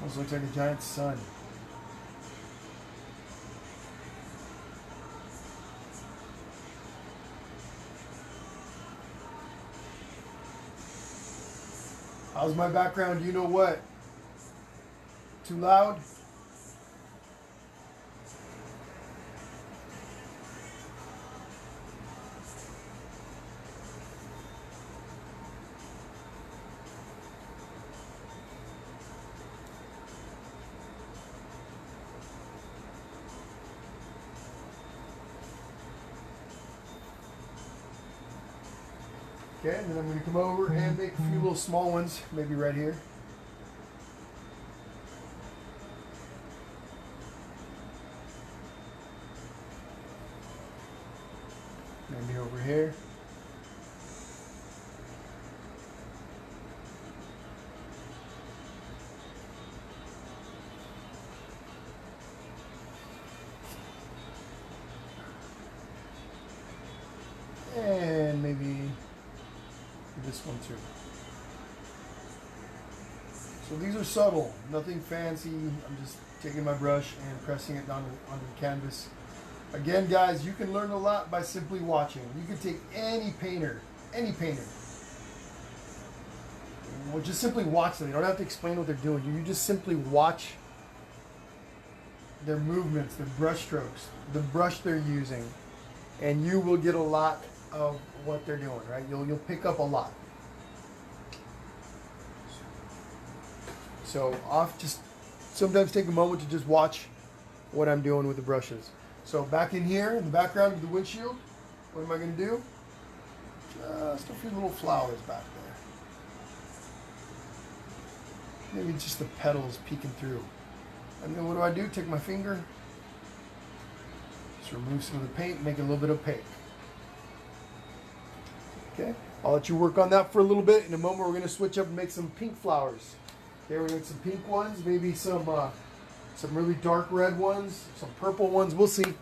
Almost looks like a giant sun. How's my background? You know what? Too loud? Okay, and then I'm going to come over and make a few little small ones, maybe right here. Maybe over here. And maybe this one too. So these are subtle, nothing fancy. I'm just taking my brush and pressing it down onto the canvas. Again, guys, you can learn a lot by simply watching. You can take any painter, well, just simply watch them. You don't have to explain what they're doing. You just simply watch their movements, their brush strokes, the brush they're using, and you will get a lot of what they're doing, right? You'll pick up a lot. So just sometimes take a moment to just watch what I'm doing with the brushes. So back in here, in the background of the windshield, what am I going to do? Just a few little flowers back there. Maybe just the petals peeking through. And then what do? Take my finger, just remove some of the paint, make it a little bit opaque. Okay, I'll let you work on that for a little bit. In a moment, we're going to switch up and make some pink flowers. Okay, we're going to get some pink ones, maybe some really dark red ones, some purple ones. We'll see.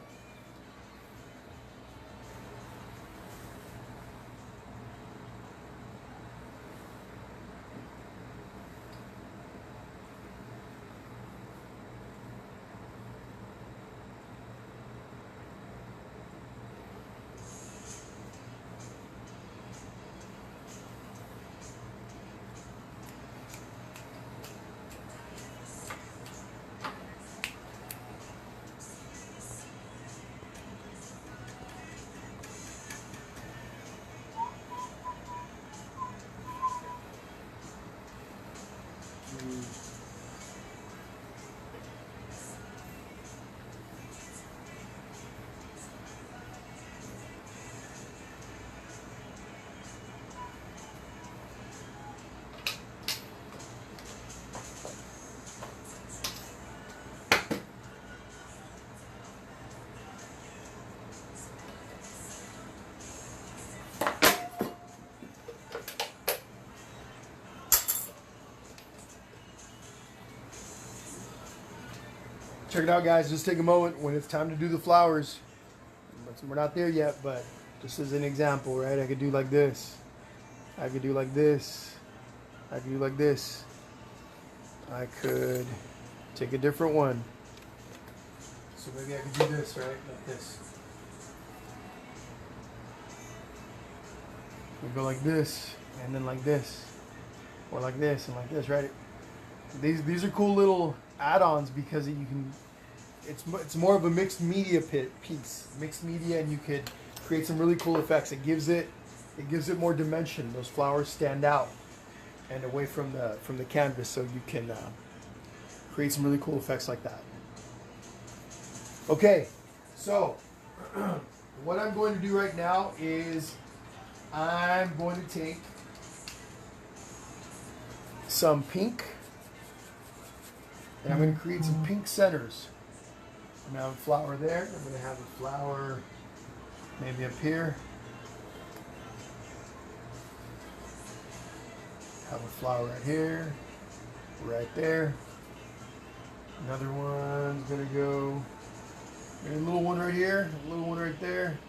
Check it out, guys. Just take a moment when it's time to do the flowers. We're not there yet, but just as an example, right? I could do like this. I could do like this. I could do like this. I could take a different one. So maybe I could do this, right? Like this. We go like this, and then like this, or like this, and like this, right? These are cool little add-ons because you can. It's more of a mixed media piece, mixed media, and you could create some really cool effects. It gives it more dimension. Those flowers stand out and away from the canvas, so you can create some really cool effects like that. Okay, so what I'm going to do right now is I'm going to take some pink, and I'm going to create some pink centers. I'm going to have a flower there. I'm going to have a flower maybe up here. Have a flower right here, right there. Another one's going to go, maybe a little one right here, a little one right there.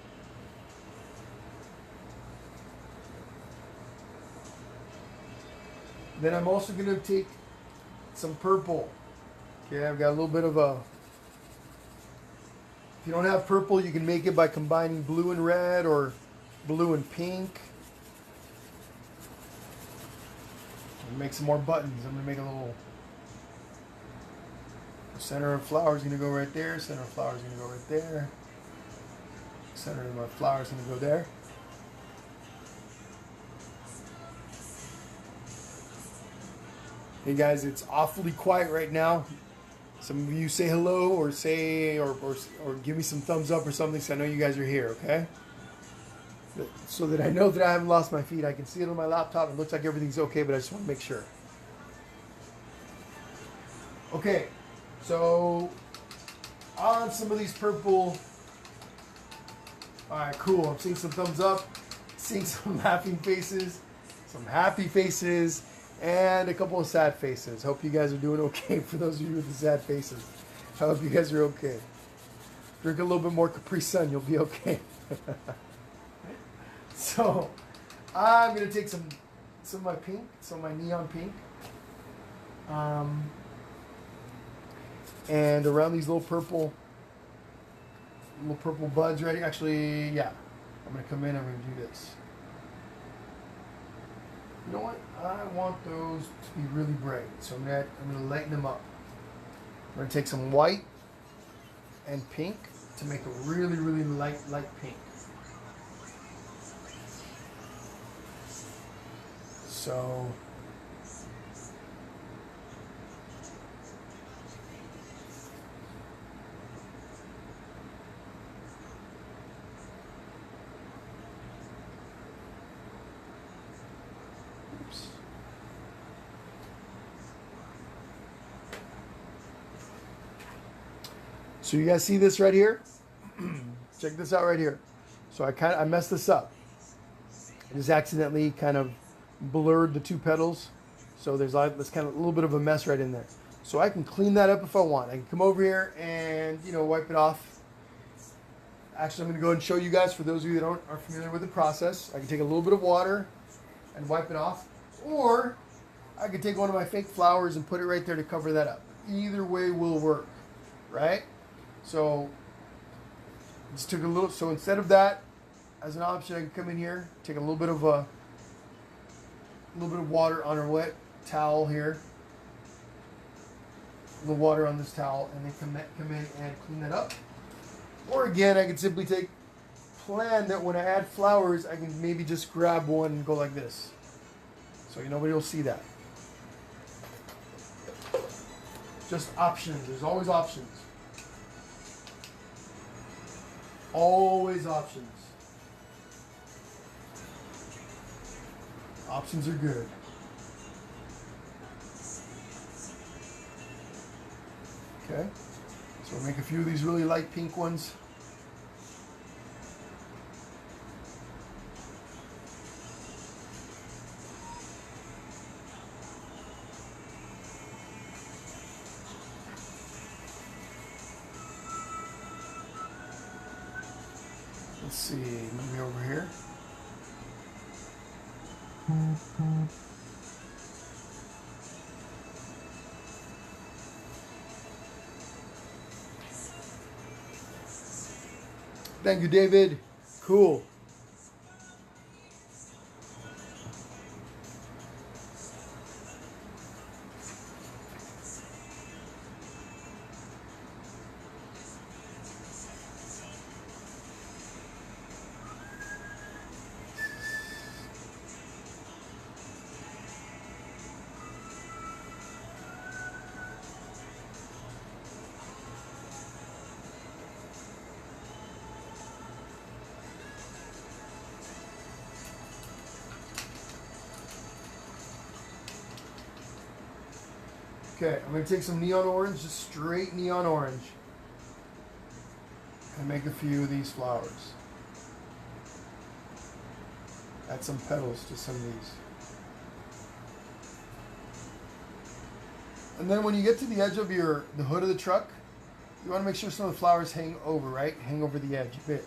Then I'm also going to take some purple. Okay, I've got a little bit of a... If you don't have purple, you can make it by combining blue and red or blue and pink. Make some more buttons. I'm going to make a little... Center of flower is going to go right there. Center of flower is going to go right there. Center of my flower is going to go there. Hey guys, it's awfully quiet right now. Some of you say hello or say or give me some thumbs up or something so I know you guys are here, okay? So that I know that I haven't lost my feed. I can see it on my laptop. It looks like everything's okay, but I just want to make sure. Okay, so on some of these purple. All right, cool. I'm seeing some thumbs up, seeing some laughing faces, some happy faces, and a couple of sad faces. Hope you guys are doing okay. For those of you with the sad faces, I hope you guys are okay. Drink a little bit more Capri Sun, you'll be okay. So, I'm gonna take some of my pink, some of my neon pink, and around these little purple buds. Right? Actually, yeah. I'm gonna come in and I'm gonna do this. You know what? I want those to be really bright, so I'm gonna lighten them up. I'm gonna take some white and pink to make a really light pink. So So you guys see this right here? Check this out right here. So I messed this up. I just accidentally kind of blurred the two petals. So there's like this kind of a little bit of a mess right in there. So I can clean that up if I want. I can come over here and, you know, wipe it off. Actually, I'm going to go ahead and show you guys, for those of you that aren't familiar with the process. I can take a little bit of water and wipe it off. Or I could take one of my fake flowers and put it right there to cover that up. Either way will work, right? So just took a little. So instead of that, as an option, I can come in here, take a little bit of water on a wet towel here, a little water on this towel, and then come in and clean that up. Or again, I can simply plan that when I add flowers, I can maybe just grab one and go like this, so nobody will see that. Just options. There's always options. Always options. Options are good. Okay. So we'll make a few of these really light pink ones. Let's see, maybe over here. Thank you, David. Cool. Okay, I'm going to take some neon orange, just straight neon orange, and make a few of these flowers. Add some petals to some of these. And then when you get to the edge of the hood of the truck, you want to make sure some of the flowers hang over, right? Hang over the edge a bit.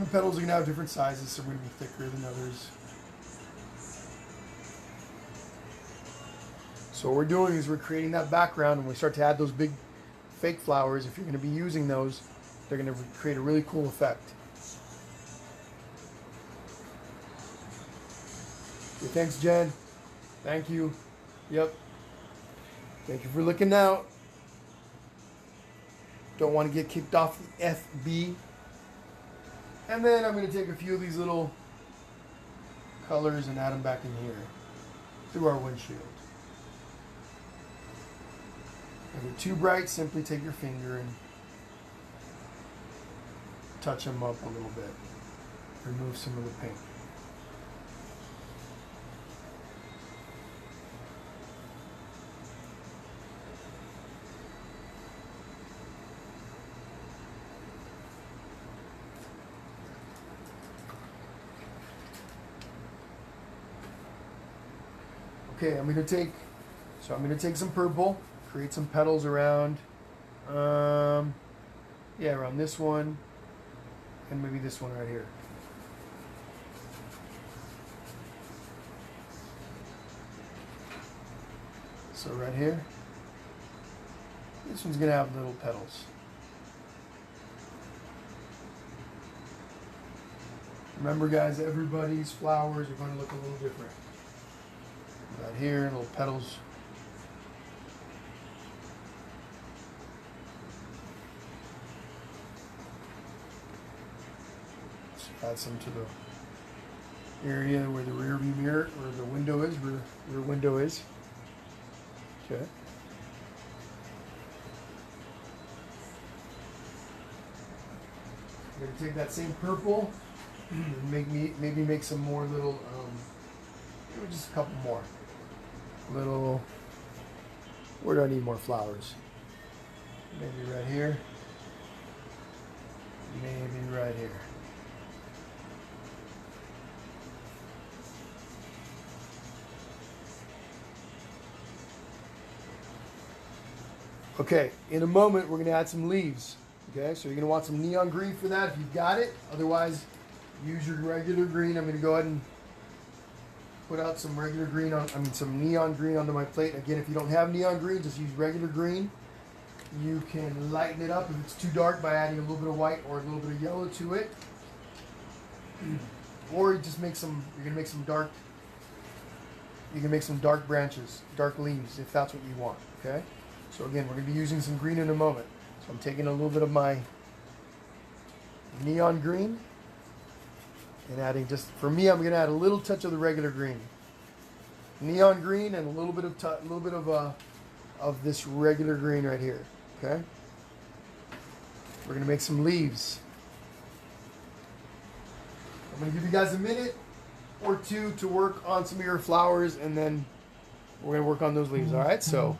The petals are going to have different sizes, some are going to be thicker than others. So what we're doing is we're creating that background, and we start to add those big fake flowers. If you're going to be using those, they're going to create a really cool effect. Okay, thanks, Jen. Thank you. Yep. Thank you for looking out. Don't want to get kicked off the FB. And then I'm going to take a few of these little colors and add them back in here through our windshield. If they're too bright, simply take your finger and touch them up a little bit. Remove some of the pink. Okay, I'm going to take some purple, create some petals around, around this one, and maybe this one right here. So right here, this one's going to have little petals. Remember guys, everybody's flowers are going to look a little different. Right here, little petals. Let's add some to the area where the rear view mirror, or the window is, rear window is. Okay. I'm going to take that same purple and maybe make some more little, maybe just a couple more. Little, where do I need more flowers? Maybe right here. Maybe right here. Okay, in a moment we're going to add some leaves. Okay, so you're going to want some neon green for that if you've got it. Otherwise, use your regular green. I'm going to go ahead and put out some regular green some neon green onto my plate. Again, if you don't have neon green, just use regular green. You can lighten it up if it's too dark by adding a little bit of white or a little bit of yellow to it. Or you just make some, you're gonna make some dark, you can make some dark branches, dark leaves if that's what you want, okay? So again, we're gonna be using some green in a moment. So I'm taking a little bit of my neon green and adding just, for me, I'm going to add a little touch of the regular green, neon green, and a little bit of this regular green right here. Okay, we're going to make some leaves. I'm going to give you guys a minute or two to work on some of your flowers, and then we're going to work on those leaves. All right, so.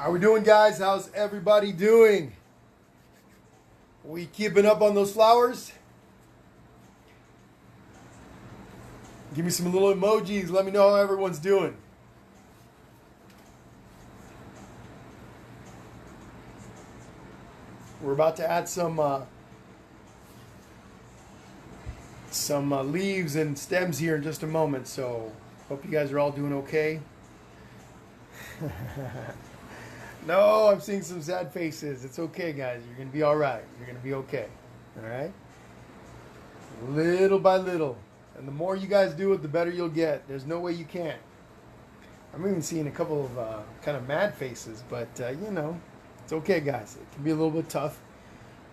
How we doing, guys? How's everybody doing? We keeping up on those flowers? Give me some little emojis. Let me know how everyone's doing. We're about to add some leaves and stems here in just a moment, so hope you guys are all doing okay. No, I'm seeing some sad faces. It's okay, guys. You're going to be all right. You're going to be okay. All right? Little by little. And the more you guys do it, the better you'll get. There's no way you can't. I'm even seeing a couple of kind of mad faces, but, you know, it's okay, guys. It can be a little bit tough,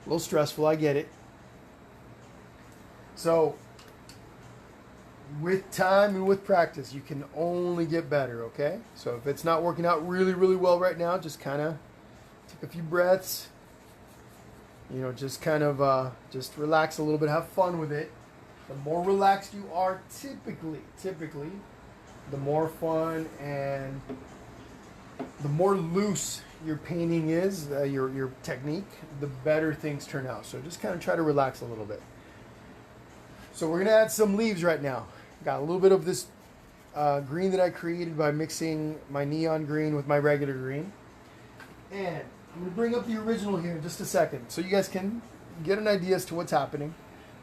a little stressful. I get it. So, with time and with practice, you can only get better, okay? So if it's not working out really, really well right now, just kind of take a few breaths. You know, just kind of just relax a little bit, have fun with it. The more relaxed you are, typically, the more fun and the more loose your painting is, your technique, the better things turn out. So just kind of try to relax a little bit. So we're going to add some leaves right now. Got a little bit of this green that I created by mixing my neon green with my regular green. And I'm going to bring up the original here in just a second so you guys can get an idea as to what's happening,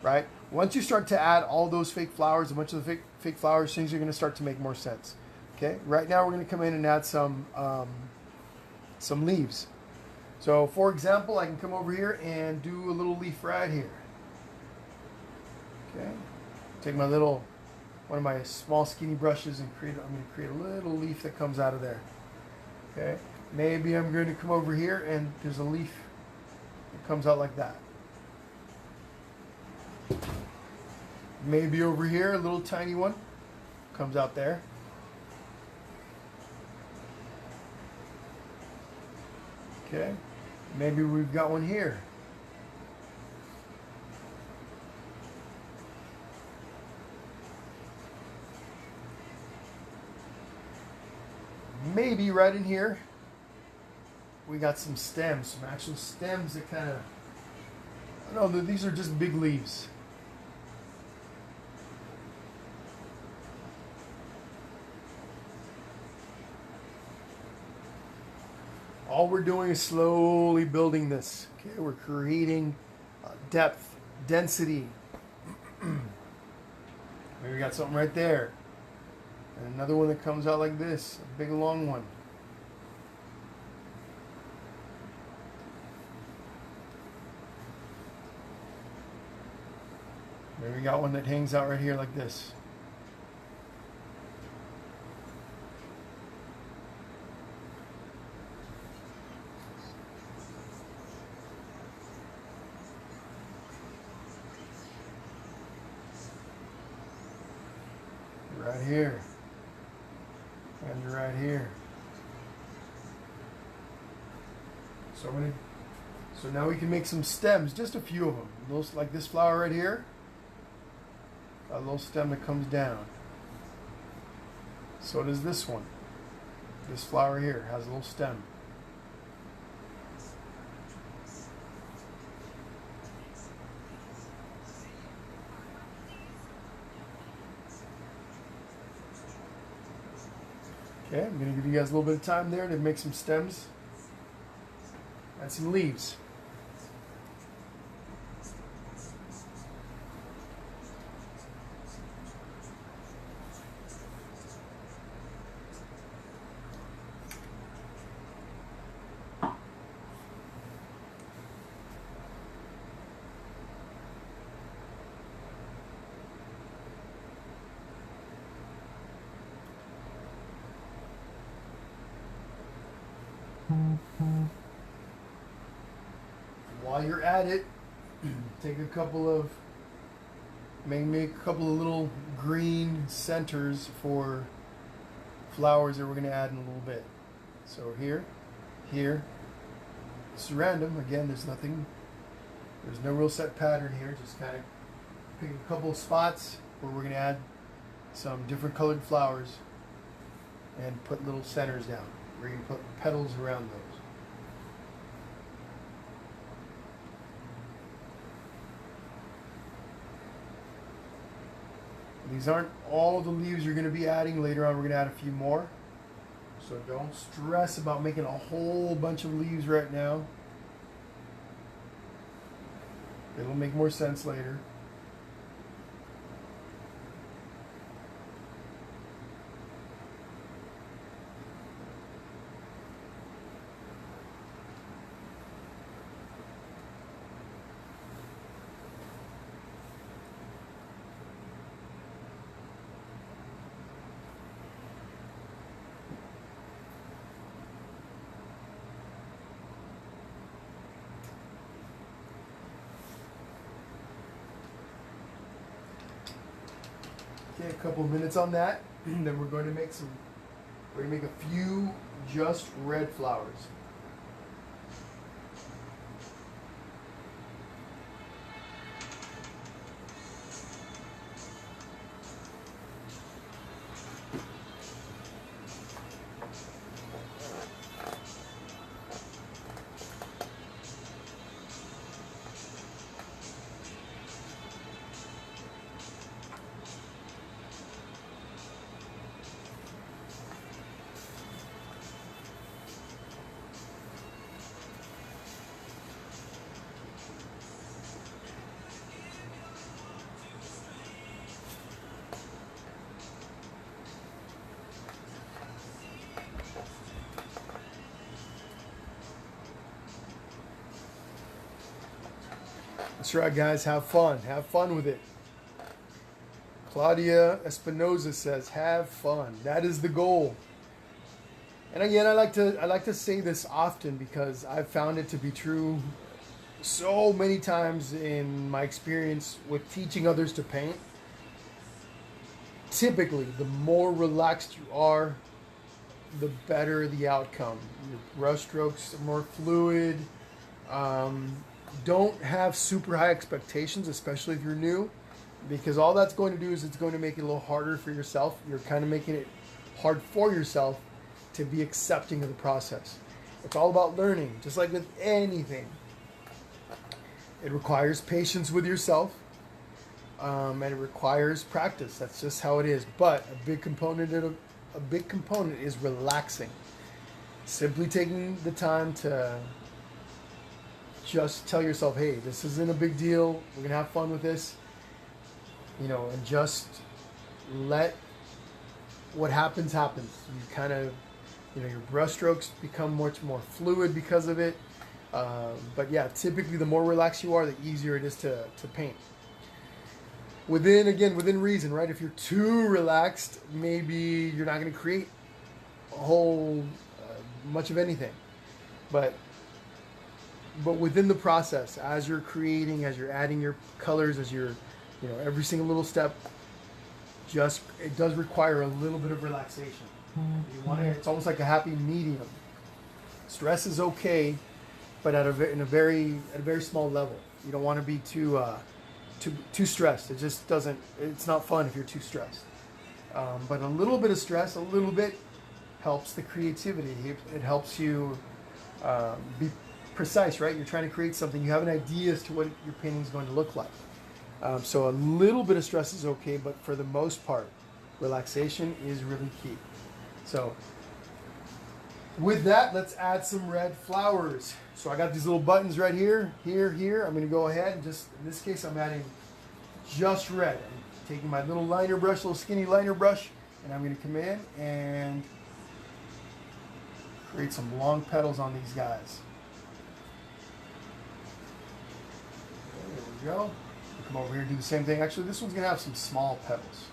right? Once you start to add all those fake flowers, a bunch of the fake flowers, things are going to start to make more sense. Okay, right now we're going to come in and add some leaves. So for example, I can come over here and do a little leaf right here. Okay, take my one of my small skinny brushes and I'm going to create a little leaf that comes out of there. Okay, maybe I'm going to come over here and there's a leaf that comes out like that. Maybe over here a little tiny one comes out there. Okay, maybe we've got one here. Maybe right in here we got some stems, some actual stems that kind of, I don't know, these are just big leaves. All we're doing is slowly building this. Okay, we're creating depth, density. Maybe we got something right there. And another one that comes out like this, a big long one. Maybe we got one that hangs out right here like this. Right here. And right here. So now we can make some stems, just a few of them. Those, like this flower right here, a little stem that comes down. So does this one. This flower here has a little stem. Okay, I'm going to give you guys a little bit of time there to make some stems and some leaves. While you're at it, take a couple of, make a couple of little green centers for flowers that we're going to add in a little bit. So here, it's random. Again, there's no real set pattern here. Just kind of pick a couple of spots where we're going to add some different colored flowers and put little centers down. We're going to put petals around those. These aren't all the leaves you're going to be adding. Later on, we're going to add a few more. So don't stress about making a whole bunch of leaves right now. It'll make more sense later. Okay, a couple of minutes on that, and then we're going to make a few just red flowers. That's right, guys. Have fun. Have fun with it. Claudia Espinoza says, "Have fun." That is the goal. And again, I like to say this often because I've found it to be true so many times in my experience with teaching others to paint. Typically, the more relaxed you are, the better the outcome. Your brush strokes are more fluid. Don't have super high expectations, especially if you're new, because all that's going to do is it's going to make it a little harder for yourself. You're kind of making it hard for yourself to be accepting of the process. It's all about learning, just like with anything. It requires patience with yourself, and it requires practice. That's just how it is. But a big component is relaxing. Simply taking the time to just tell yourself, hey, this isn't a big deal. We're going to have fun with this. You know, and just let what happens. You kind of, your brush strokes become much more fluid because of it. But yeah, typically the more relaxed you are, the easier it is to paint. Within reason, right? If you're too relaxed, maybe you're not going to create a whole much of anything. But within the process, as you're creating, as you're adding your colors, as you're, every single little step, it does require a little bit of relaxation. It's almost like a happy medium. Stress is okay, but at a very small level. You don't want to be too stressed. It just doesn't. It's not fun if you're too stressed. But a little bit of stress, a little bit, helps the creativity. It helps you be precise, right? You're trying to create something. You have an idea as to what your painting is going to look like. So a little bit of stress is okay, but for the most part, relaxation is really key. So with that, let's add some red flowers. So I got these little buttons right here. I'm going to go ahead and just, in this case, I'm adding just red. I'm taking my little liner brush, little skinny liner brush, and I'm going to come in and create some long petals on these guys. Okay, there we go. Come over here and do the same thing. Actually, this one's going to have some small petals.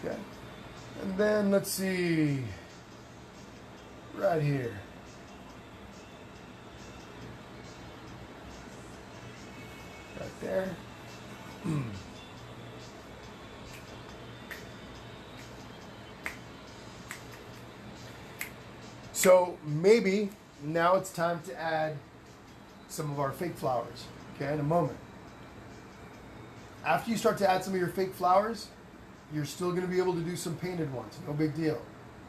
Okay. And then let's see. Right here. Right there. So maybe now it's time to add some of our fake flowers, okay, in a moment. After you start to add some of your fake flowers, you're still going to be able to do some painted ones. No big deal.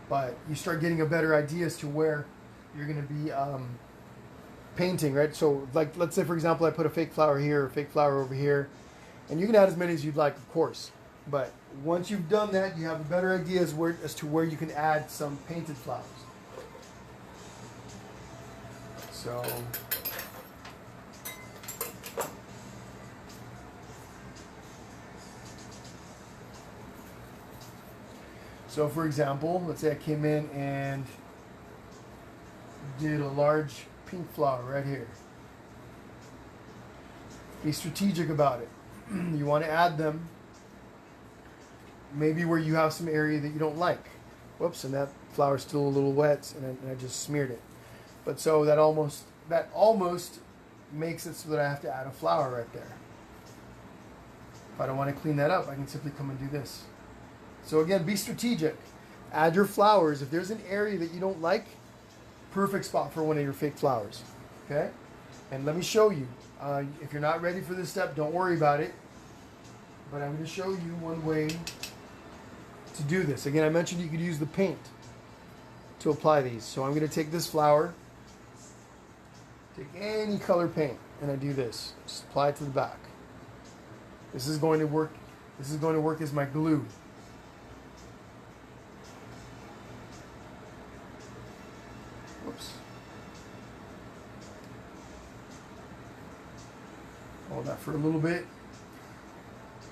But you start getting a better idea as to where you're going to be painting, right? So, like, let's say, for example, I put a fake flower here, a fake flower over here. And you can add as many as you'd like, of course. But once you've done that, you have a better idea as to where you can add some painted flowers. So for example, let's say I came in and did a large pink flower right here. Be strategic about it. You want to add them maybe where you have some area that you don't like. Whoops, and that flower's still a little wet, and I just smeared it. But so that almost makes it so that I have to add a flower right there. If I don't want to clean that up, I can simply come and do this. So again, be strategic. Add your flowers. If there's an area that you don't like, perfect spot for one of your fake flowers. Okay? And let me show you. If you're not ready for this step, don't worry about it. But I'm going to show you one way to do this. Again, I mentioned you could use the paint to apply these. So I'm going to take this flower, take any color paint, and I do this. Just apply it to the back. This is going to work. This is going to work as my glue. Whoops. Hold that for a little bit.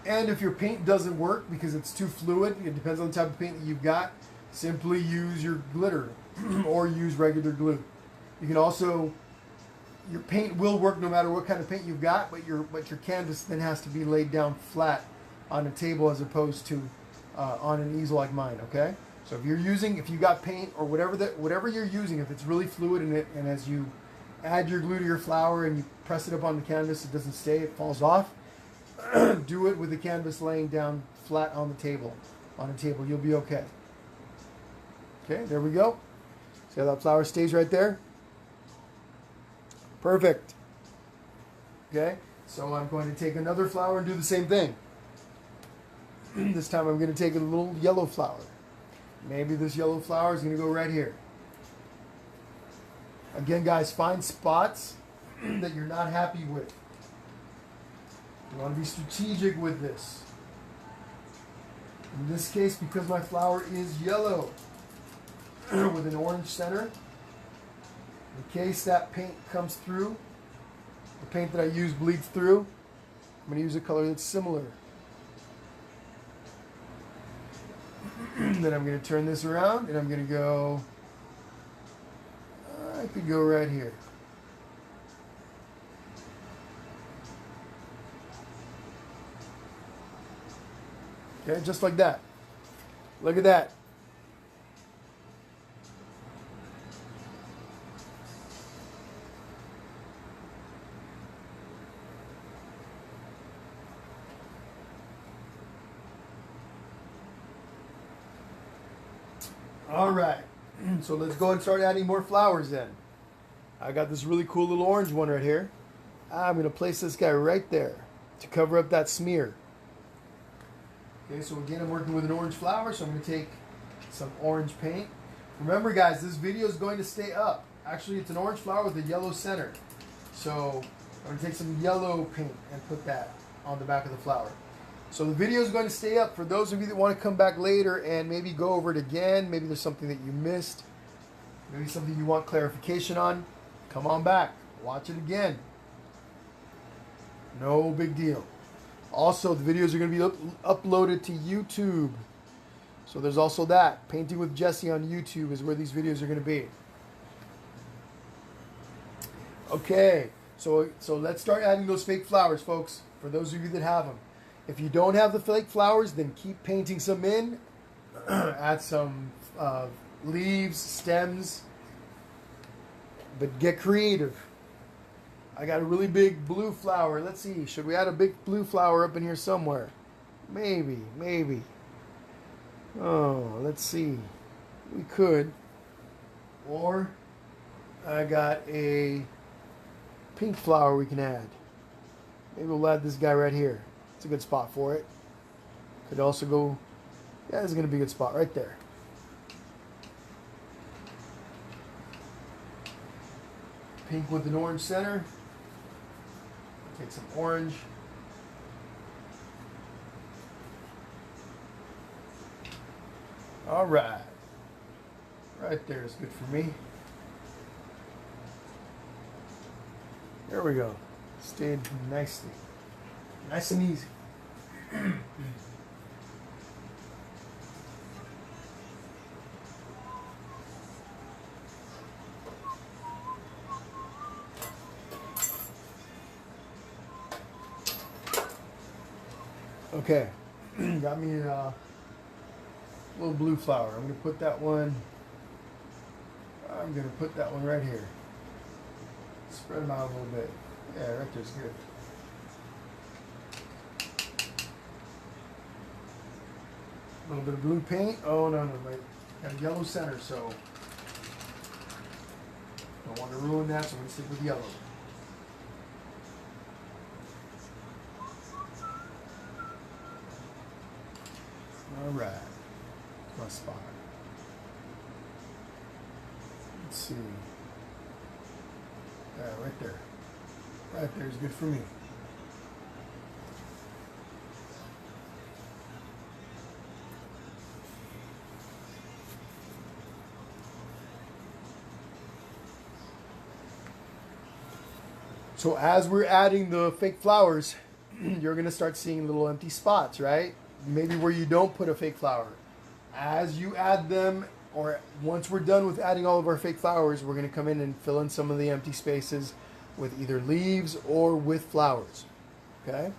And if your paint doesn't work because it's too fluid, it depends on the type of paint that you've got, simply use your glitter or use regular glue. You can also, your paint will work no matter what kind of paint you've got, but your canvas then has to be laid down flat on a table as opposed to on an easel like mine, okay? So if you got paint or whatever you're using, if it's really fluid in it, and as you add your glue to your flower and you press it up on the canvas, it doesn't stay, it falls off. Do it with the canvas laying down flat on the table. On a table, you'll be okay. Okay, there we go. See how that flower stays right there? Perfect. Okay, so I'm going to take another flower and do the same thing. This time I'm going to take a little yellow flower. Maybe this yellow flower is going to go right here. Again, guys, find spots that you're not happy with. You want to be strategic with this. In this case, because my flower is yellow with an orange center, in case that paint comes through, the paint that I use bleeds through, I'm going to use a color that's similar. Then I'm going to turn this around and I'm going to go, I could go right here. Okay, just like that. Look at that. All right, so let's go and start adding more flowers then. I got this really cool little orange one right here. I'm going to place this guy right there to cover up that smear. Okay, so again, I'm working with an orange flower, so I'm going to take some orange paint. Remember, guys, this video is going to stay up. Actually, it's an orange flower with a yellow center. So I'm going to take some yellow paint and put that on the back of the flower. So the video is going to stay up. For those of you that want to come back later and maybe go over it again, maybe there's something that you missed, maybe something you want clarification on, come on back. Watch it again. No big deal. Also, the videos are going to be uploaded to YouTube. So there's also that. Painting with Jesse on YouTube is where these videos are going to be. Okay, so let's start adding those fake flowers, folks, for those of you that have them. If you don't have the fake flowers, then keep painting some in. Add some leaves, stems. But get creative. I got a really big blue flower. Let's see. Should we add a big blue flower up in here somewhere? Maybe. Oh, let's see. We could. Or I got a pink flower we can add. Maybe we'll add this guy right here. It's a good spot for it. Could also go Yeah, this is going to be a good spot right there. Pink with an orange center. Take some orange. All right. Right there is good for me. There we go. Stayed nicely. Nice and easy. Okay, got me a little blue flower. I'm gonna put that one right here. Spread them out a little bit. Yeah, right there's good. A little bit of blue paint. Oh no, wait. Got a yellow center, so don't want to ruin that, so I'm gonna stick with yellow. All right, my spot. Let's see. Yeah, right there. Right there is good for me. So as we're adding the fake flowers, you're gonna start seeing little empty spots, right? Maybe where you don't put a fake flower. As you add them, or once we're done with adding all of our fake flowers, we're gonna come in and fill in some of the empty spaces with either leaves or with flowers, okay?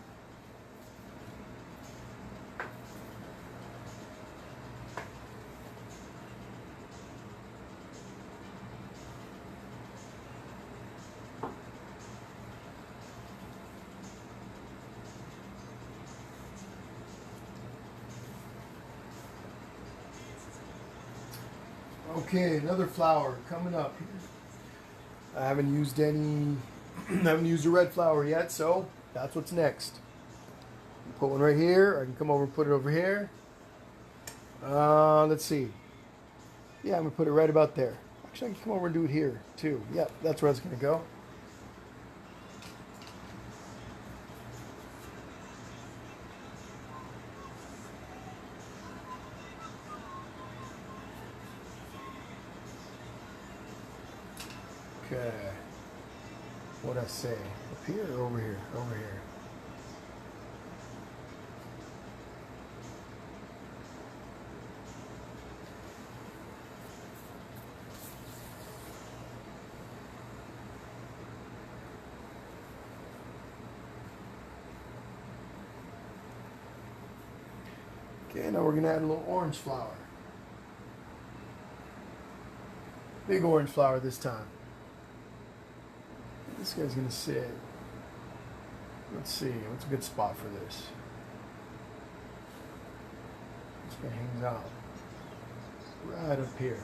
Okay, another flower coming up here. I haven't used any, I haven't used a red flower yet, so that's what's next. Put one right here, or I can come over and put it over here. Let's see. Yeah, I'm gonna put it right about there. Actually, I can come over and do it here too. Yep, that's where it's gonna go. Okay. What'd I say? Up here or over here? Over here. Okay, now we're gonna add a little orange flower. Big orange flower this time. This guy's gonna sit. Let's see, what's a good spot for this? This guy hangs out right up here.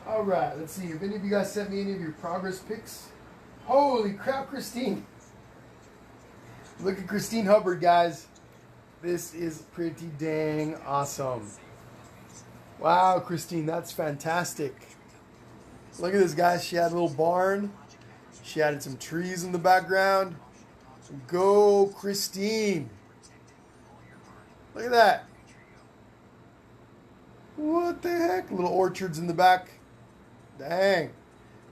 All right, let's see. If any of you guys sent me any of your progress pics. Holy crap, Christine. Look at Christine Hubbard, guys. This is pretty dang awesome. Wow, Christine, that's fantastic. Look at this, guys. She had a little barn. She added some trees in the background. Go, Christine. Look at that. What the heck? Little orchards in the back. Dang.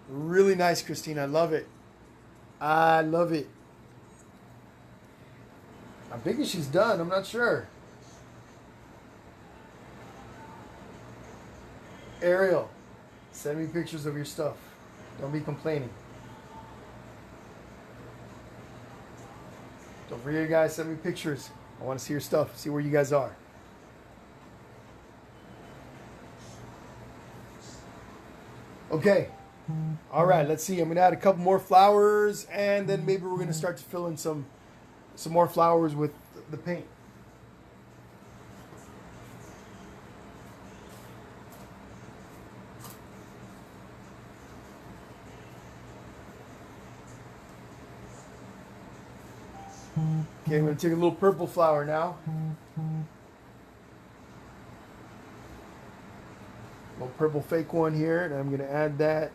Really nice, Christine. I love it. I love it. How big is she's done? I'm not sure. Ariel, send me pictures of your stuff. Don't be complaining. Don't forget, guys, send me pictures. I want to see your stuff, see where you guys are. Okay. All right, let's see. I'm going to add a couple more flowers, and then maybe we're going to start to fill in some more flowers with the paint. Okay, I'm going to take a little purple flower now. Little purple fake one here, and I'm going to add that.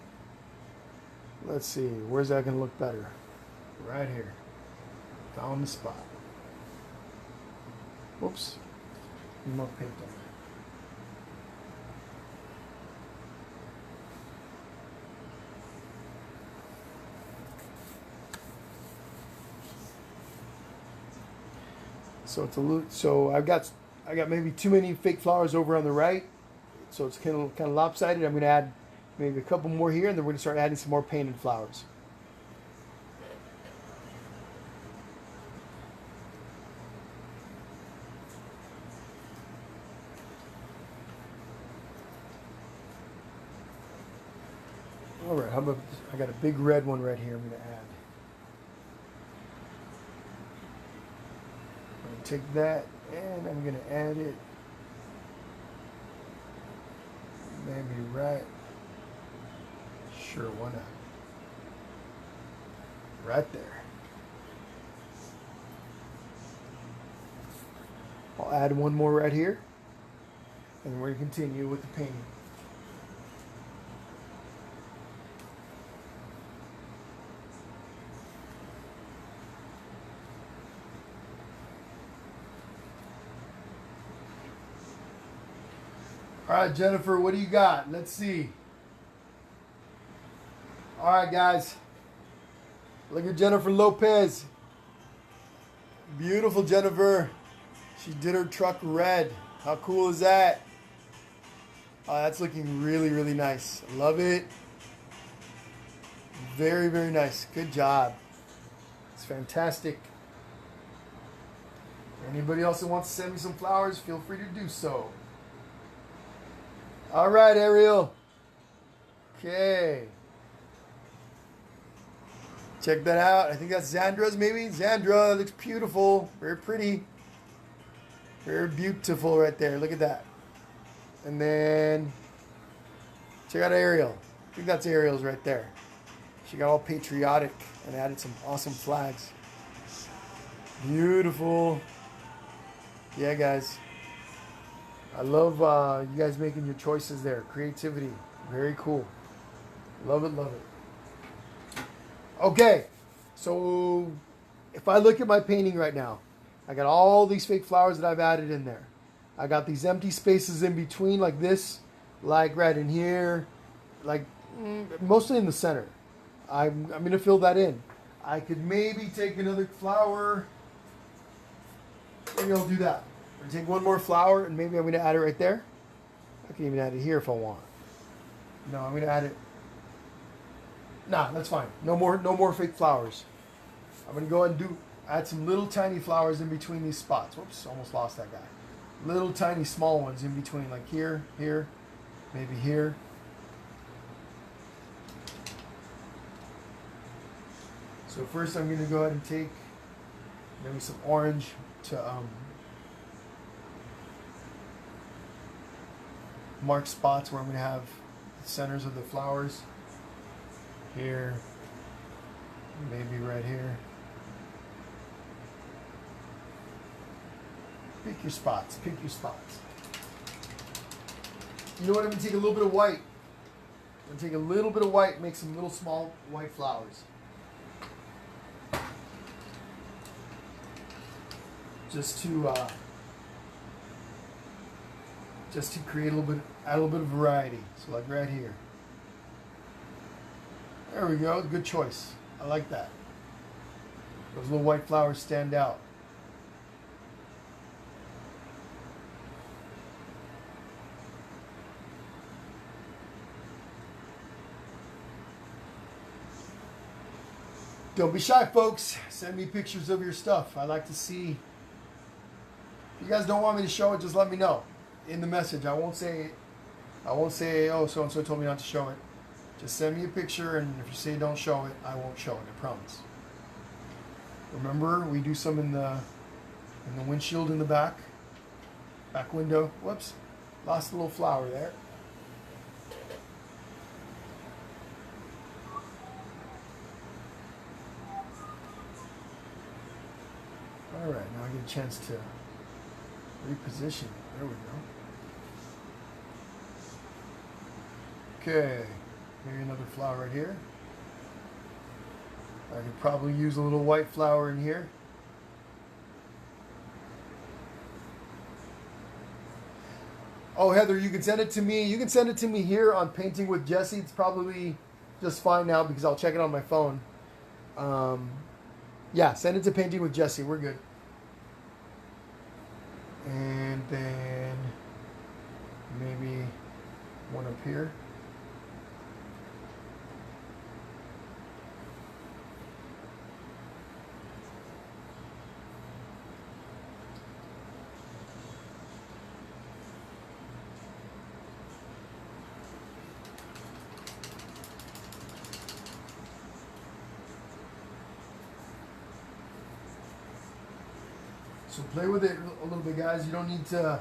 Let's see, where's that going to look better? Right here. Found the spot. Whoops. More paint on there. So it's a little, so I got maybe too many fake flowers over on the right, so it's kind of lopsided. I'm going to add maybe a couple more here, and then we're going to start adding some more painted flowers. All right, how about I got a big red one right here. I'm going to add. I'm going to take that and I'm going to add it maybe right. Sure, why not? Right there. I'll add one more right here, and we're going to continue with the painting. All right, Jennifer, what do you got? Let's see. All right, guys. Look at Jennifer Lopez. Beautiful Jennifer. She did her truck red. How cool is that? Oh, that's looking really, really nice. Love it. Very, very nice. Good job. It's fantastic. Anybody else that wants to send me some flowers, feel free to do so. All right, Ariel. Okay. Check that out. I think that's Xandra's maybe. Xandra looks beautiful. Very pretty. Very beautiful right there. Look at that. And then check out Ariel. I think that's Ariel's right there. She got all patriotic and added some awesome flags. Beautiful. Yeah, guys. I love you guys making your choices there. Creativity. Very cool. Love it, love it. Okay. So if I look at my painting right now, I got all these fake flowers that I've added in there. I got these empty spaces in between like this, like right in here, like mostly in the center. I'm going to fill that in. I could maybe take another flower. Maybe I'll do that. I'm gonna take one more flower and maybe I'm going to add it right there. I can even add it here if I want. No, I'm going to add it. Nah, that's fine. No more fake flowers. I'm going to go ahead and add some little tiny flowers in between these spots. Whoops, almost lost that guy. Little tiny small ones in between, like here, here, maybe here. So first I'm going to go ahead and take maybe some orange to mark spots where I'm going to have the centers of the flowers. Here, maybe right here. Pick your spots, pick your spots. You know what, I'm going to take a little bit of white. I'm going to take a little bit of white and make some little small white flowers. Just to create a little bit, add a little bit of variety. So like right here. There we go, good choice. I like that. Those little white flowers stand out. Don't be shy, folks. Send me pictures of your stuff. I like to see. If you guys don't want me to show it, just let me know in the message. I won't say, oh, so and so told me not to show it. Just send me a picture, and if you say don't show it, I won't show it, I promise. Remember, we do some in the windshield in the back window. Whoops, lost a little flower there. All right, now I get a chance to reposition. There we go. Okay, maybe another flower right here. I could probably use a little white flower in here. Oh, Heather, you can send it to me. You can send it to me here on Painting with Jesse. It's probably just fine now because I'll check it on my phone. Yeah, send it to Painting with Jesse. We're good. And then maybe one up here. So play with it a little bit, guys. You don't need to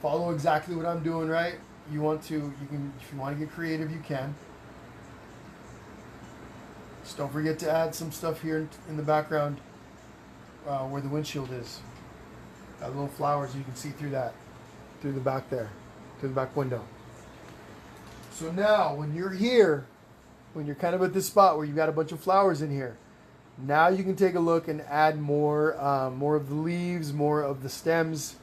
follow exactly what I'm doing, right? You can, if you want to get creative, you can. Just don't forget to add some stuff here in the background where the windshield is. Got little flowers, you can see through that, through the back there, through the back window. So now, when you're here, when you're kind of at this spot where you've got a bunch of flowers in here, now you can take a look and add more of the leaves, more of the stems.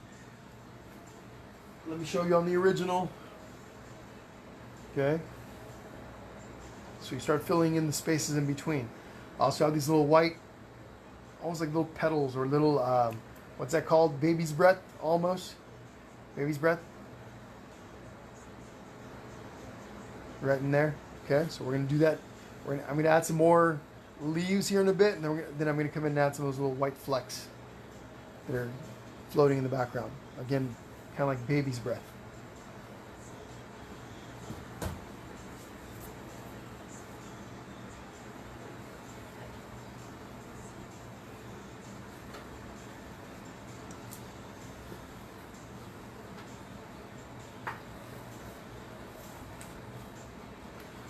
Let me show you on the original. Okay. So you start filling in the spaces in between. Also have these little white, almost like little petals or little, what's that called? Baby's breath, almost. Baby's breath. Right in there. Okay, so we're going to do that. I'm going to add some more leaves here in a bit, and then I'm going to come in and add some of those little white flecks that are floating in the background. Again, kind of like baby's breath.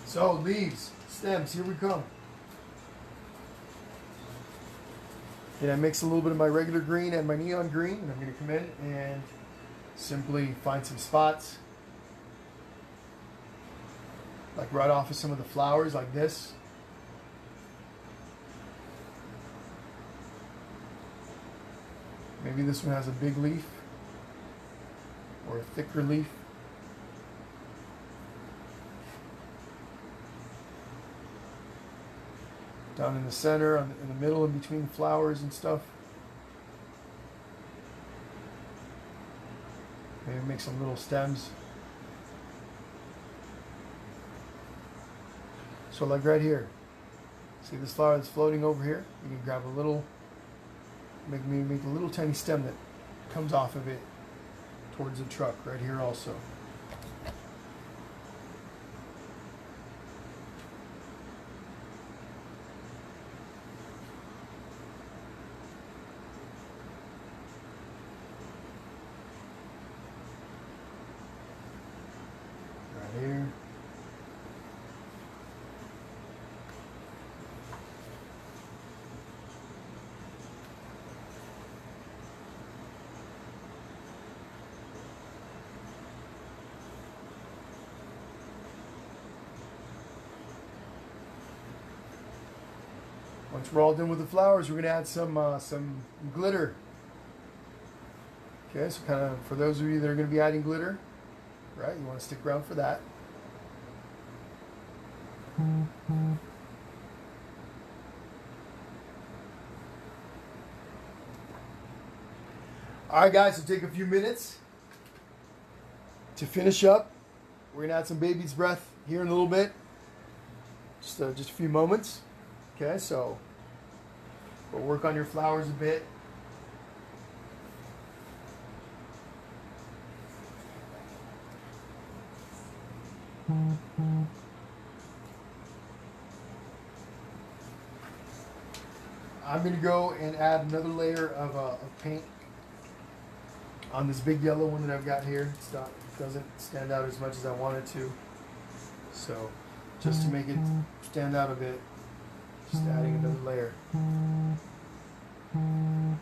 So, leaves, stems, here we come. And I mix a little bit of my regular green and my neon green, and I'm going to come in and simply find some spots, like right off of some of the flowers, like this. Maybe this one has a big leaf or a thicker leaf. Down in the center, in the middle, in between flowers and stuff. Maybe make some little stems. So like right here. See this flower that's floating over here? You can grab a little, make a little tiny stem that comes off of it towards the truck right here also. Here. Once we're all done with the flowers, we're going to add some glitter. Okay, so kind of for those of you that are going to be adding glitter, right? You want to stick around for that. All right, guys, so take a few minutes to finish up. We're going to add some baby's breath here in a little bit. Just a few moments. Okay, so we'll work on your flowers a bit. I'm going to go and add another layer of paint on this big yellow one that I've got here. It doesn't stand out as much as I want it to. So just to make it stand out a bit, just adding another layer. And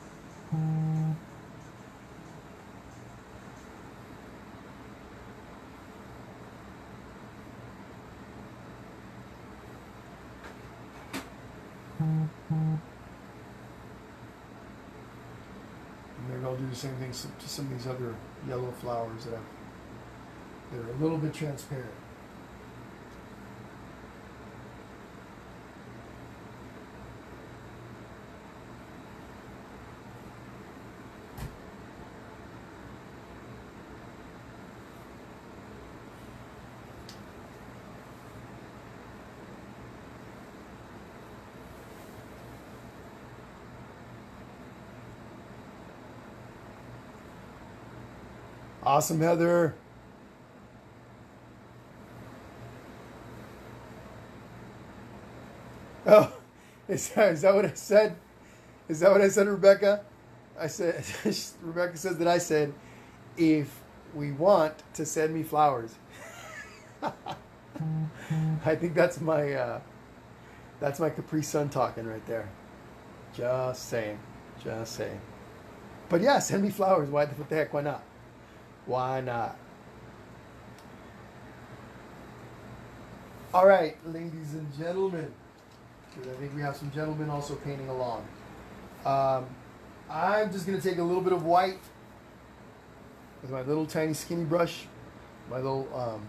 maybe I'll do the same thing to some of these other yellow flowers that are a little bit transparent. Awesome, Heather. Oh, is that what I said? Is that what I said, Rebecca? I said, Rebecca says that I said, if we want to send me flowers. I think that's my Capri Sun talking right there. Just saying. But yeah, send me flowers. What the heck? Why not? Why not? All right, ladies and gentlemen. Because I think we have some gentlemen also painting along. I'm just going to take a little bit of white with my little tiny skinny brush, my little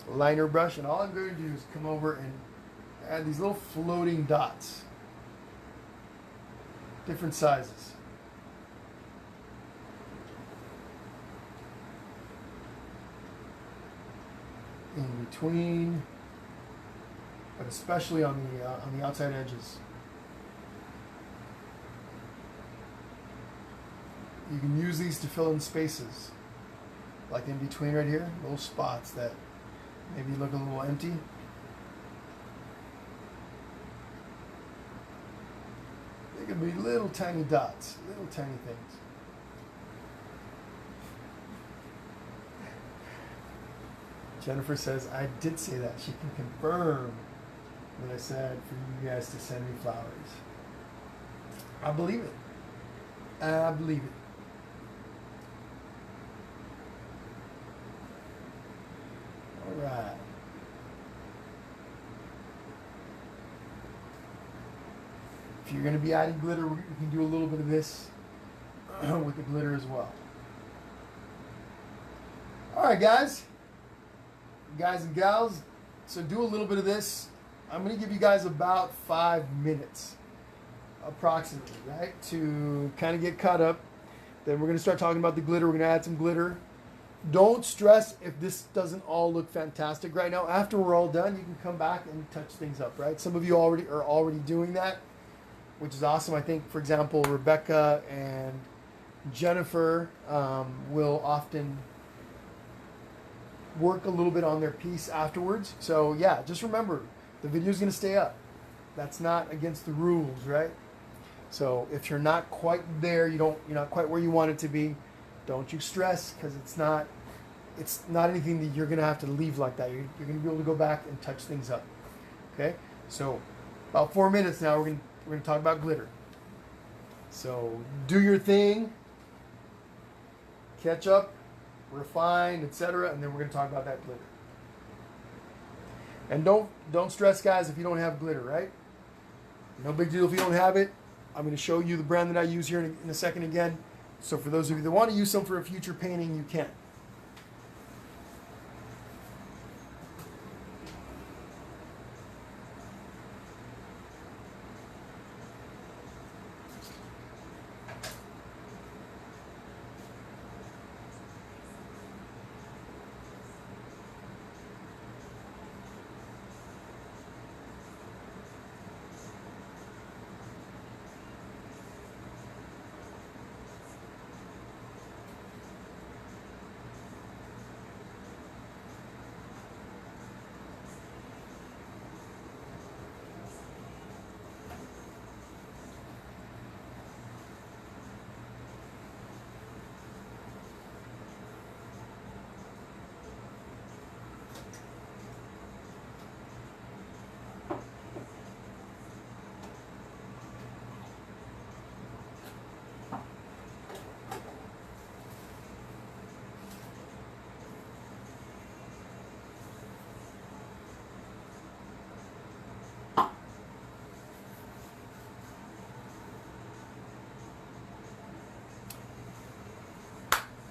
liner brush, and all I'm going to do is come over and add these little floating dots. Different sizes. In between, but especially on the outside edges. You can use these to fill in spaces, like in between right here, little spots that maybe look a little empty. They can be little tiny dots, little tiny things. Jennifer says, I did say that. She can confirm that I said for you guys to send me flowers. I believe it. I believe it. All right. If you're going to be adding glitter, we can do a little bit of this with the glitter as well. All right, guys and gals, so do a little bit of this. I'm going to give you guys about 5 minutes approximately, right, to kind of get caught up. Then we're going to start talking about the glitter. We're going to add some glitter. Don't stress if this doesn't all look fantastic right now. After we're all done, you can come back and touch things up, right? Some of you are already doing that, which is awesome. I think, for example, Rebecca and Jennifer will often work a little bit on their piece afterwards. So yeah, just remember, the video is going to stay up. That's not against the rules, right? So if you're not quite there, you're not quite where you want it to be, don't you stress, because it's not anything that you're going to have to leave like that. You're going to be able to go back and touch things up. Okay? So about 4 minutes now, we're going to talk about glitter. So do your thing, catch up, refine, etc., and then we're going to talk about that glitter. And don't stress, guys, if you don't have glitter, right? No big deal if you don't have it. I'm going to show you the brand that I use here in a second again. So for those of you that want to use some for a future painting, you can.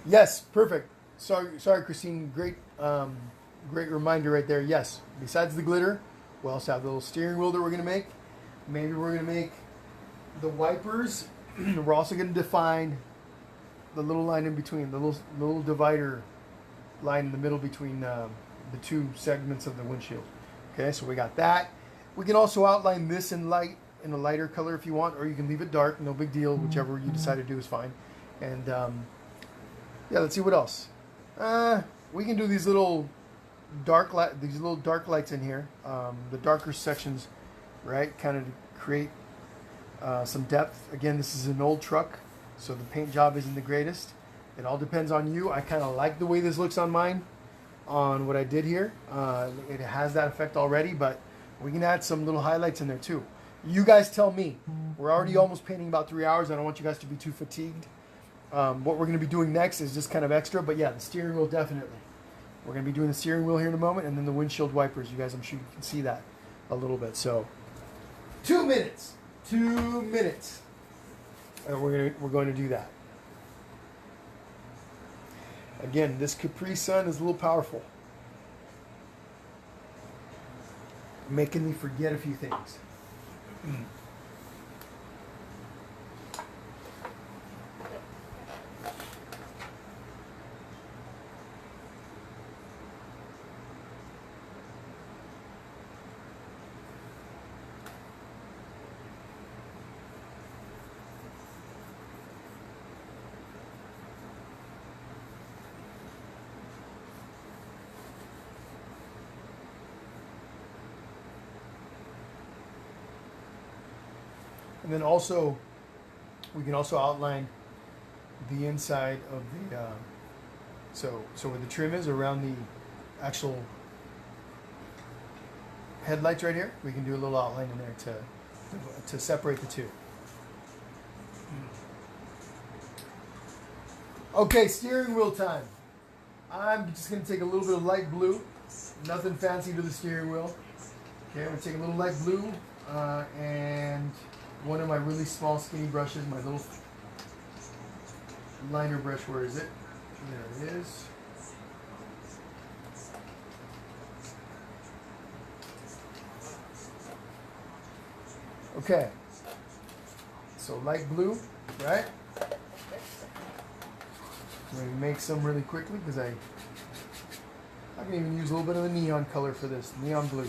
Yes, perfect. Sorry, Christine. Great reminder right there. Yes. Besides the glitter, we also have the little steering wheel that we're gonna make. Maybe we're gonna make the wipers. We're also gonna define the little line in between, the little divider line in the middle between the two segments of the windshield. Okay, so we got that. We can also outline this in a lighter color if you want, or you can leave it dark. No big deal. Whichever you decide to do is fine. And yeah, let's see what else. We can do these little dark lights in here. The darker sections, right? Kind of to create some depth. Again, this is an old truck, so the paint job isn't the greatest. It all depends on you. I kind of like the way this looks on mine, on what I did here. It has that effect already, but we can add some little highlights in there too. You guys tell me. We're already almost painting about 3 hours. I don't want you guys to be too fatigued. What we're going to be doing next is just kind of extra, but yeah, the steering wheel definitely. We're going to be doing the steering wheel here in a moment, and then the windshield wipers. You guys, I'm sure you can see that a little bit. So, 2 minutes. 2 minutes. And we're going to do that. Again, this Capri Sun is a little powerful, making me forget a few things. And then also, we can also outline the inside of the, so where the trim is around the actual headlights right here, we can do a little outline in there to separate the two. Okay, steering wheel time. I'm just going to take a little bit of light blue, nothing fancy to the steering wheel. Okay, I'm going to take a little light blue and one of my really small skinny brushes, my little liner brush. Where is it? There it is. Okay. So light blue, right? I'm going to make some really quickly because I can even use a little bit of the neon color for this, neon blue.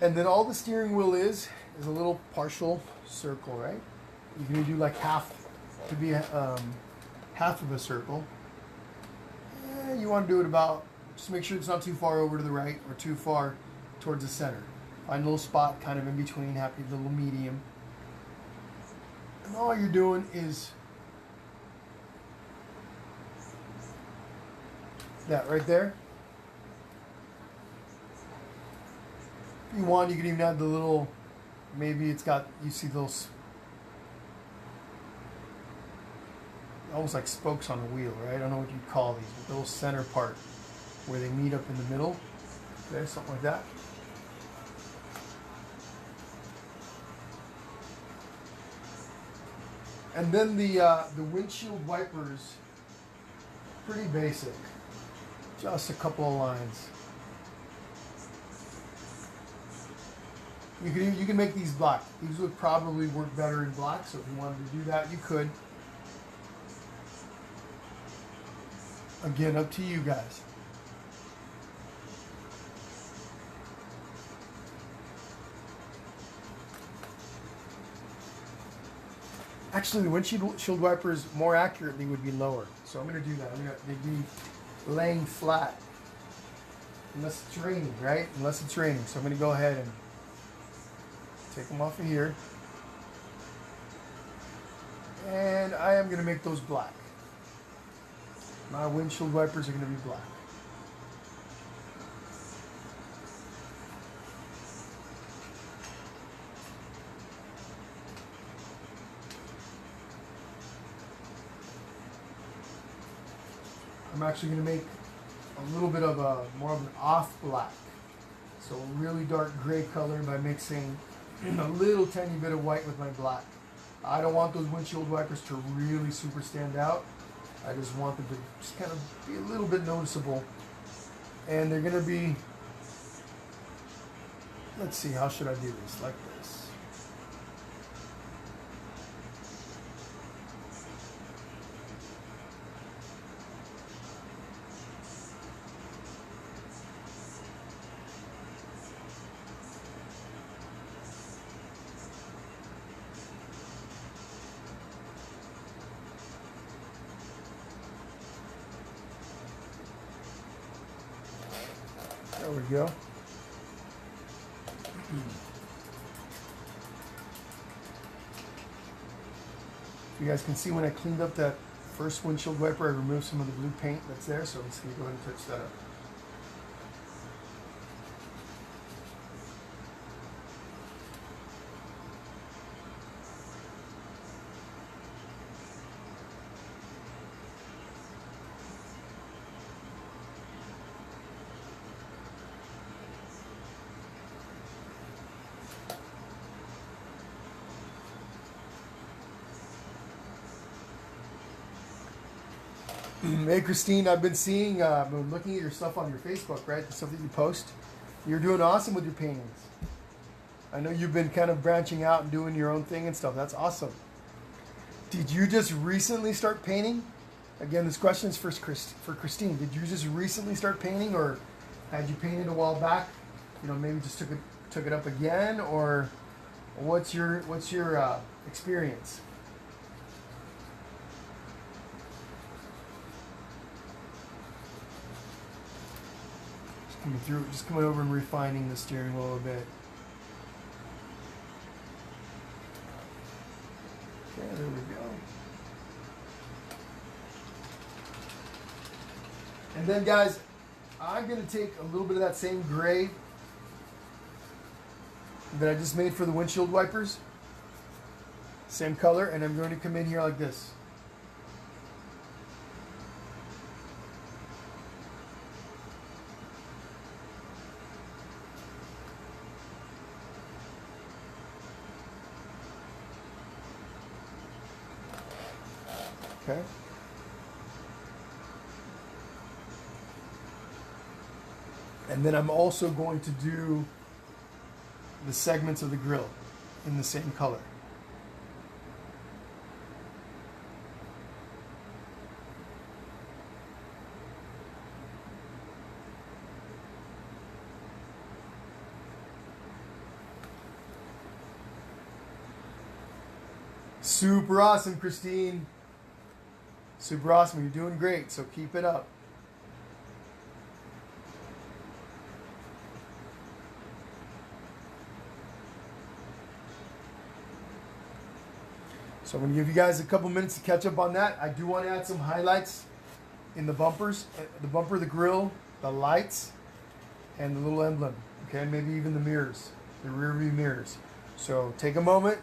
And then all the steering wheel is a little partial circle, right? You can do like half to be half of a circle. You want to do it about, just make sure it's not too far over to the right or too far towards the center. Find a little spot kind of in between, happy little medium. And all you're doing is that right there. If you want, you can even add the little, maybe it's got, you see those, almost like spokes on a wheel, right? I don't know what you'd call these, but those center part where they meet up in the middle. Okay, something like that. And then the windshield wipers, pretty basic. Just a couple of lines. You can make these black. These would probably work better in black, so if you wanted to do that, you could. Again, up to you guys. Actually, the windshield wipers more accurately would be lower. So I'm going to do that. They'd be laying flat. Unless it's raining, right? Unless it's raining. So I'm going to go ahead and take them off of here. And I am going to make those black. My windshield wipers are going to be black. I'm actually going to make a little bit of a more of an off black. So a really dark gray color by mixing a little tiny bit of white with my black. I don't want those windshield wipers to really super stand out. I just want them to just kind of be a little bit noticeable. And they're gonna be, let's see, how should I do this? Like this. There we go. You guys can see when I cleaned up that first windshield wiper, I removed some of the blue paint that's there, so I'm just going to go ahead and touch that up. Hey Christine, I've been seeing, been looking at your stuff on your Facebook, right? The stuff that you post. You're doing awesome with your paintings. I know you've been kind of branching out and doing your own thing and stuff. That's awesome. Did you just recently start painting? Again, this question is for Christine. Did you just recently start painting, or had you painted a while back? You know, maybe just took it up again, or what's your experience? Coming through, just coming over and refining the steering wheel a bit. Okay, there we go. And then guys, I'm gonna take a little bit of that same gray that I just made for the windshield wipers. Same color, and I'm going to come in here like this. Okay. And then I'm also going to do the segments of the grill in the same color. Super awesome, Christine. Super awesome. You're doing great, so keep it up. So I'm going to give you guys a couple minutes to catch up on that. I do want to add some highlights in the bumpers, the bumper, the grill, the lights, and the little emblem. Okay, maybe even the mirrors, the rear view mirrors. So take a moment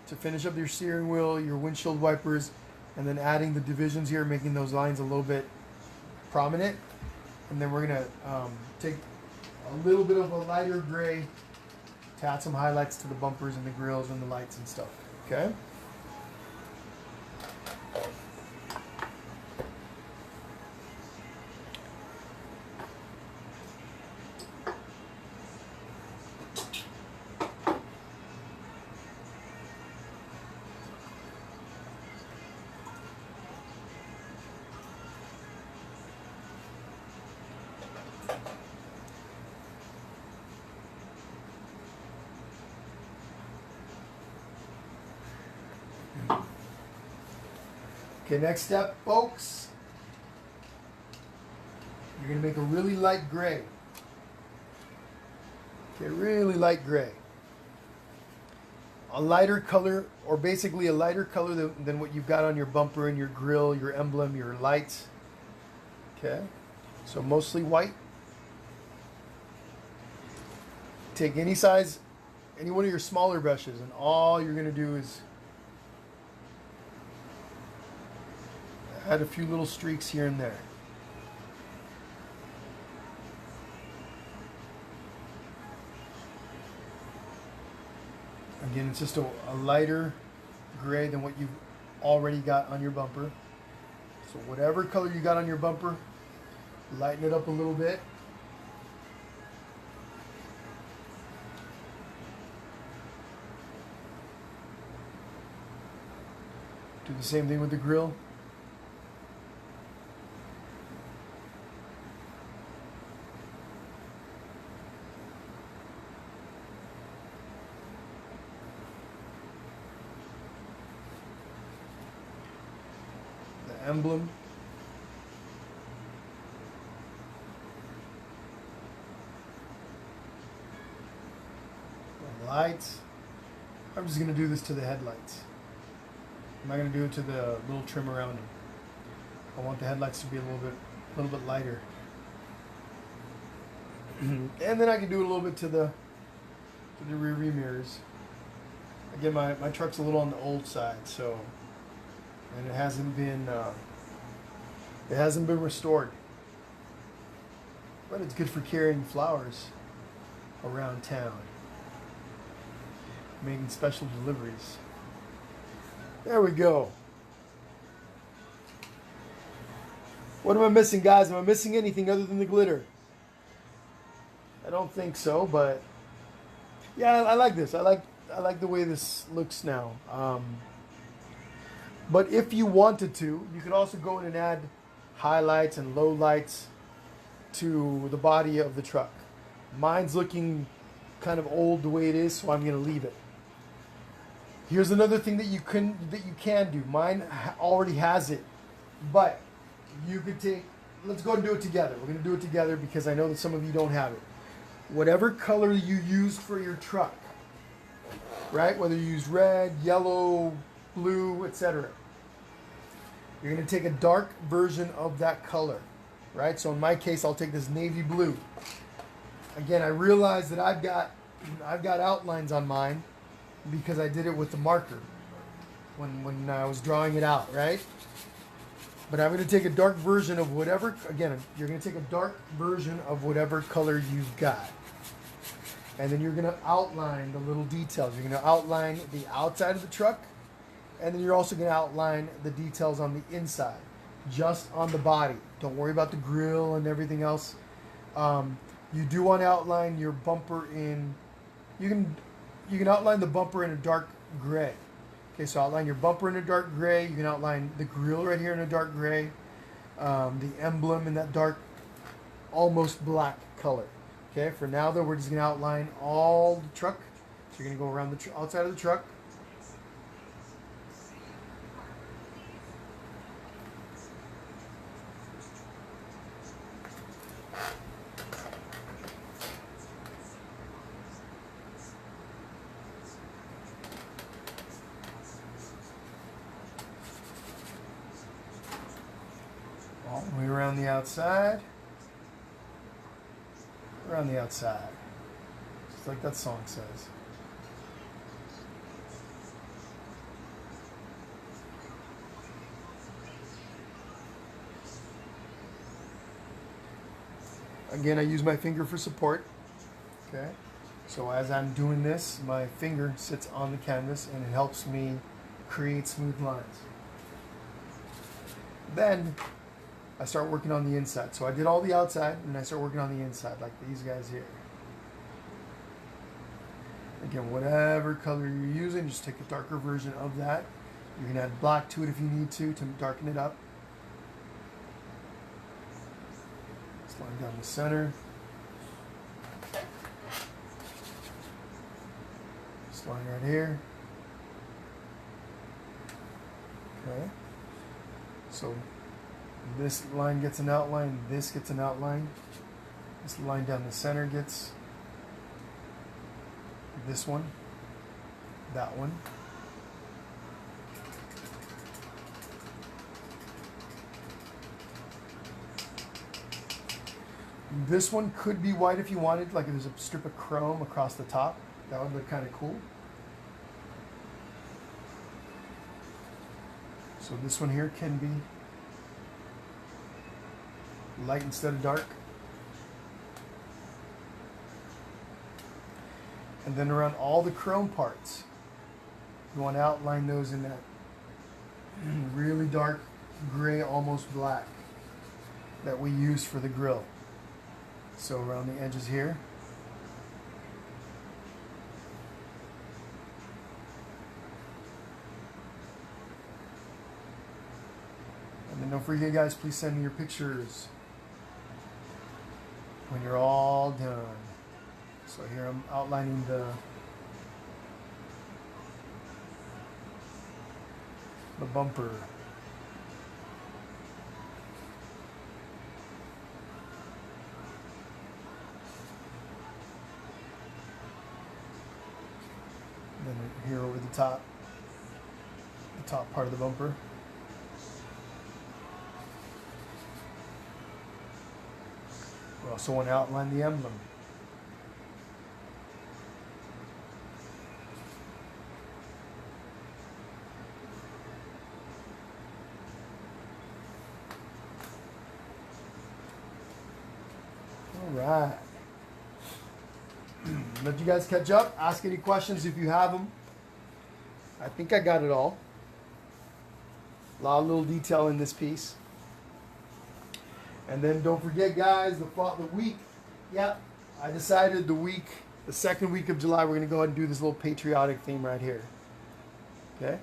to finish up your steering wheel, your windshield wipers, and then adding the divisions here, making those lines a little bit prominent. And then we're gonna take a little bit of a lighter gray to add some highlights to the bumpers and the grills and the lights and stuff, okay? Okay, next step, folks. You're going to make a really light gray. Okay, really light gray. A lighter color, or basically a lighter color than what you've got on your bumper and your grill, your emblem, your lights. Okay, so mostly white. Take any size, any one of your smaller brushes, and all you're going to do is add a few little streaks here and there. Again, it's just a lighter gray than what you've already got on your bumper. So whatever color you got on your bumper, lighten it up a little bit. Do the same thing with the grill. The emblem. The lights. I'm just going to do this to the headlights. I'm not going to do it to the little trim around them. I want the headlights to be a little bit lighter. And then I can do it a little bit to the rear view mirrors. Again, my truck's a little on the old side, so, and it hasn't been restored. But it's good for carrying flowers around town, making special deliveries. There we go. What am I missing, guys? Am I missing anything other than the glitter? I don't think so, but yeah, I like this. I like the way this looks now. But if you wanted to, you could also go in and add highlights and lowlights to the body of the truck. Mine's looking kind of old the way it is, so I'm going to leave it. Here's another thing that you can do. Mine already has it, but you could take. Let's go and do it together. We're going to do it together because I know that some of you don't have it. Whatever color you use for your truck, right? Whether you use red, yellow, blue, etc. You're going to take a dark version of that color, right? So in my case, I'll take this navy blue. Again, I realize that I've got outlines on mine because I did it with the marker when I was drawing it out, right? But I'm going to take a dark version of whatever, again, you're going to take a dark version of whatever color you've got. And then you're going to outline the little details. You're going to outline the outside of the truck, and then you're also going to outline the details on the inside, just on the body. Don't worry about the grill and everything else. You do want to outline your bumper in, you can outline the bumper in a dark gray. Okay, so outline your bumper in a dark gray. You can outline the grill right here in a dark gray. The emblem in that dark, almost black color. Okay, for now though, we're just going to outline all the truck. So you're going to go around the outside of the truck. All the way around the outside. Around the outside. Just like that song says. Again, I use my finger for support. Okay. So as I'm doing this, my finger sits on the canvas and it helps me create smooth lines. Then I start working on the inside. So I did all the outside, and I start working on the inside, like these guys here. Again, whatever color you're using, just take a darker version of that. You can add black to it if you need to darken it up. Just line down the center. Just line right here. Okay. So this line gets an outline, this gets an outline. This line down the center gets this one, that one. This one could be white if you wanted, like if there's a strip of chrome across the top. That would look kind of cool. So this one here can be light instead of dark. And then around all the chrome parts, You want to outline those in that really dark gray, almost black, that we use for the grill. So around the edges here. And then don't forget, guys, please send me your pictures when you're all done. So here I'm outlining the bumper. And then here over the top part of the bumper. We also want to outline the emblem. All right. Let you guys catch up. Ask any questions if you have them. I think I got it all. A lot of little detail in this piece. And then don't forget, guys, the week. Yeah, I decided the second week of July, we're going to go ahead and do this little patriotic theme right here. Okay?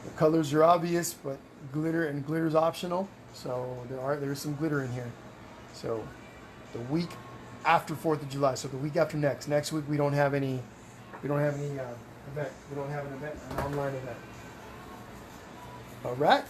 The colors are obvious, but glitter is optional. So there's some glitter in here. So the week after 4th of July, so the week after next. Next week we don't have any event. We don't have an event, an online event. All right.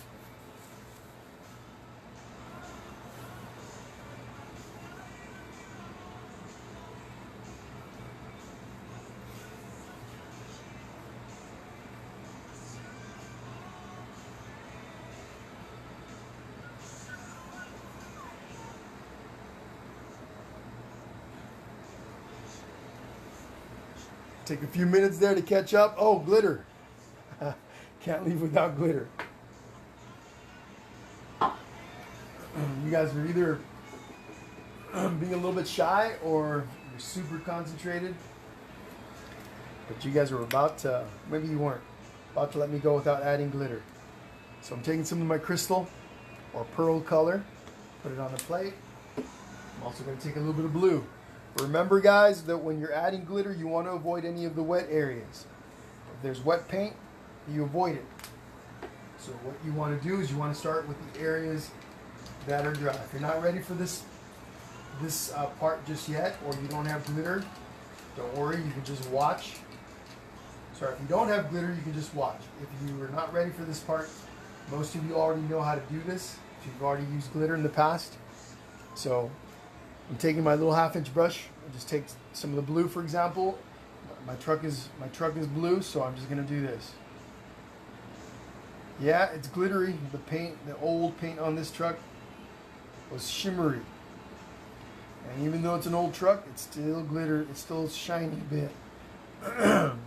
Take a few minutes there to catch up. Oh, glitter. Can't leave without glitter. You guys are either being a little bit shy or you're super concentrated. But you guys were about to, maybe you weren't, about to let me go without adding glitter. So I'm taking some of my crystal or pearl color, put it on the plate. I'm also going to take a little bit of blue. Remember, guys, that when you're adding glitter, you want to avoid any of the wet areas. If there's wet paint, you avoid it. So what you want to do is you want to start with the areas that are dry. If you're not ready for this part just yet, or you don't have glitter, don't worry, you can just watch. Sorry, if you don't have glitter, you can just watch. If you are not ready for this part, most of you already know how to do this, if you've already used glitter in the past. So I'm taking my little 1/2-inch brush. I just take some of the blue, for example. My truck is blue, so I'm just gonna do this. Yeah, it's glittery. The paint, the old paint on this truck was shimmery. And even though it's an old truck, it's still glitter. It's still shiny a bit.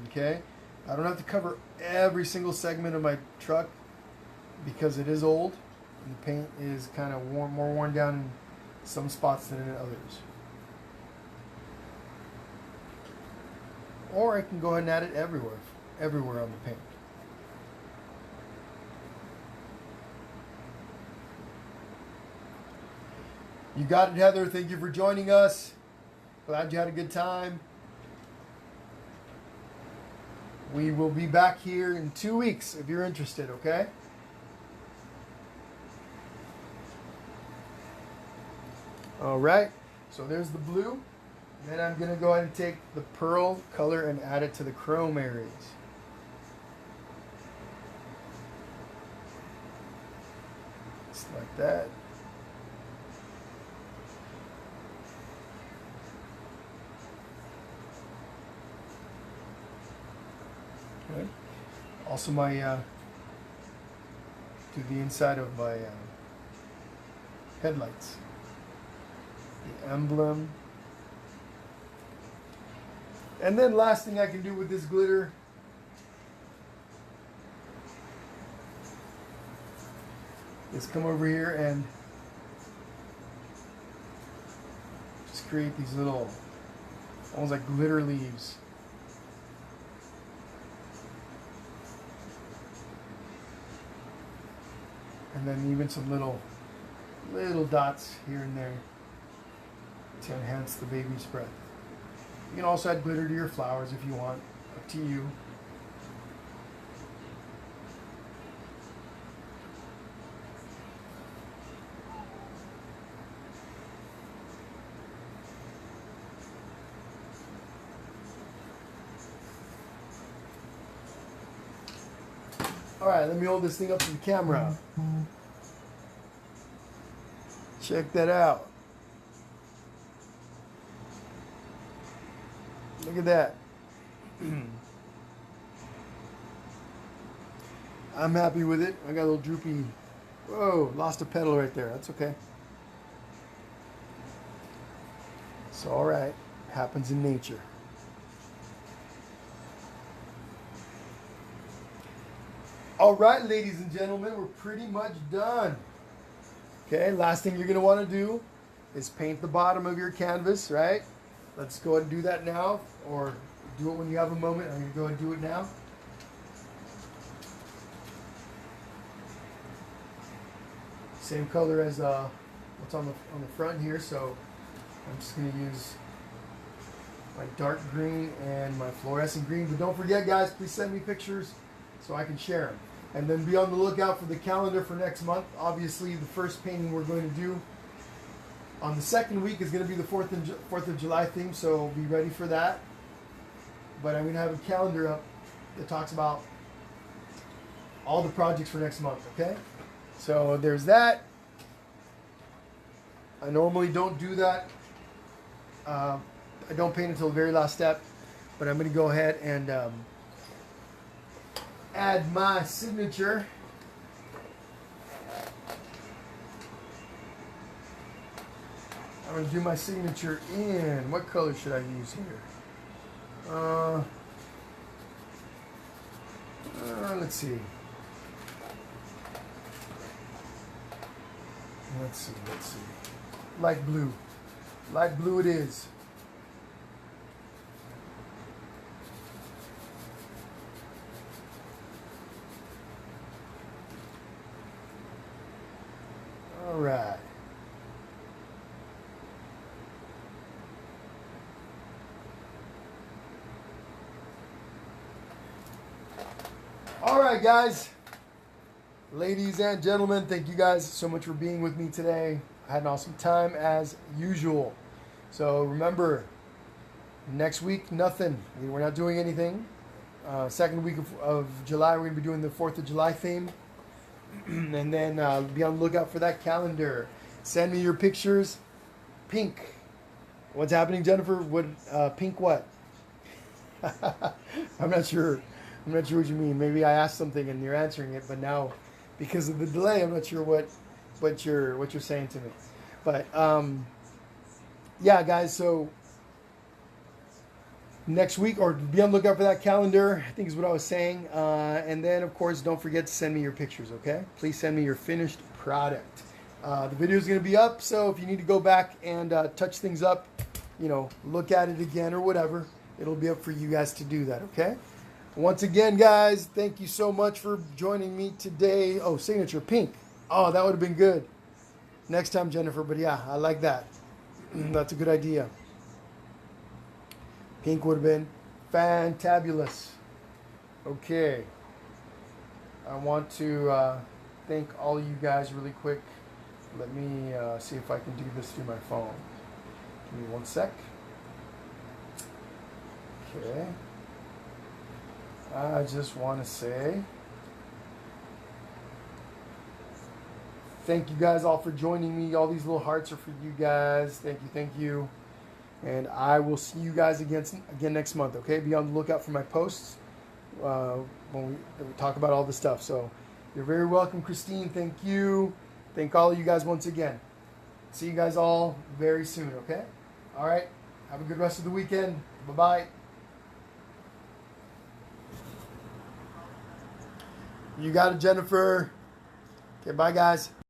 Okay? I don't have to cover every single segment of my truck because it is old. And the paint is kind of more worn down in some spots than in others. Or I can go ahead and add it everywhere on the paint. You got it, Heather. Thank you for joining us. Glad you had a good time. We will be back here in 2 weeks if you're interested, okay? All right, so there's the blue. Then I'm going to go ahead and take the pearl color and add it to the chrome areas. Just like that. Okay. Also my, to the inside of my headlights. The emblem. And then last thing I can do with this glitter is come over here and just create these little, almost like glitter leaves. And then even some little dots here and there to enhance the baby's breath. You can also add glitter to your flowers if you want. Up to you. Alright, let me hold this thing up to the camera. Check that out. Look at that. I'm happy with it. I got a little droopy. Whoa, lost a petal right there. That's okay. It's alright. Happens in nature. Alright, ladies and gentlemen, we're pretty much done. Okay, last thing you're going to want to do is paint the bottom of your canvas, right? Let's go ahead and do that now, or do it when you have a moment. I'm going to go ahead and do it now. Same color as what's on the front here, so I'm just going to use my dark green and my fluorescent green. But don't forget, guys, please send me pictures so I can share them. And then be on the lookout for the calendar for next month. Obviously, the first painting we're going to do on the second week is going to be the 4th of July theme, so be ready for that. But I'm going to have a calendar up that talks about all the projects for next month, okay? So there's that. I normally don't do that. I don't paint until the very last step, but I'm going to go ahead and add my signature. I'm going to do my signature in, what color should I use here? Let's see. Let's see. Light blue. Light blue it is. All right. All right, guys. Ladies and gentlemen, thank you guys so much for being with me today. I had an awesome time as usual. So remember, next week, nothing. We're not doing anything. Second week of July, we're going to be doing the 4th of July theme. And then be on the lookout for that calendar. Send me your pictures. Pink. What's happening, Jennifer? What pink what? I'm not sure. I'm not sure what you mean. Maybe I asked something and you're answering it, but now because of the delay, I'm not sure what you're saying to me. But yeah, guys. So next week, or be on the lookout for that calendar, I think is what I was saying. And then, of course, don't forget to send me your pictures, okay? Please send me your finished product. The video is going to be up, so if you need to go back and touch things up, you know, look at it again or whatever, it'll be up for you guys to do that, okay? Once again, guys, thank you so much for joining me today. Oh, signature pink. Oh, that would have been good. Next time, Jennifer, but yeah, I like that. That's a good idea. Pink would have been fantabulous. Okay. I want to thank all you guys really quick. Let me see if I can do this through my phone. Give me one sec. Okay. I just want to say thank you guys all for joining me. All these little hearts are for you guys. Thank you. And I will see you guys again next month, okay? Be on the lookout for my posts when we talk about all this stuff. So you're very welcome, Christine. Thank you. Thank all of you guys once again. See you guys all very soon, okay? All right. Have a good rest of the weekend. Bye-bye. You got it, Jennifer. Okay, bye, guys.